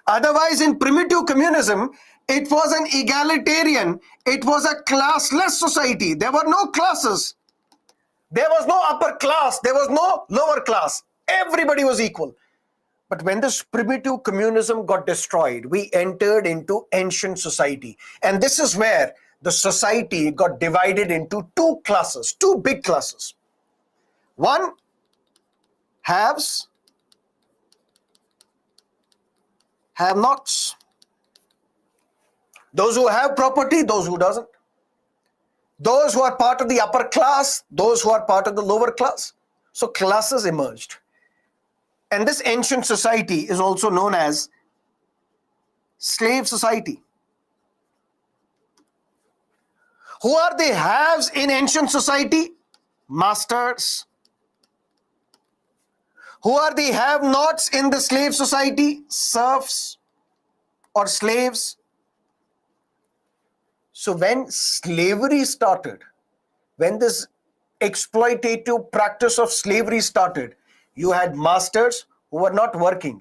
Otherwise, in primitive communism, it was an egalitarian, it was a classless society. There were no classes. There was no upper class, there was no lower class. Everybody was equal. But when this primitive communism got destroyed, we entered into ancient society. And this is where the society got divided into two classes, two big classes. One, haves, have-nots. Those who have property, those who doesn't. Those who are part of the upper class, those who are part of the lower class. So classes emerged. And this ancient society is also known as slave society. Who are the haves in ancient society? Masters. Who are the have-nots in the slave society? Serfs or slaves. So when slavery started, when this exploitative practice of slavery started, you had masters who were not working.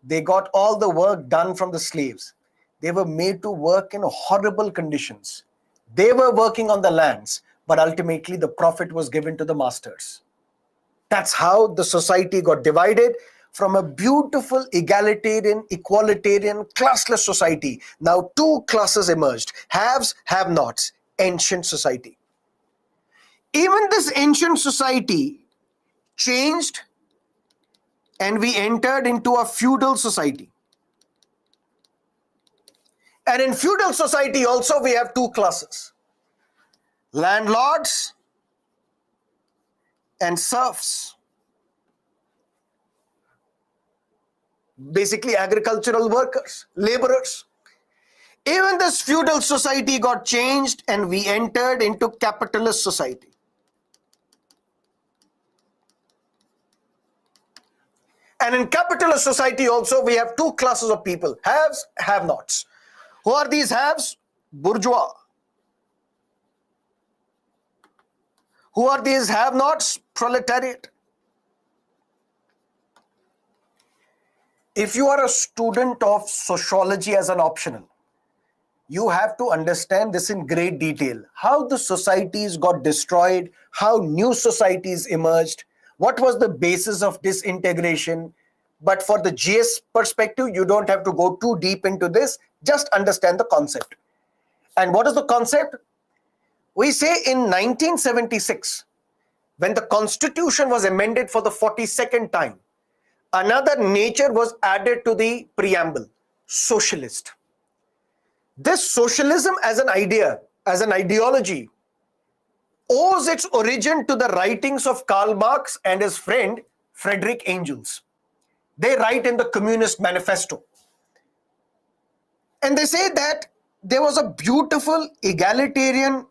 They got all the work done from the slaves. They were made to work in horrible conditions. They were working on the lands, but ultimately the profit was given to the masters. That's how the society got divided from a beautiful egalitarian, equalitarian, classless society. Now two classes emerged, haves, have-nots, ancient society. Even this ancient society changed and we entered into a feudal society. And in feudal society also we have two classes, landlords and serfs. Basically agricultural workers, laborers. Even this feudal society got changed and we entered into capitalist society. And in capitalist society also we have two classes of people, haves, have-nots. Who are these haves? Bourgeois. Who are these have-nots? Proletariat. If you are a student of sociology as an optional, you have to understand this in great detail. How the societies got destroyed, how new societies emerged, what was the basis of disintegration. But for the GS perspective, you don't have to go too deep into this, just understand the concept. And what is the concept? We say in 1976, when the Constitution was amended for the 42nd time, another nature was added to the preamble, socialist. This socialism as an idea, as an ideology, owes its origin to the writings of Karl Marx and his friend Friedrich Engels. They write in the Communist Manifesto. And they say that there was a beautiful egalitarian,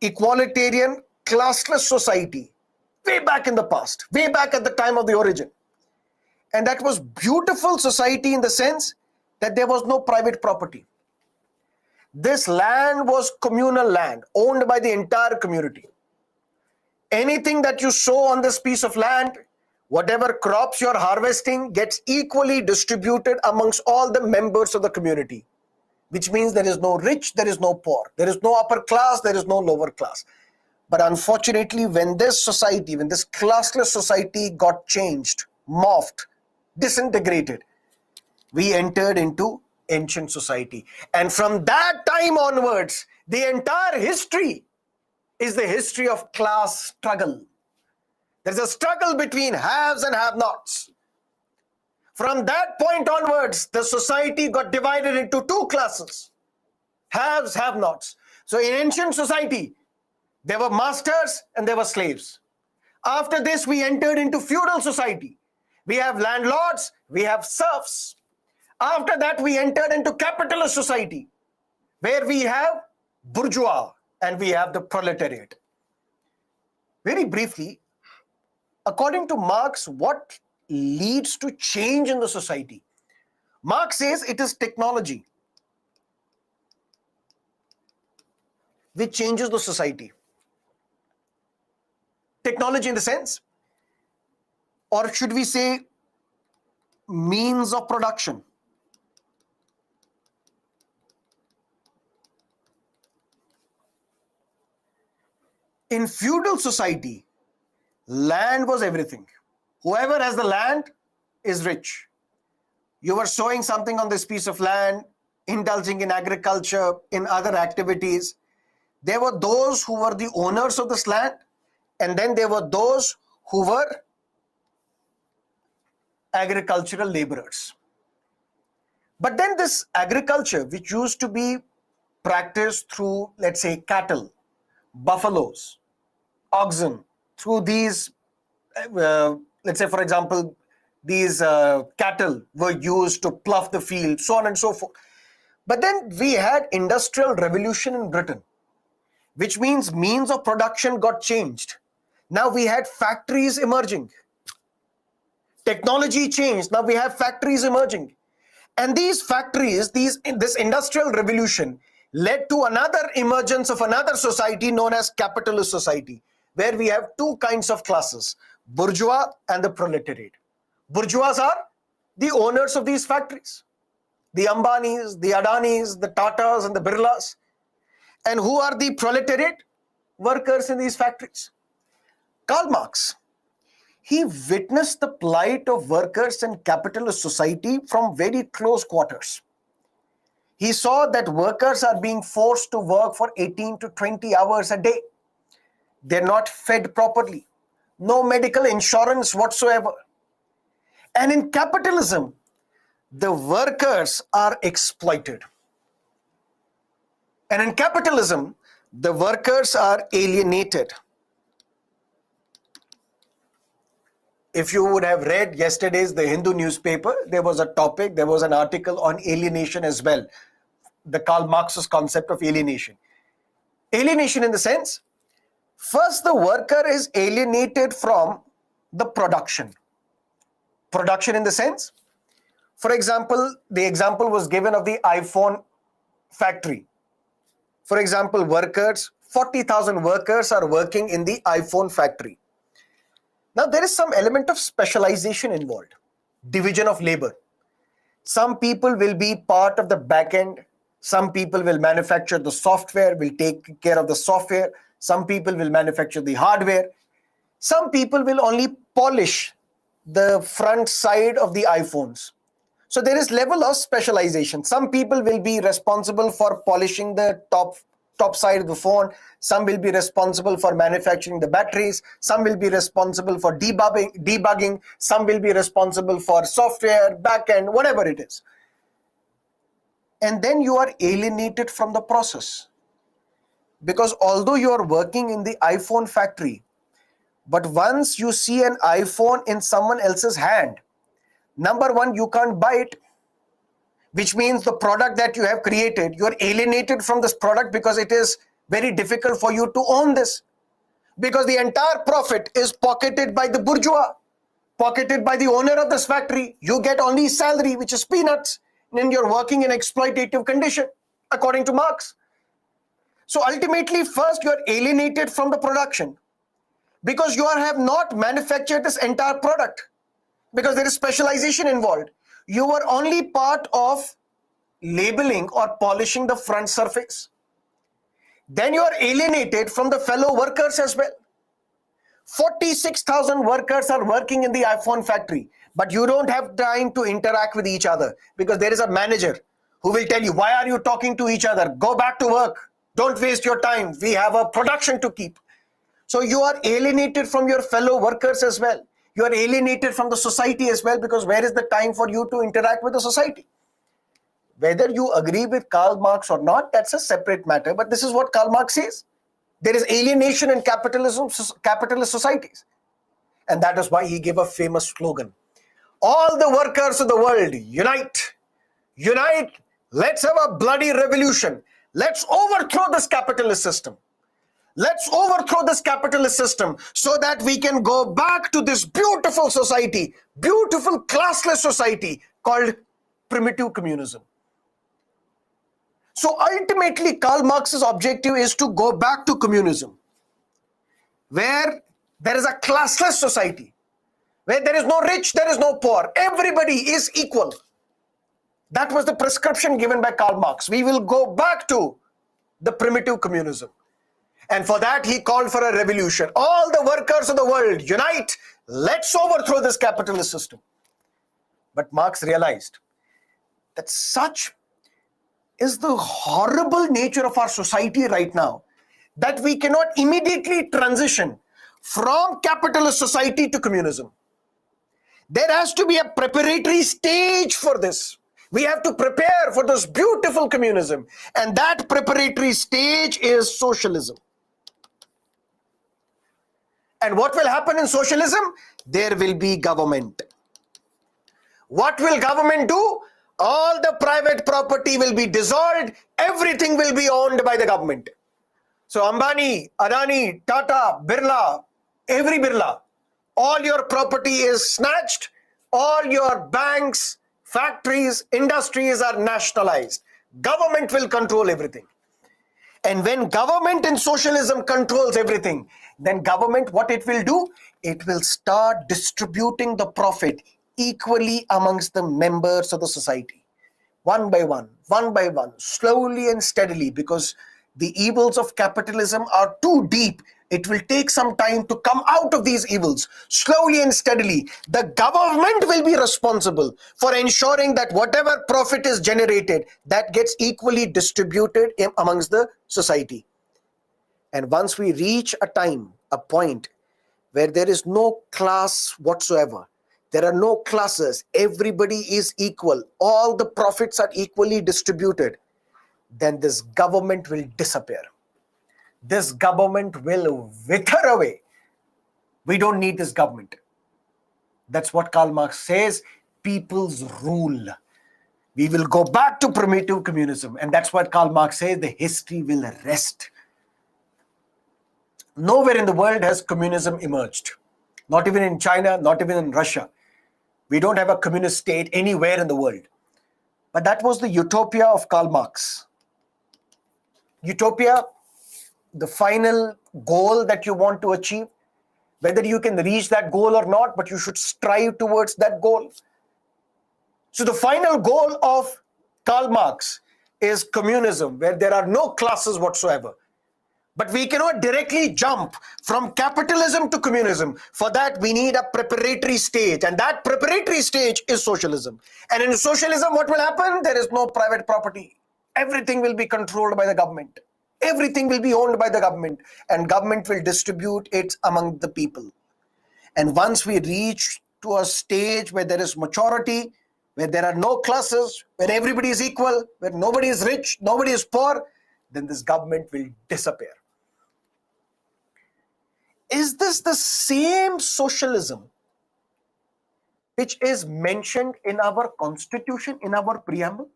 equalitarian, classless society way back in the past, way back at the time of the origin. And that was beautiful society in the sense that there was no private property. This land was communal land, owned by the entire community. Anything that you sow on this piece of land, whatever crops you're harvesting, gets equally distributed amongst all the members of the community, which means there is no rich, there is no poor, there is no upper class, there is no lower class. But unfortunately, when this society, when this classless society got changed, morphed, disintegrated, we entered into ancient society. And from that time onwards, the entire history is the history of class struggle. There's a struggle between haves and have-nots. From that point onwards, the society got divided into two classes, haves, have-nots. So in ancient society, there were masters and there were slaves. After this, we entered into feudal society. We have landlords, we have serfs. After that, we entered into capitalist society, where we have bourgeois and we have the proletariat. Very briefly, according to Marx, what leads to change in the society? Marx says it is technology which changes the society. Technology in the sense, or should we say means of production. In feudal society, land was everything. Whoever has the land is rich. You were sowing something on this piece of land, indulging in agriculture, in other activities. There were those who were the owners of this land, and then there were those who were agricultural laborers. But then this agriculture, which used to be practiced through, let's say, cattle, buffaloes, oxen, through these, let's say, for example, these cattle were used to plough the field, so on and so forth. But then we had industrial revolution in Britain, which means of production got changed. Now we had factories emerging. Technology changed. Now we have factories emerging. And these factories, this industrial revolution led to another emergence of another society known as capitalist society, where we have two kinds of classes, bourgeois and the proletariat. Bourgeois are the owners of these factories, the Ambanis, the Adanis, the Tatas and the Birlas. And who are the proletariat? Workers in these factories. Karl Marx, he witnessed the plight of workers in capitalist society from very close quarters. He saw that workers are being forced to work for 18 to 20 hours a day. They're not fed properly. No medical insurance whatsoever. And in capitalism, the workers are exploited. And in capitalism, the workers are alienated. If you would have read yesterday's The Hindu newspaper, there was a topic, there was an article on alienation as well. The Karl Marx's concept of alienation. Alienation in the sense, first the worker is alienated from the production. Production in the sense, for example, the example was given of the iPhone factory. For example, 40,000 workers are working in the iPhone factory. Now, there is some element of specialization involved, division of labor. Some people will be part of the back end. Some people will manufacture the software, will take care of the software. Some people will manufacture the hardware. Some people will only polish the front side of the iPhones. So there is level of specialization. Some people will be responsible for polishing the top side of the phone. Some will be responsible for manufacturing the batteries. Some will be responsible for debugging. Some will be responsible for software, backend, whatever it is. And then you are alienated from the process. Because although you are working in the iPhone factory, but once you see an iPhone in someone else's hand, number one, you can't buy it. Which means the product that you have created, you are alienated from this product because it is very difficult for you to own this. Because the entire profit is pocketed by the bourgeois, pocketed by the owner of this factory. You get only salary, which is peanuts, and you're working in exploitative condition. according to Marx. So ultimately, first you are alienated from the production because you have not manufactured this entire product, because there is specialization involved. You were only part of labeling or polishing the front surface. Then you are alienated from the fellow workers as well. 46,000 workers are working in the iPhone factory, but you don't have time to interact with each other because there is a manager who will tell you, why are you talking to each other? Go back to work. Don't waste your time. We have a production to keep. So you are alienated from your fellow workers as well. You are alienated from the society as well, because where is the time for you to interact with the society? Whether you agree with Karl Marx or not, that's a separate matter. But this is what Karl Marx says. There is alienation in capitalist societies. And that is why he gave a famous slogan. All the workers of the world, unite. Unite. Let's have a bloody revolution. Let's overthrow this capitalist system. Let's overthrow this capitalist system so that we can go back to this beautiful society, beautiful classless society called primitive communism. So ultimately, Karl Marx's objective is to go back to communism, where there is a classless society, where there is no rich, there is no poor. Everybody is equal. That was the prescription given by Karl Marx. We will go back to the primitive communism. And for that, he called for a revolution. All the workers of the world, unite. Let's overthrow this capitalist system. But Marx realized that such is the horrible nature of our society right now that we cannot immediately transition from capitalist society to communism. There has to be a preparatory stage for this. We have to prepare for this beautiful communism. And that preparatory stage is socialism. And what will happen in socialism? There will be government. What will government do? All the private property will be dissolved. Everything will be owned by the government. So Ambani, Adani, Tata, Birla, every Birla, all your property is snatched. All your banks, factories, industries are nationalized. Government will control everything. And when government in socialism controls everything, then government, what it will do? It will start distributing the profit equally amongst the members of the society. One by one, slowly and steadily, because the evils of capitalism are too deep. It will take some time to come out of these evils. Slowly and steadily, the government will be responsible for ensuring that whatever profit is generated, that gets equally distributed amongst the society. And once we reach a point where there is no class whatsoever, there are no classes, everybody is equal, all the profits are equally distributed, then this government will disappear. This government will wither away. We don't need this government. That's what Karl Marx says, people's rule. We will go back to primitive communism. And that's what Karl Marx says, the history will rest. Nowhere in the world has communism emerged. Not even in China, not even in Russia. We don't have a communist state anywhere in the world. But that was the utopia of Karl Marx. Utopia, the final goal that you want to achieve, whether you can reach that goal or not, but you should strive towards that goal. So the final goal of Karl Marx is communism, where there are no classes whatsoever. But we cannot directly jump from capitalism to communism. For that, we need a preparatory stage. And that preparatory stage is socialism. And in socialism, what will happen? There is no private property. Everything will be controlled by the government. Everything will be owned by the government. And government will distribute it among the people. And once we reach to a stage where there is maturity, where there are no classes, where everybody is equal, where nobody is rich, nobody is poor, then this government will disappear. Is this the same socialism which is mentioned in our constitution, in our preamble?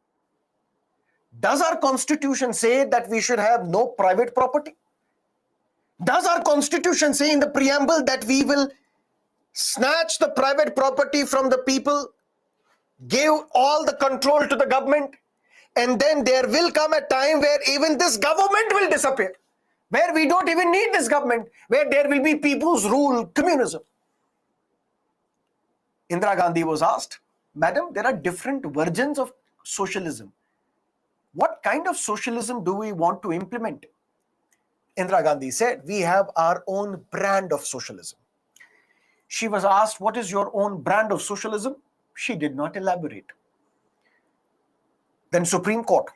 Does our constitution say that we should have no private property? Does our constitution say in the preamble that we will snatch the private property from the people, give all the control to the government, And then there will come a time where even this government will disappear, where we don't even need this government, where there will be people's rule, communism. Indira Gandhi was asked, Madam, there are different versions of socialism. What kind of socialism do we want to implement? Indira Gandhi said, we have our own brand of socialism. She was asked, what is your own brand of socialism? She did not elaborate. Then Supreme Court,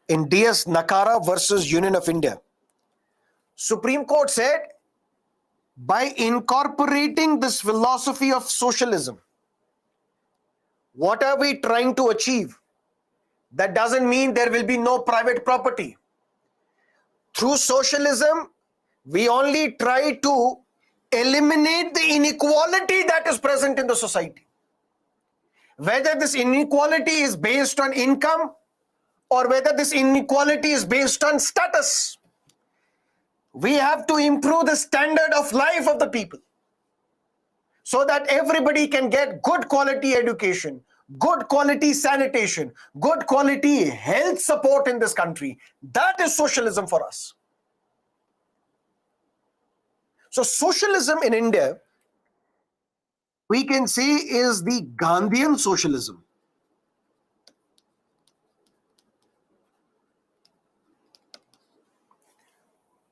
in DS Nakara versus Union of India, Supreme Court said, by incorporating this philosophy of socialism, what are we trying to achieve? That doesn't mean there will be no private property. Through socialism, we only try to eliminate the inequality that is present in the society. Whether this inequality is based on income or whether this inequality is based on status, we have to improve the standard of life of the people so that everybody can get good quality education, good quality sanitation, good quality health support in this country. That is socialism for us. So socialism in India, we can say, is the Gandhian socialism.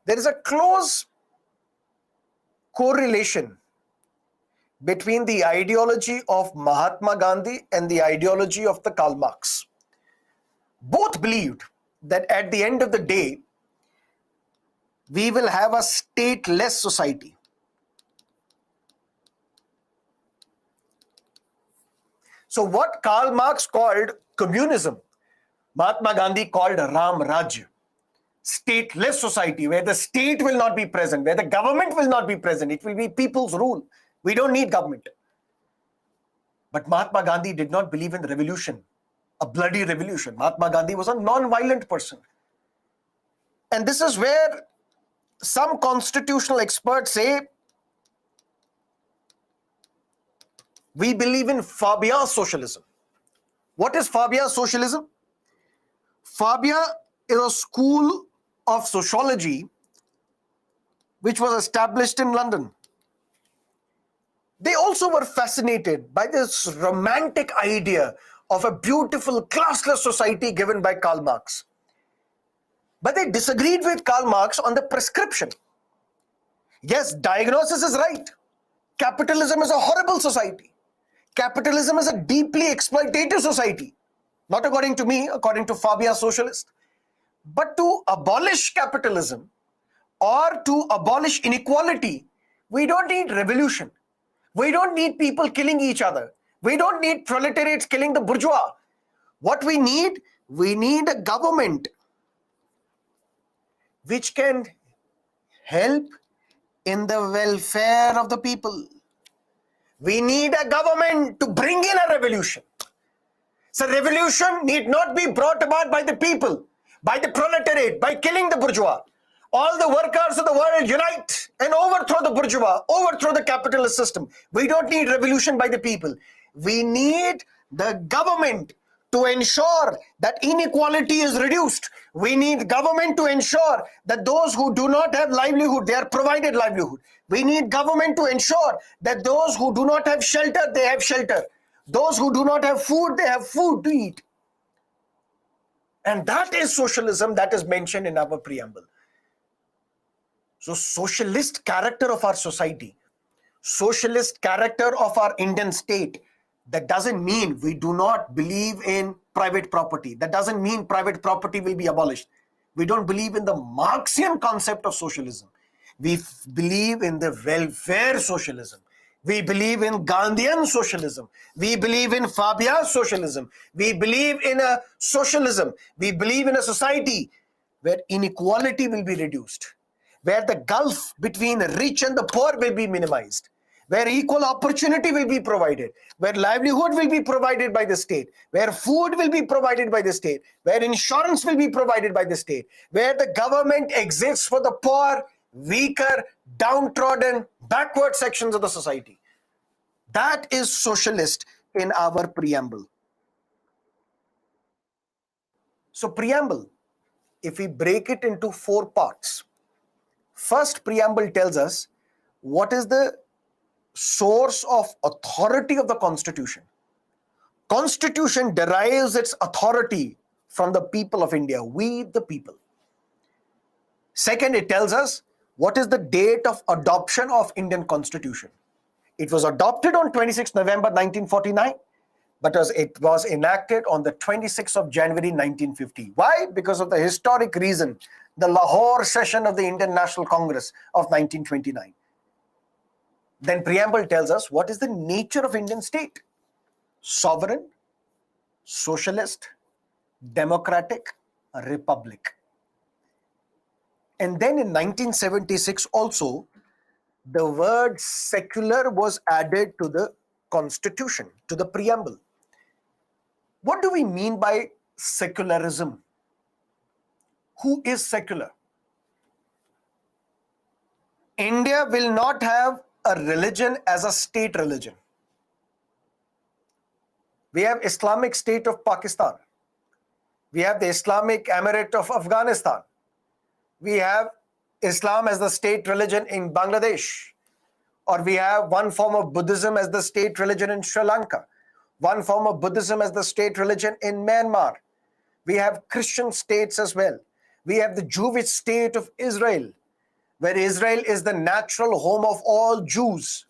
There is a close correlation between the ideology of Mahatma Gandhi and the ideology of the Karl Marx. Both believed that at the end of the day, we will have a stateless society. So what Karl Marx called communism, Mahatma Gandhi called Ram Raj, stateless society, where the state will not be present, where the government will not be present. It will be people's rule. We don't need government. But Mahatma Gandhi did not believe in revolution, a bloody revolution. Mahatma Gandhi was a non-violent person. And this is where some constitutional experts say, we believe in Fabian socialism. What is Fabian socialism? Fabian is a school of sociology which was established in London. They also were fascinated by this romantic idea of a beautiful classless society given by Karl Marx. But they disagreed with Karl Marx on the prescription. Yes, diagnosis is right. Capitalism is a horrible society. Capitalism is a deeply exploitative society. Not according to me, according to Fabian socialist. But to abolish capitalism or to abolish inequality, we don't need revolution. We don't need people killing each other. We don't need proletariats killing the bourgeois. What we need a government which can help in the welfare of the people. We need a government to bring in a revolution. So revolution need not be brought about by the people, by the proletariat, by killing the bourgeois. All the workers of the world unite and overthrow the bourgeois, overthrow the capitalist system. We don't need revolution by the people. We need the government to ensure that inequality is reduced. We need government to ensure that those who do not have livelihood, they are provided livelihood. We need government to ensure that those who do not have shelter, they have shelter. Those who do not have food, they have food to eat. And that is socialism that is mentioned in our preamble. So socialist character of our society, socialist character of our Indian state, that doesn't mean we do not believe in private property. That doesn't mean private property will be abolished. We don't believe in the Marxian concept of socialism. We believe in the welfare socialism. We believe in Gandhian socialism. We believe in Fabian socialism. We believe in a socialism. We believe in a society where inequality will be reduced, where the gulf between the rich and the poor will be minimized, where equal opportunity will be provided, where livelihood will be provided by the state, where food will be provided by the state, where insurance will be provided by the state, where the government exists for the poor, weaker, downtrodden, backward sections of the society. That is socialist in our preamble. So preamble, if we break it into four parts, first preamble tells us what is the source of authority of the Constitution. Constitution derives its authority from the people of India, we the people. Second, it tells us what is the date of adoption of Indian Constitution. It was adopted on 26 November 1949, but it was enacted on the 26th of January 1950. Why? Because of the historic reason, the Lahore session of the Indian National Congress of 1929. Then preamble tells us what is the nature of Indian state. Sovereign, socialist, democratic, republic. And then in 1976 also, the word secular was added to the Constitution, to the preamble. What do we mean by secularism? Who is secular? India will not have a religion as a state religion. We have Islamic State of Pakistan. We have the Islamic Emirate of Afghanistan. We have Islam as the state religion in Bangladesh. Or we have one form of Buddhism as the state religion in Sri Lanka. One form of Buddhism as the state religion in Myanmar. We have Christian states as well. We have the Jewish state of Israel, where Israel is the natural home of all Jews.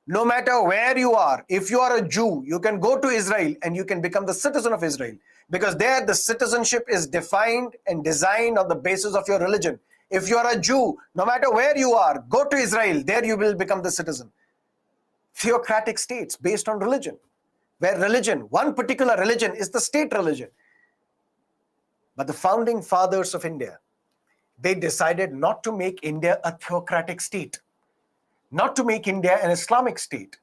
No matter where you are, if you are a Jew, you can go to Israel and you can become the citizen of Israel, because there the citizenship is defined and designed on the basis of your religion. If you are a Jew, no matter where you are, go to Israel, there you will become the citizen. Theocratic states based on religion, where religion, one particular religion is the state religion. But the founding fathers of India, they decided not to make India a theocratic state, not to make India an Islamic state,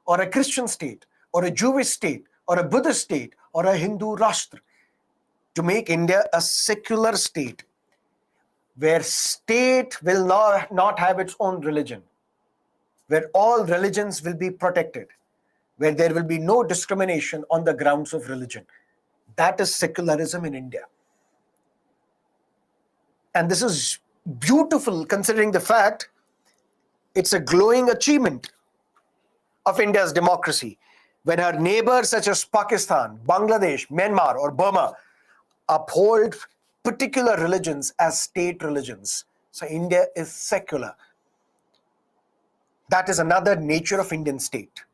or a Christian state, or a Jewish state, or a Buddhist state, or a Hindu Rashtra, to make India a secular state, where state will not have its own religion, where all religions will be protected, where there will be no discrimination on the grounds of religion. That is secularism in India. And this is beautiful considering the fact it's a glowing achievement of India's democracy when her neighbors such as Pakistan, Bangladesh, Myanmar, or Burma uphold particular religions as state religions. So India is secular. That is another nature of Indian state.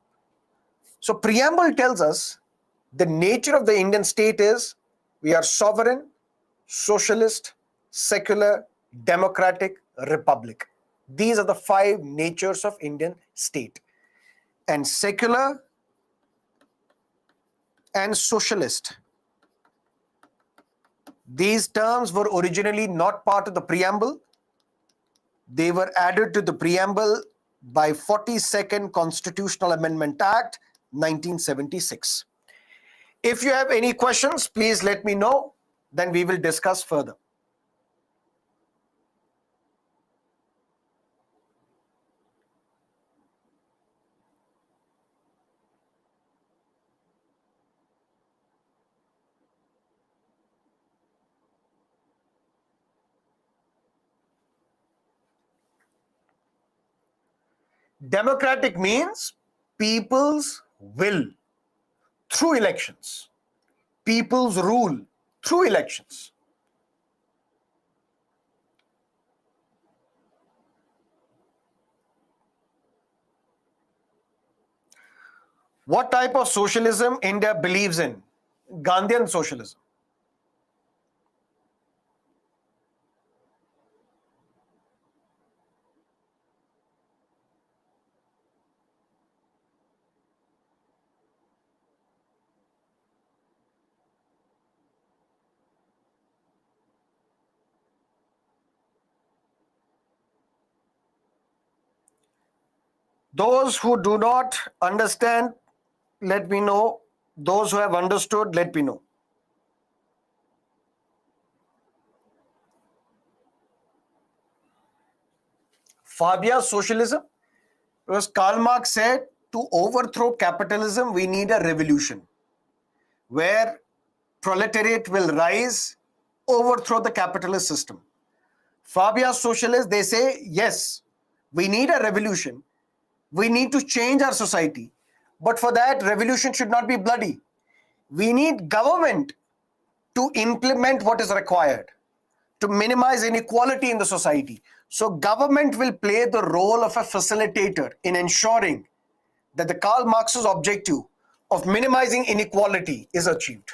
So preamble tells us the nature of the Indian state is we are sovereign, socialist, secular, democratic, republic. These are the five natures of Indian state. And secular and socialist, these terms were originally not part of the preamble. They were added to the preamble by 42nd Constitutional Amendment Act, 1976. If you have any questions, please let me know. Then we will discuss further. Democratic means people's will through elections. People's rule through elections. What type of socialism India believes in? Gandhian socialism. Those who do not understand, let me know. Those who have understood, let me know. Fabia socialism, because Karl Marx said to overthrow capitalism, we need a revolution where proletariat will rise, overthrow the capitalist system. Fabia socialists, they say, yes, we need a revolution. We need to change our society. But for that, revolution should not be bloody. We need government to implement what is required to minimize inequality in the society. So government will play the role of a facilitator in ensuring that the Karl Marx's objective of minimizing inequality is achieved.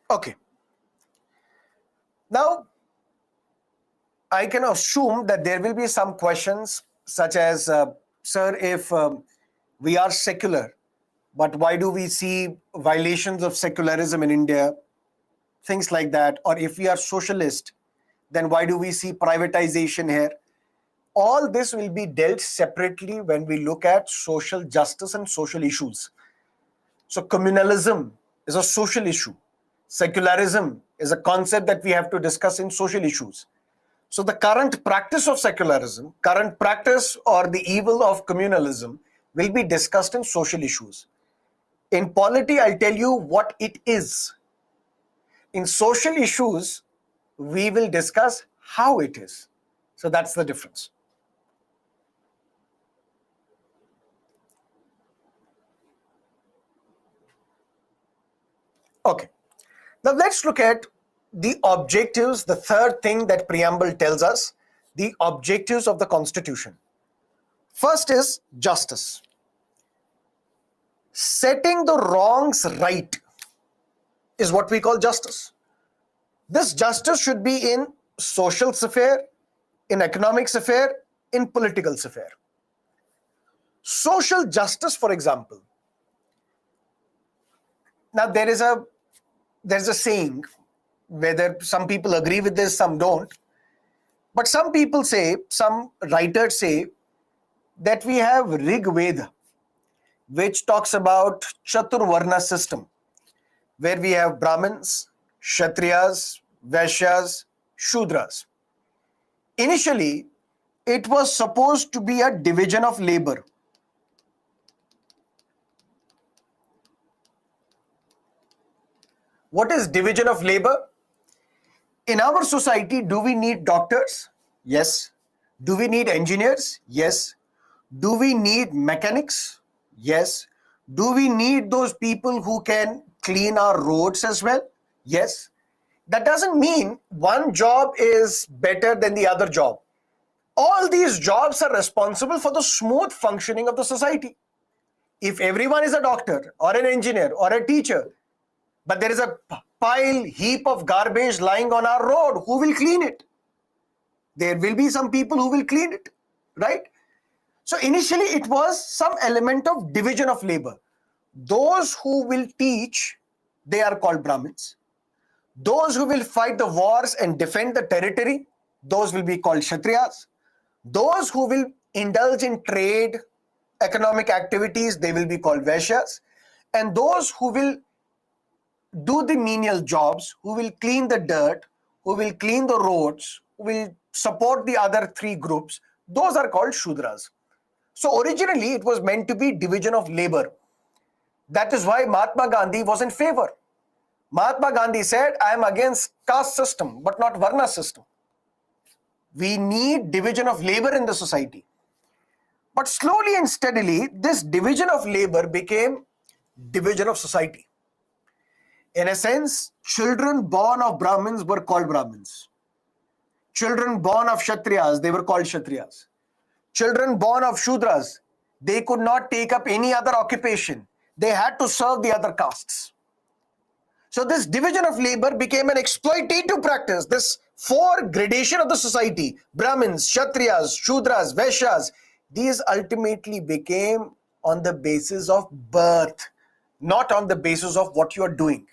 Okay. Now, I can assume that there will be some questions such as, sir, if we are secular, but why do we see violations of secularism in India? Things like that. Or if we are socialist, then why do we see privatization here? All this will be dealt separately when we look at social justice and social issues. So communalism is a social issue. Secularism is a concept that we have to discuss in social issues. So the current practice of secularism, current practice or the evil of communalism will be discussed in social issues. In polity, I'll tell you what it is. In social issues, we will discuss how it is. So that's the difference. Okay. Now let's look at the objectives, the third thing that preamble tells us, the objectives of the Constitution. First is justice. Setting the wrongs right is what we call justice. This justice should be in social sphere, in economic sphere, in political sphere. Social justice, for example. Now there's a saying, whether some people agree with this, some don't. But some people say, some writers say, that we have Rig Veda, which talks about Chaturvarna system, where we have Brahmins, Kshatriyas, Vaishyas, Shudras. Initially, it was supposed to be a division of labor. What is division of labor? In our society, do we need doctors? Yes. Do we need engineers? Yes. Do we need mechanics? Yes. Do we need those people who can clean our roads as well? Yes. That doesn't mean one job is better than the other job. All these jobs are responsible for the smooth functioning of the society. If everyone is a doctor or an engineer or a teacher, but there is a heap of garbage lying on our road, who will clean it? There will be some people who will clean it, right? So initially it was some element of division of labor. Those who will teach, they are called Brahmins. Those who will fight the wars and defend the territory, those will be called Kshatriyas. Those who will indulge in trade, economic activities, they will be called Vaishyas. And those who will do the menial jobs, who will clean the dirt, who will clean the roads, who will support the other three groups, those are called Shudras. So originally it was meant to be division of labor. That is why Mahatma Gandhi was in favor. Mahatma Gandhi said, I am against caste system, but not Varna system. We need division of labor in the society. But slowly and steadily, this division of labor became division of society. In a sense, children born of Brahmins were called Brahmins. Children born of Kshatriyas, they were called Kshatriyas. Children born of Shudras, they could not take up any other occupation. They had to serve the other castes. So this division of labor became an exploitative practice. This four gradation of the society, Brahmins, Kshatriyas, Shudras, Vaishyas, these ultimately became on the basis of birth, not on the basis of what you are doing.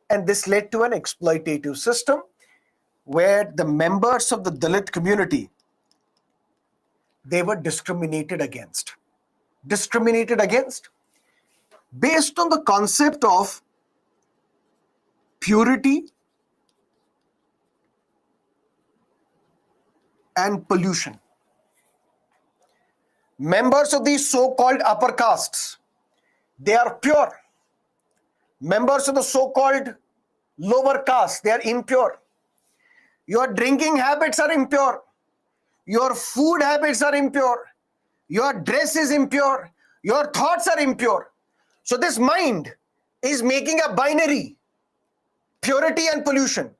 And this led to an exploitative system where the members of the Dalit community, they were discriminated against. Discriminated against? based on the concept of purity and pollution. Members of these so-called upper castes, they are pure. Members of the so-called lower caste, they are impure. Your drinking habits are impure. Your food habits are impure. Your dress is impure. Your thoughts are impure. So this mind is making a binary, purity and pollution.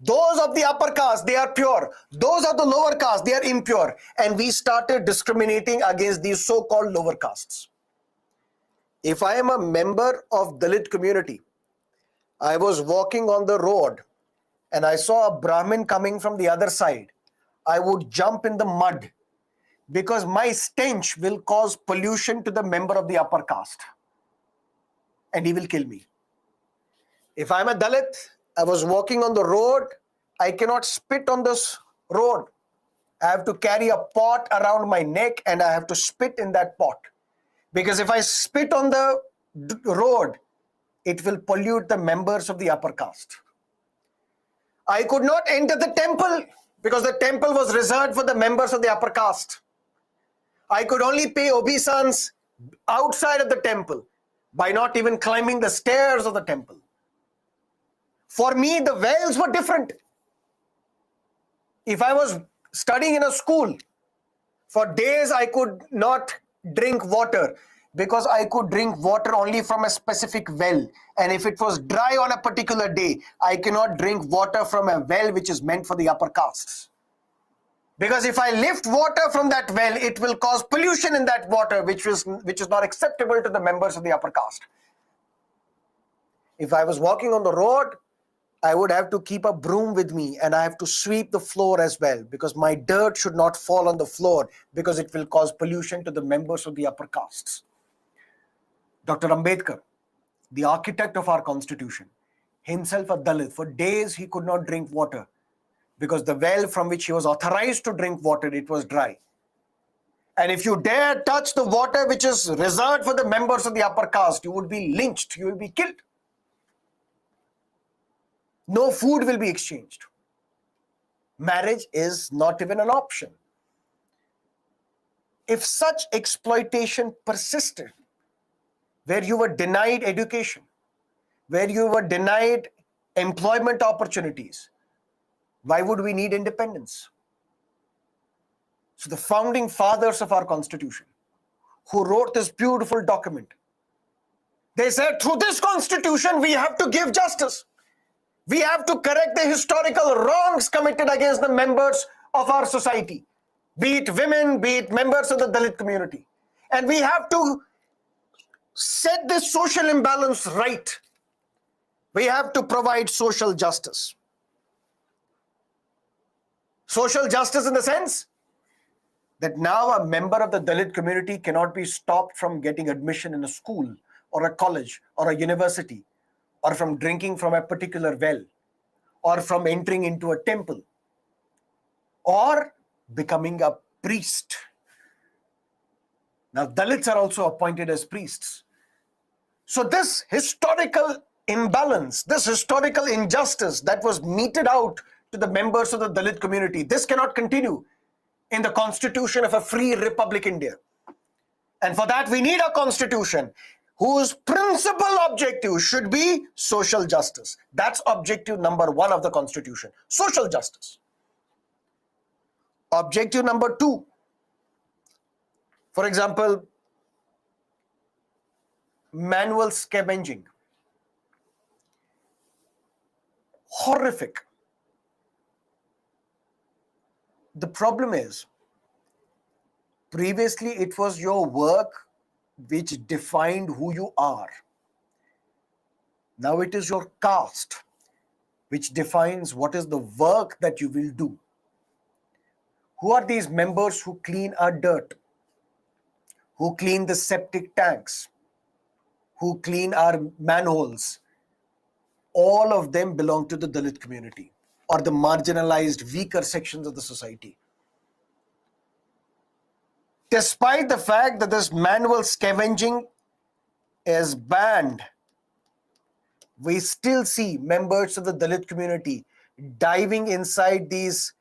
Those of the upper caste, they are pure. Those of the lower caste, they are impure. And we started discriminating against these so-called lower castes. If I am a member of Dalit community, I was walking on the road and I saw a Brahmin coming from the other side, I would jump in the mud because my stench will cause pollution to the member of the upper caste and he will kill me. If I'm a Dalit, I was walking on the road, I cannot spit on this road. I have to carry a pot around my neck and I have to spit in that pot. Because if I spit on the road, it will pollute the members of the upper caste. I could not enter the temple because the temple was reserved for the members of the upper caste. I could only pay obeisance outside of the temple by not even climbing the stairs of the temple. For me, the wells were different. If I was studying in a school, for days I could not drink water because I could drink water only from a specific well. And if it was dry on a particular day, I cannot drink water from a well which is meant for the upper castes. Because if I lift water from that well, it will cause pollution in that water, which is not acceptable to the members of the upper caste. If I was walking on the road, I would have to keep a broom with me and I have to sweep the floor as well because my dirt should not fall on the floor because it will cause pollution to the members of the upper castes. Dr. Ambedkar, the architect of our constitution, himself a Dalit, for days he could not drink water because the well from which he was authorized to drink water, it was dry. And if you dare touch the water which is reserved for the members of the upper caste, you would be lynched, you will be killed. No food will be exchanged. Marriage is not even an option. If such exploitation persisted, where you were denied education, where you were denied employment opportunities, why would we need independence? So the founding fathers of our constitution, who wrote this beautiful document, they said, through this constitution, we have to give justice. We have to correct the historical wrongs committed against the members of our society, be it women, be it members of the Dalit community. And we have to set this social imbalance right. We have to provide social justice. Social justice in the sense that now a member of the Dalit community cannot be stopped from getting admission in a school or a college or a university, or from drinking from a particular well, or from entering into a temple, or becoming a priest. Now, Dalits are also appointed as priests. So this historical imbalance, this historical injustice that was meted out to the members of the Dalit community, this cannot continue in the constitution of a free Republic India. And for that, we need a constitution whose principal objective should be social justice. That's objective number 1 of the constitution, social justice. Objective number 2, for example, manual scavenging. Horrific. The problem is, previously it was your work which defined who you are. Now it is your caste which defines what is the work that you will do. Who are these members who clean our dirt, who clean the septic tanks, who clean our manholes? All of them belong to the Dalit community or the marginalized, weaker sections of the society. Despite the fact that this manual scavenging is banned, we still see members of the Dalit community diving inside these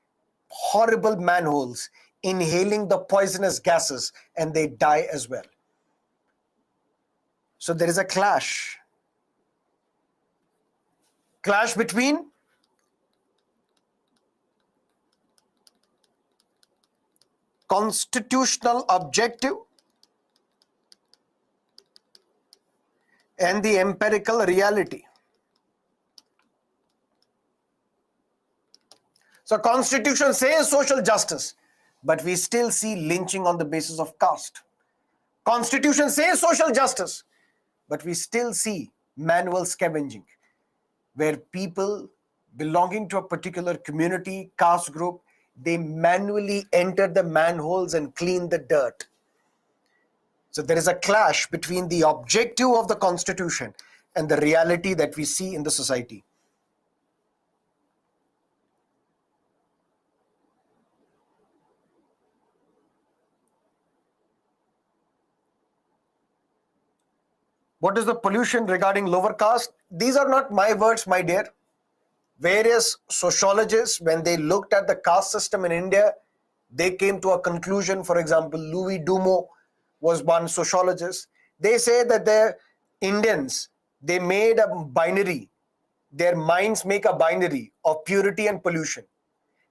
horrible manholes, inhaling the poisonous gases, and they die as well. So there is a clash between constitutional objective and the empirical reality. So Constitution says social justice, but we still see lynching on the basis of caste. Constitution says social justice, but we still see manual scavenging, where people belonging to a particular community, caste group, they manually enter the manholes and clean the dirt. So there is a clash between the objective of the Constitution and the reality that we see in the society. What is the pollution regarding lower caste? These are not my words, my dear. Various sociologists, when they looked at the caste system in India, they came to a conclusion. For example, Louis Dumo was one sociologist. They say that the Indians, they made a binary. Their minds make a binary of purity and pollution.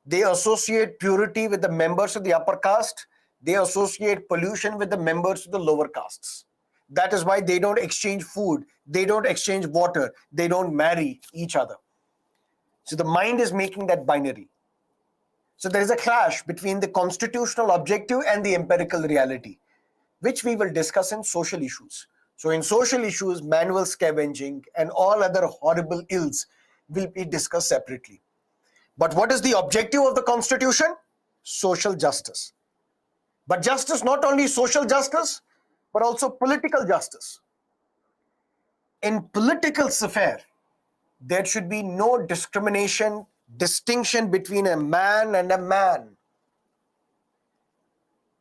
They associate purity with the members of the upper caste. They associate pollution with the members of the lower castes. That is why they don't exchange food. They don't exchange water. They don't marry each other. So the mind is making that binary. So there is a clash between the constitutional objective and the empirical reality, which we will discuss in social issues. So in social issues, manual scavenging and all other horrible ills will be discussed separately. But what is the objective of the Constitution? Social justice. But justice, not only social justice, but also political justice. In political sphere, there should be no discrimination, distinction between a man and a man.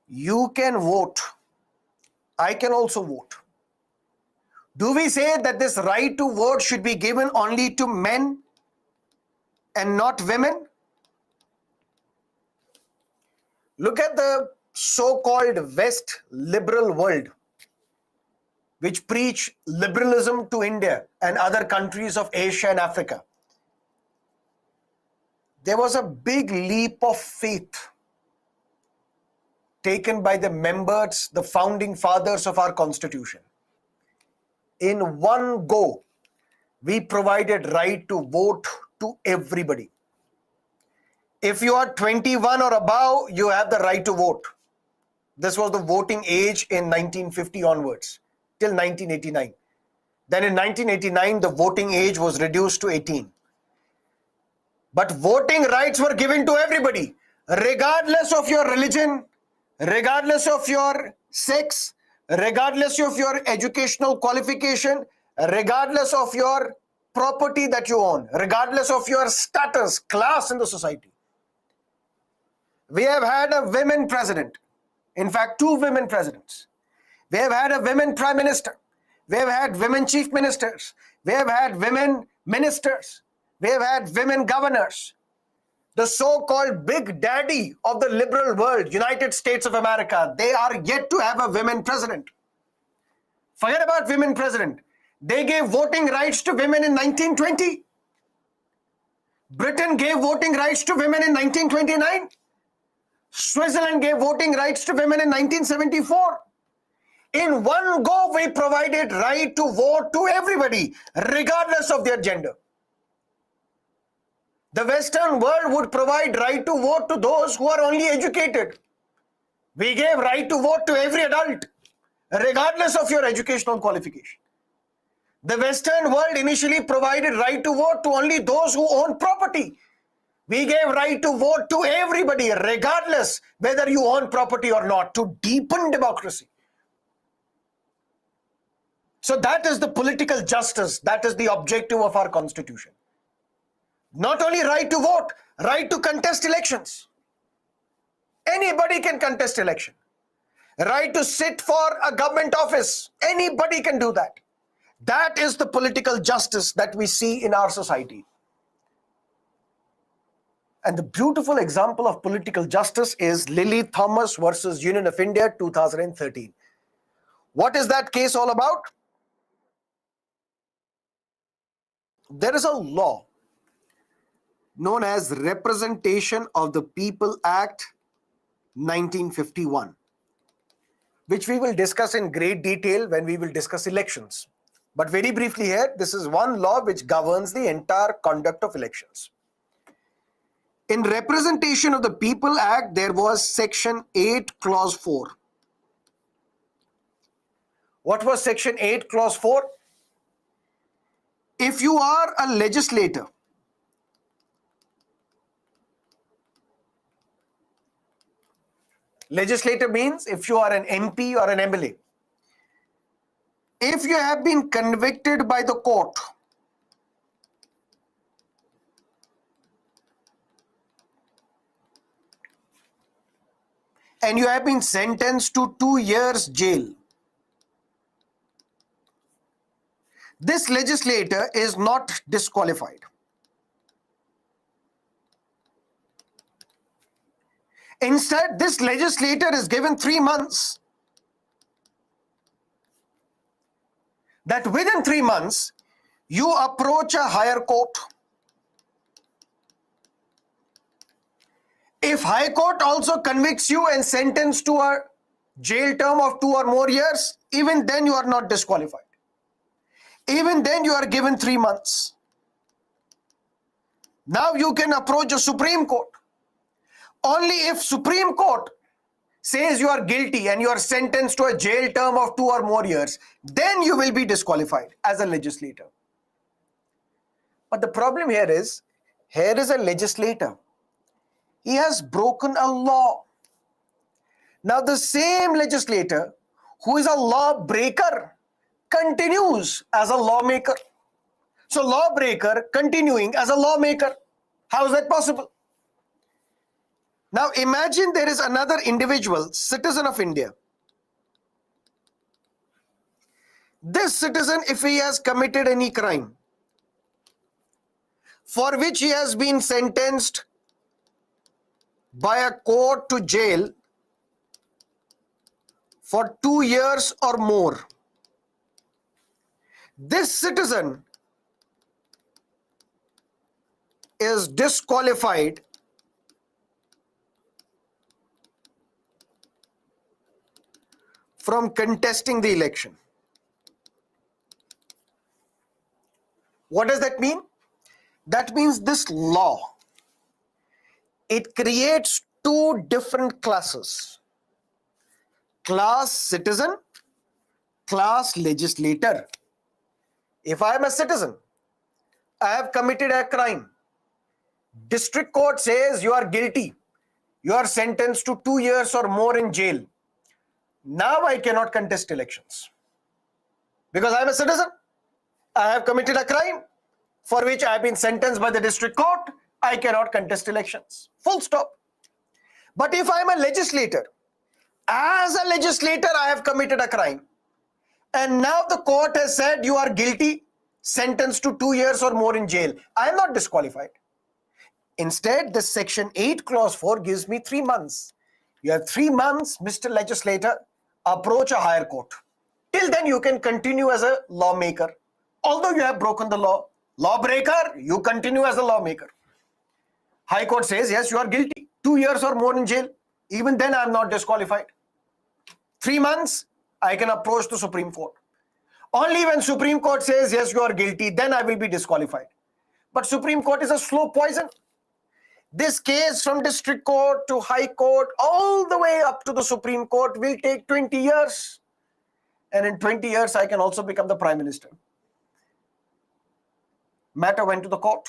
You can vote. I can also vote. Do we say that this right to vote should be given only to men and not women? Look at the so-called West liberal world, which preach liberalism to India and other countries of Asia and Africa. There was a big leap of faith taken by the members, the founding fathers of our Constitution. In one go, we provided right to vote to everybody. If you are 21 or above, you have the right to vote. This was the voting age in 1950 onwards, till 1989. Then in 1989, the voting age was reduced to 18. But voting rights were given to everybody, regardless of your religion, regardless of your sex, regardless of your educational qualification, regardless of your property that you own, regardless of your status, class in the society. We have had a women president. In fact, 2 women presidents. We have had a women prime minister. We have had women chief ministers. We have had women ministers. We have had women governors. The so-called big daddy of the liberal world, United States of America, they are yet to have a women president. Forget about women president. They gave voting rights to women in 1920. Britain gave voting rights to women in 1929. Switzerland gave voting rights to women in 1974. In one go, we provided right to vote to everybody, regardless of their gender. The Western world would provide right to vote to those who are only educated. We gave right to vote to every adult, regardless of your educational qualification. The Western world initially provided right to vote to only those who own property. We gave right to vote to everybody, regardless whether you own property or not, to deepen democracy. So that is the political justice. That is the objective of our Constitution. Not only right to vote, right to contest elections. Anybody can contest election. Right to sit for a government office. Anybody can do that. That is the political justice that we see in our society. And the beautiful example of political justice is Lily Thomas versus Union of India 2013. What is that case all about? There is a law known as Representation of the People Act 1951, which we will discuss in great detail when we will discuss elections. But very briefly here, this is one law which governs the entire conduct of elections. In Representation of the People Act, there was Section 8, Clause 4. What was Section 8, Clause 4? If you are a legislator, legislator means if you are an MP or an MLA, if you have been convicted by the court and you have been sentenced to 2 years jail, this legislator is not disqualified. Instead, this legislator is given 3 months. That within 3 months, you approach a higher court. If High Court also convicts you and sentenced to a jail term of 2 or more years, even then you are not disqualified. Even then you are given 3 months. Now you can approach the Supreme Court. Only if Supreme Court says you are guilty and you are sentenced to a jail term of 2 or more years, then you will be disqualified as a legislator. But the problem here is a legislator. He has broken a law. Now the same legislator who is a lawbreaker continues as a lawmaker. So lawbreaker continuing as a lawmaker. How is that possible? Now imagine there is another individual, citizen of India. This citizen, if he has committed any crime for which he has been sentenced by a court to jail for 2 years or more, this citizen is disqualified from contesting the election. What does that mean? That means this law, it creates 2 different classes. Class citizen, class legislator. If I am a citizen, I have committed a crime. District court says you are guilty. You are sentenced to 2 years or more in jail. Now I cannot contest elections. Because I am a citizen. I have committed a crime for which I have been sentenced by the district court. I cannot contest elections. Full stop. But if I am a legislator, as a legislator I have committed a crime, and now the court has said you are guilty, sentenced to 2 years or more in jail, I am not disqualified. Instead, the Section 8 Clause 4 gives me 3 months. You have 3 months, Mr. Legislator, approach a higher court. Till then you can continue as a lawmaker. Although you have broken the law, lawbreaker, you continue as a lawmaker. High Court says, yes, you are guilty. 2 years or more in jail. Even then I am not disqualified. 3 months, I can approach the Supreme Court. Only when Supreme Court says, yes, you are guilty, then I will be disqualified. But Supreme Court is a slow poison. This case from District Court to High Court, all the way up to the Supreme Court will take 20 years. And in 20 years, I can also become the Prime Minister. Matter went to the court.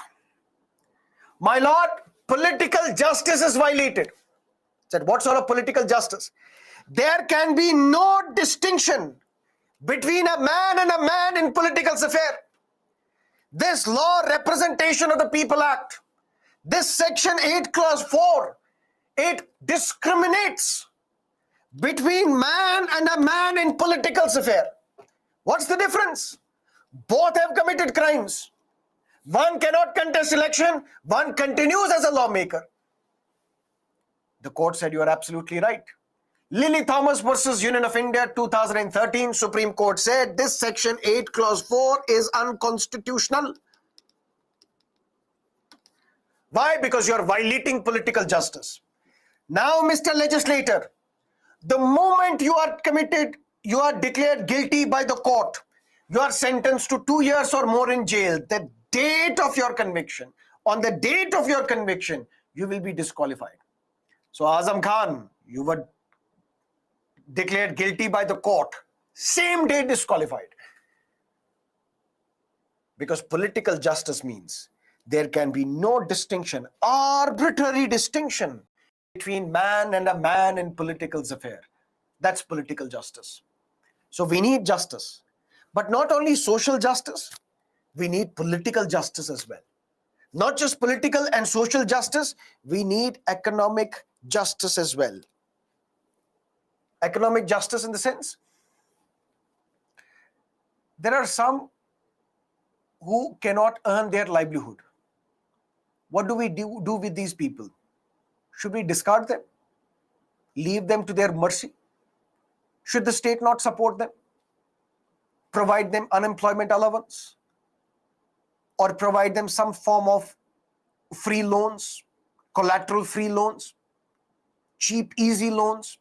My lord, political justice is violated. Said, what sort of political justice? There can be no distinction between a man and a man in political affair. This law, Representation of the People Act, this Section 8 Clause 4, it discriminates between man and a man in political affair. What's the difference? Both have committed crimes. One cannot contest election, one continues as a lawmaker. The court said you are absolutely right. Lily Thomas versus Union of India 2013, Supreme Court said this section 8 clause 4 is unconstitutional. Why? Because you are violating political justice. Now, Mr. Legislator, the moment you are declared guilty by the court, you are sentenced to 2 years or more in jail. The date of your conviction, on the date of your conviction, you will be disqualified. So Azam Khan, you were declared guilty by the court, same day disqualified. Because political justice means there can be no distinction, arbitrary distinction between man and a man in political affair. That's political justice. So we need justice, but not only social justice, we need political justice as well. Not just political and social justice, we need economic justice as well. Economic justice in the sense, there are some who cannot earn their livelihood. What do we do with these people? Should we discard them? Leave them to their mercy? Should the state not support them? Provide them unemployment allowance? Or provide them some form of free loans, collateral-free loans, cheap, easy loans?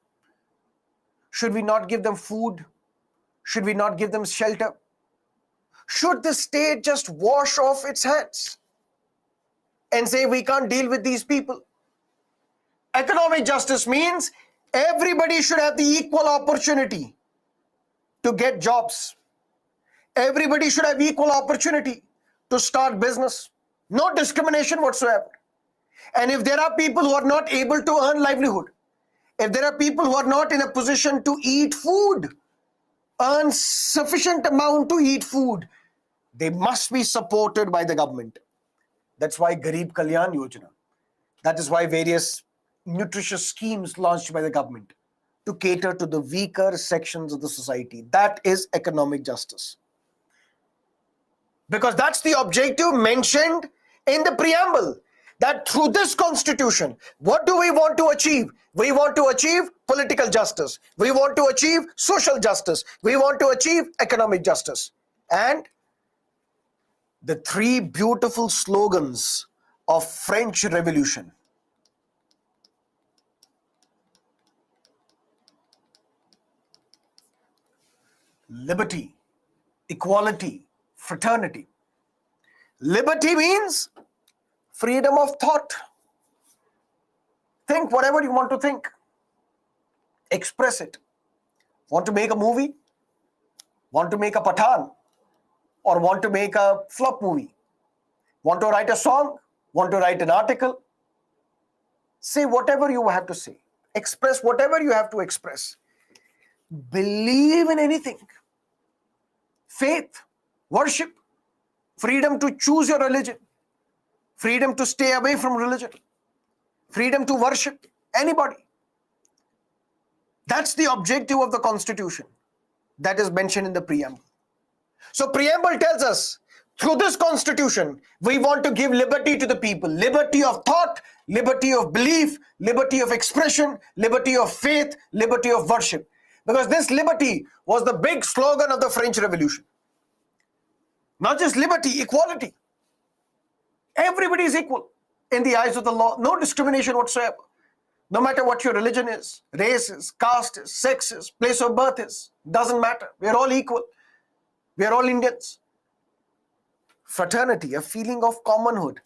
Should we not give them food? Should we not give them shelter? Should the state just wash off its hands and say we can't deal with these people? Economic justice means everybody should have the equal opportunity to get jobs. Everybody should have equal opportunity to start business. No discrimination whatsoever. And if there are people who are not able to earn livelihood, if there are people who are not in a position to eat food, earn sufficient amount to eat food, they must be supported by the government. That's why Garib Kalyan Yojana. That is why various nutritious schemes launched by the government to cater to the weaker sections of the society. That is economic justice. Because that's the objective mentioned in the preamble, that through this constitution, what do we want to achieve? We want to achieve political justice. We want to achieve social justice. We want to achieve economic justice. And the three beautiful slogans of French Revolution. Liberty, equality, fraternity. Liberty means freedom of thought. Think whatever you want to think. Express it. Want to make a movie? Want to make a Pathan? Or want to make a flop movie? Want to write a song? Want to write an article? Say whatever you have to say. Express whatever you have to express. Believe in anything. Faith, worship, freedom to choose your religion, freedom to stay away from religion, freedom to worship anybody. That's the objective of the Constitution that is mentioned in the preamble. So preamble tells us, through this Constitution, we want to give liberty to the people. Liberty of thought, liberty of belief, liberty of expression, liberty of faith, liberty of worship. Because this liberty was the big slogan of the French Revolution. Not just liberty, equality. Everybody is equal in the eyes of the law. No discrimination whatsoever. No matter what your religion is, race is, caste is, sex is, place of birth is, doesn't matter. We are all equal. We are all Indians. Fraternity, a feeling of commonhood,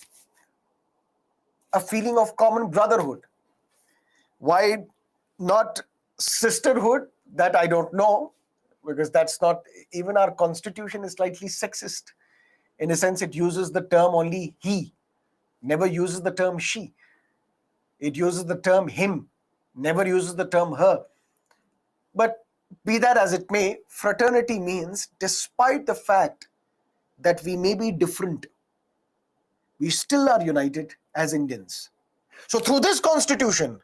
a feeling of common brotherhood. Why not sisterhood? That I don't know, because that's not, even our constitution is slightly sexist. In a sense, it uses the term only he, never uses the term she. It uses the term him, never uses the term her. But be that as it may, fraternity means despite the fact that we may be different, we still are united as Indians. So through this constitution,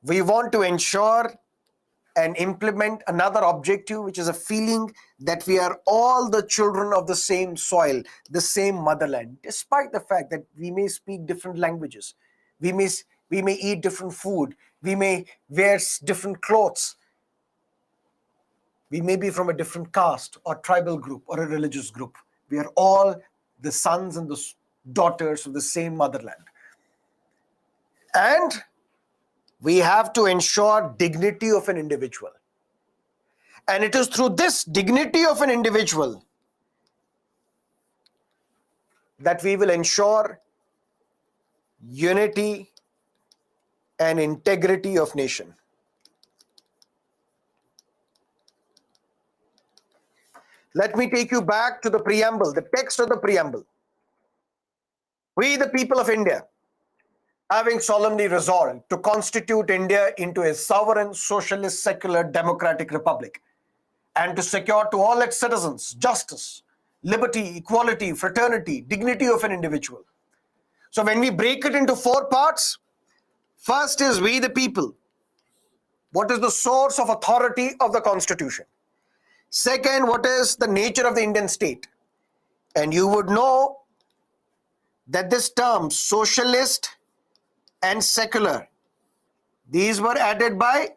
we want to ensure and implement another objective, which is a feeling that we are all the children of the same soil, the same motherland, despite the fact that we may speak different languages, we may, we may eat different food, we may wear different clothes, we may be from a different caste or tribal group or a religious group. We are all the sons and the daughters of the same motherland. And we have to ensure dignity of an individual. And it is through this dignity of an individual that we will ensure unity and integrity of nation. Let me take you back to the preamble, the text of the preamble. We, the people of India, having solemnly resolved to constitute India into a sovereign, socialist, secular, democratic republic, and to secure to all its citizens justice, liberty, equality, fraternity, dignity of an individual. So when we break it into four parts, first is we the people. What is the source of authority of the Constitution? Second, what is the nature of the Indian state? And you would know that this term socialist and secular, these were added by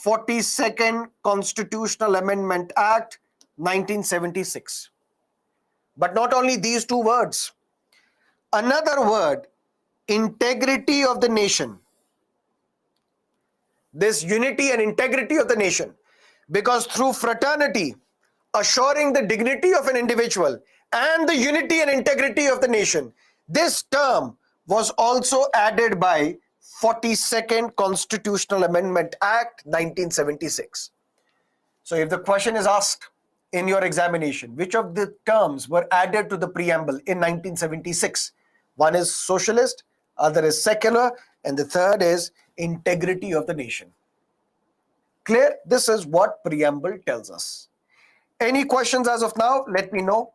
42nd Constitutional Amendment Act 1976. But not only these two words, another word, integrity of the nation. This unity and integrity of the nation, because through fraternity, assuring the dignity of an individual and the unity and integrity of the nation, this term was also added by 42nd Constitutional Amendment Act 1976. So if the question is asked in your examination, which of the terms were added to the preamble in 1976? One is socialist, other is secular, and the third is integrity of the nation. Clear? This is what preamble tells us. Any questions as of now? Let me know.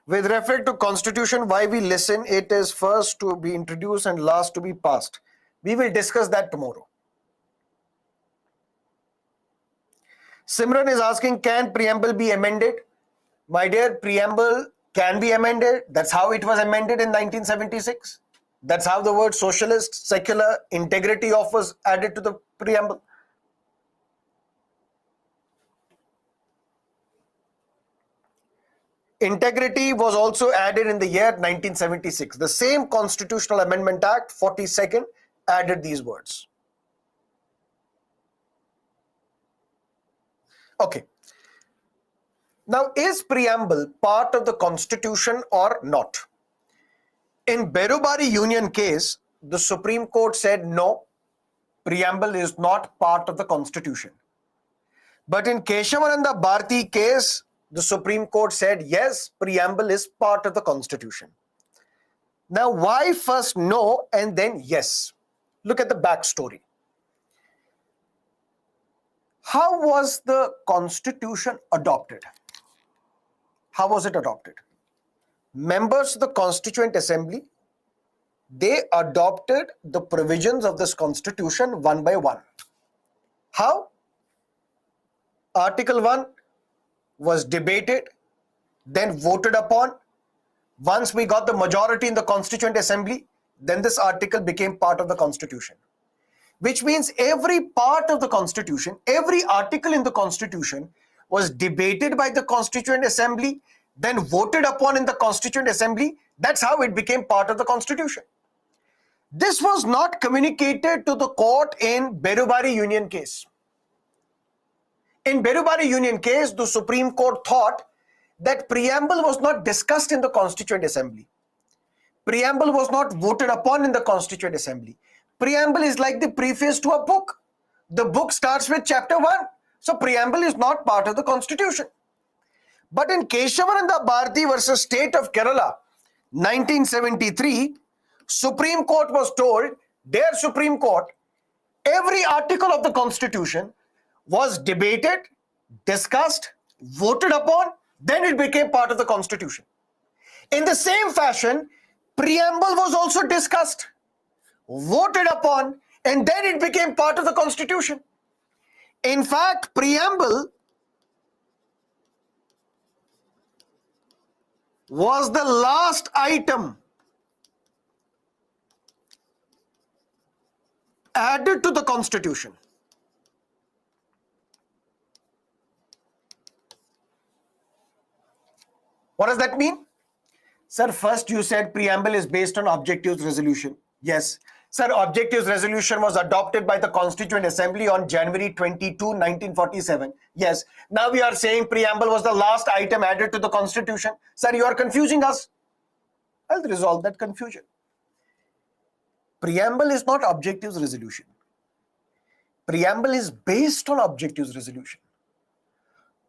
With respect to constitution, why we listen, it is first to be introduced and last to be passed. We will discuss that tomorrow. Simran is asking, can preamble be amended? My dear, preamble can be amended. That's how it was amended in 1976. That's how the word socialist, secular, integrity of was added to the preamble. Integrity was also added in the year 1976. The same Constitutional Amendment Act, 42nd, added these words. Okay. Now, is preamble part of the Constitution or not? In Berubari Union case, the Supreme Court said no, preamble is not part of the Constitution. But in Keshavananda Bharati case, the Supreme Court said yes, preamble is part of the Constitution. Now, why first no and then yes? Look at the backstory. How was the Constitution adopted? How was it adopted? Members of the Constituent Assembly, they adopted the provisions of this Constitution one by one. How? Article 1 was debated, then voted upon. Once we got the majority in the Constituent Assembly, then this article became part of the Constitution. Which means every part of the Constitution, every article in the Constitution was debated by the Constituent Assembly, then voted upon in the Constituent Assembly. That's how it became part of the Constitution. This was not communicated to the court in Berubari Union case. In Berubari Union case, the Supreme Court thought that preamble was not discussed in the Constituent Assembly. Preamble was not voted upon in the Constituent Assembly. Preamble is like the preface to a book. The book starts with chapter 1. So preamble is not part of the constitution. But in Keshavananda Bharati versus State of Kerala, 1973, Supreme Court was told, their Supreme Court, every article of the constitution was debated, discussed, voted upon, then it became part of the constitution. In the same fashion, preamble was also discussed, voted upon, and then it became part of the constitution. In fact, preamble was the last item added to the constitution. What does that mean? Sir, first you said preamble is based on objectives resolution. Yes. Sir, objectives resolution was adopted by the Constituent Assembly on January 22, 1947. Yes. Now we are saying preamble was the last item added to the constitution. Sir, you are confusing us. I'll resolve that confusion. Preamble is not objectives resolution. Preamble is based on objectives resolution.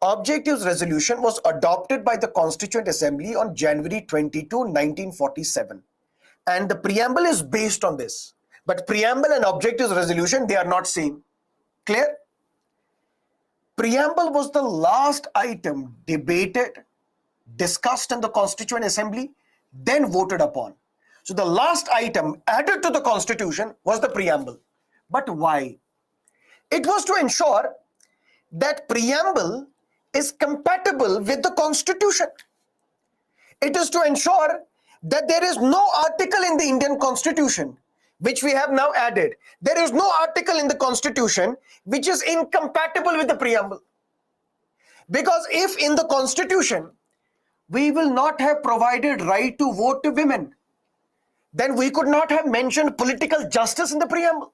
Objectives resolution was adopted by the Constituent Assembly on January 22, 1947. And the preamble is based on this. But preamble and objectives resolution, they are not same. Clear? Preamble was the last item debated, discussed in the Constituent Assembly, then voted upon. So the last item added to the Constitution was the preamble. But why? It was to ensure that preamble is compatible with the Constitution. It is to ensure that there is no article in the Indian Constitution which we have now added. There is no article in the Constitution which is incompatible with the preamble. Because if in the Constitution we will not have provided right to vote to women, then we could not have mentioned political justice in the preamble.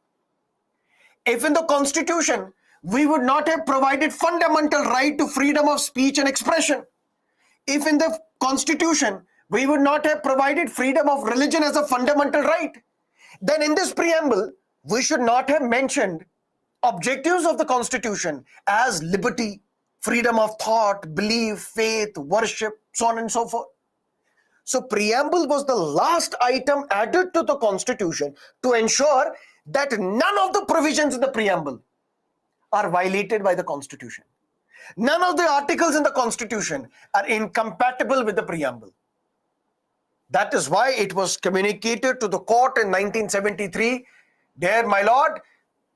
If in the Constitution we would not have provided fundamental right to freedom of speech and expression, if in the Constitution we would not have provided freedom of religion as a fundamental right, then in this preamble we should not have mentioned objectives of the Constitution as liberty, freedom of thought, belief, faith, worship, so on and so forth. So preamble was the last item added to the Constitution to ensure that none of the provisions in the preamble are violated by the Constitution. None of the articles in the Constitution are incompatible with the preamble. That is why it was communicated to the court in 1973. There, my lord,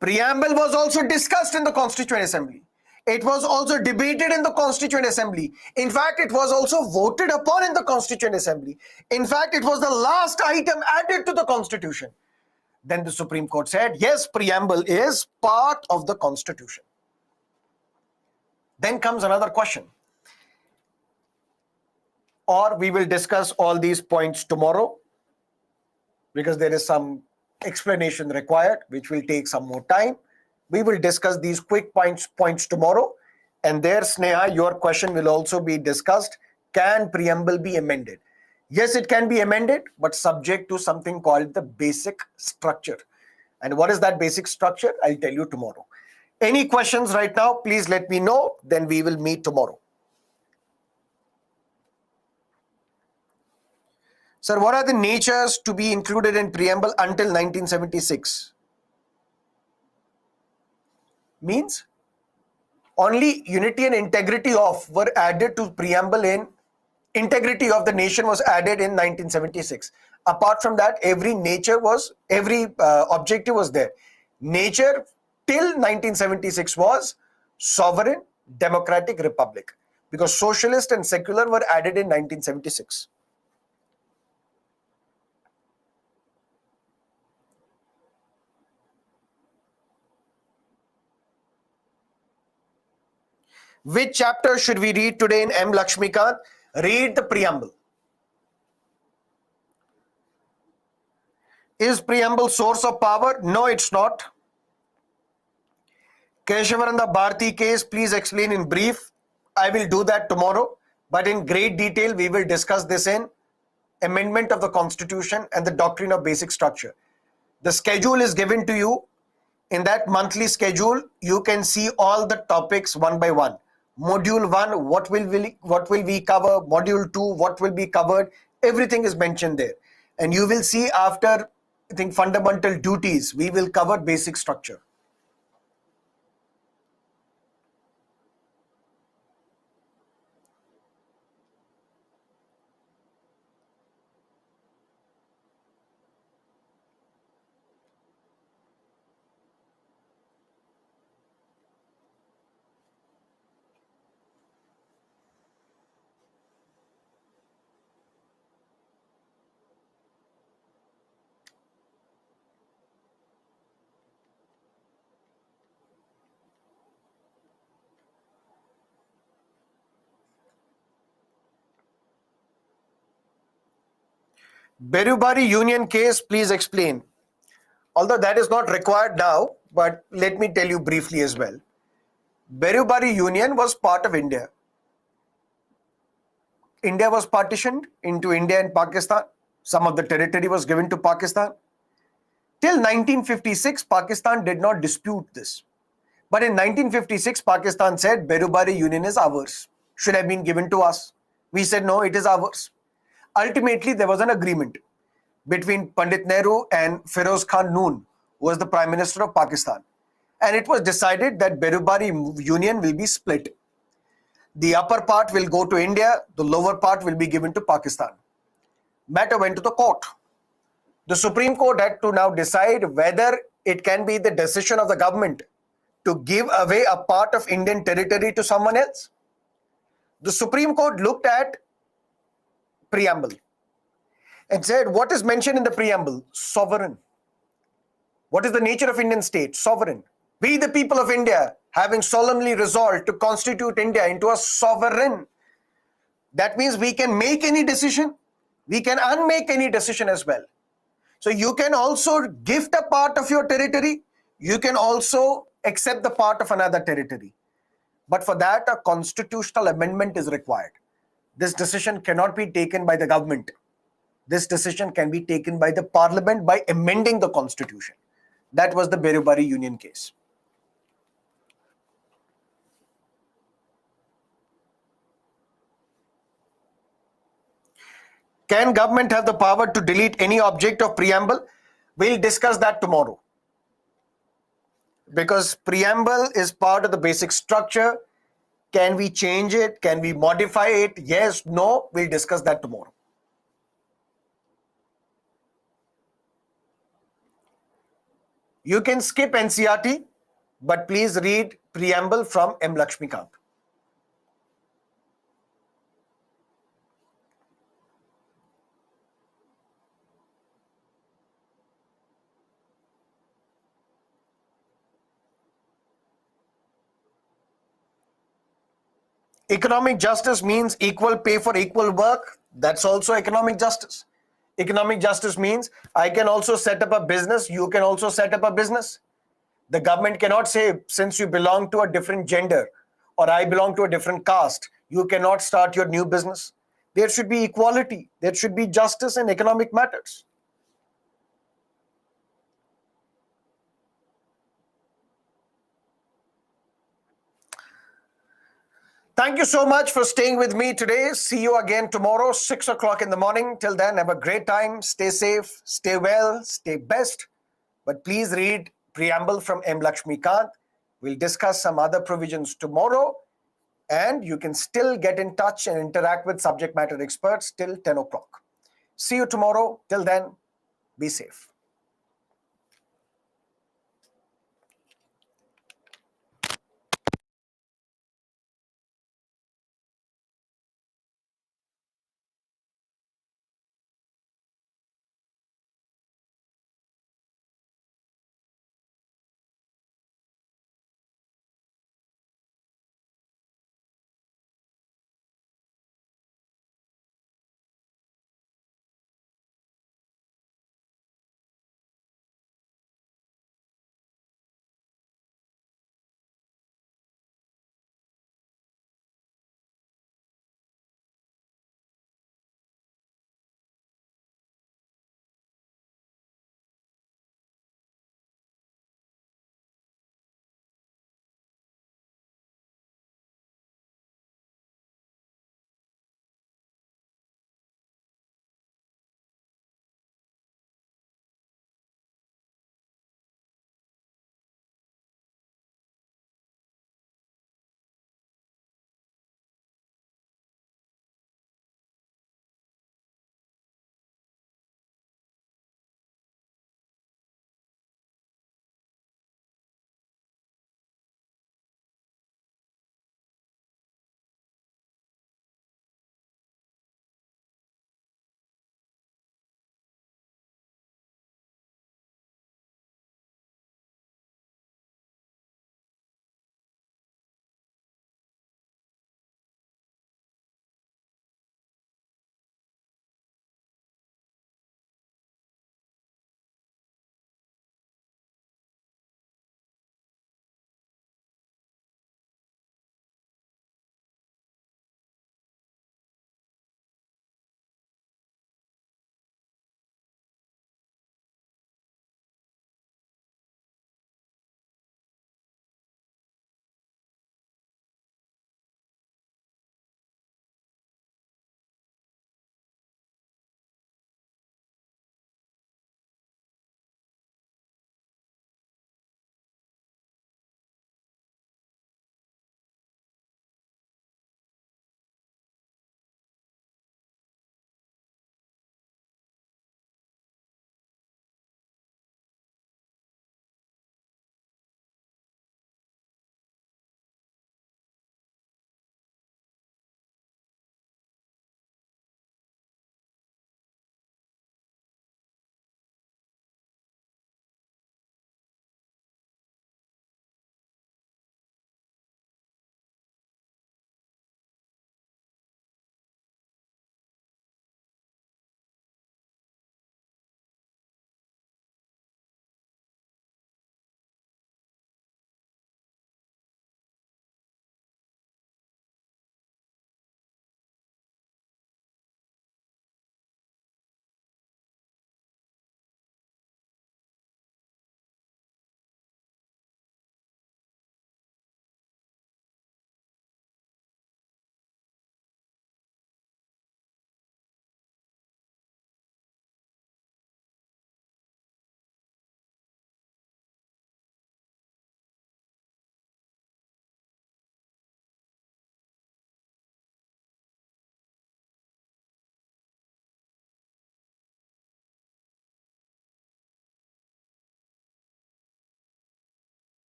preamble was also discussed in the Constituent Assembly. It was also debated in the Constituent Assembly. In fact, it was also voted upon in the Constituent Assembly. In fact, it was the last item added to the Constitution. Then the Supreme Court said, yes, preamble is part of the Constitution. Then comes another question. Or we will discuss all these points tomorrow because there is some explanation required, which will take some more time. We will discuss these quick points tomorrow. And there, Sneha, your question will also be discussed. Can preamble be amended? Yes, it can be amended, but subject to something called the basic structure. And what is that basic structure? I'll tell you tomorrow. Any questions right now, please let me know. Then we will meet tomorrow. Sir, what are the natures to be included in preamble until 1976? Means only unity and integrity of were added to preamble in integrity of the nation was added in 1976. Apart from that, every objective was there. Nature till 1976 was sovereign, democratic republic, because socialist and secular were added in 1976. Which chapter should we read today in M. Lakshmikant? Read the preamble. Is preamble source of power? No, it's not. Keshavananda Bharati case, please explain in brief. I will do that tomorrow, but in great detail we will discuss this in Amendment of the Constitution and the Doctrine of Basic Structure. The schedule is given to you. In that monthly schedule, you can see all the topics one by one. Module 1, what will we cover? Module 2, what will be covered? Everything is mentioned there. And you will see after, I think, fundamental duties, we will cover basic structure. Berubari Union case, please explain. Although that is not required now, but let me tell you briefly as well. Berubari Union was part of India. India was partitioned into India and Pakistan. Some of the territory was given to Pakistan. Till 1956, Pakistan did not dispute this. But in 1956, Pakistan said Berubari Union is ours, should have been given to us. We said no, it is ours. Ultimately, there was an agreement between Pandit Nehru and Feroz Khan Noon, who was the Prime Minister of Pakistan. And it was decided that Berubari Union will be split. The upper part will go to India, the lower part will be given to Pakistan. Matter went to the court. The Supreme Court had to now decide whether it can be the decision of the government to give away a part of Indian territory to someone else. The Supreme Court looked at preamble and said, what is mentioned in the preamble? Sovereign. What is the nature of Indian state? Sovereign. We, the people of India, having solemnly resolved to constitute India into a sovereign. That means we can make any decision. We can unmake any decision as well. So you can also gift a part of your territory. You can also accept the part of another territory. But for that, a constitutional amendment is required. This decision cannot be taken by the government. This decision can be taken by the parliament by amending the constitution. That was the Berubari Union case. Can government have the power to delete any object of preamble? We'll discuss that tomorrow. Because preamble is part of the basic structure. Can we change it? Can we modify it? Yes, no, we'll discuss that tomorrow. You can skip NCERT, but please read preamble from M. Lakshmikant. Economic justice means equal pay for equal work. That's also economic justice. Economic justice means I can also set up a business, you can also set up a business. The government cannot say, since you belong to a different gender or I belong to a different caste, you cannot start your new business. There should be equality. There should be justice in economic matters. Thank you so much for staying with me today. See you again tomorrow, 6 o'clock in the morning. Till then, have a great time. Stay safe, stay well, stay best. But please read preamble from M. Lakshmikant. We'll discuss some other provisions tomorrow. And you can still get in touch and interact with subject matter experts till 10 o'clock. See you tomorrow. Till then, be safe.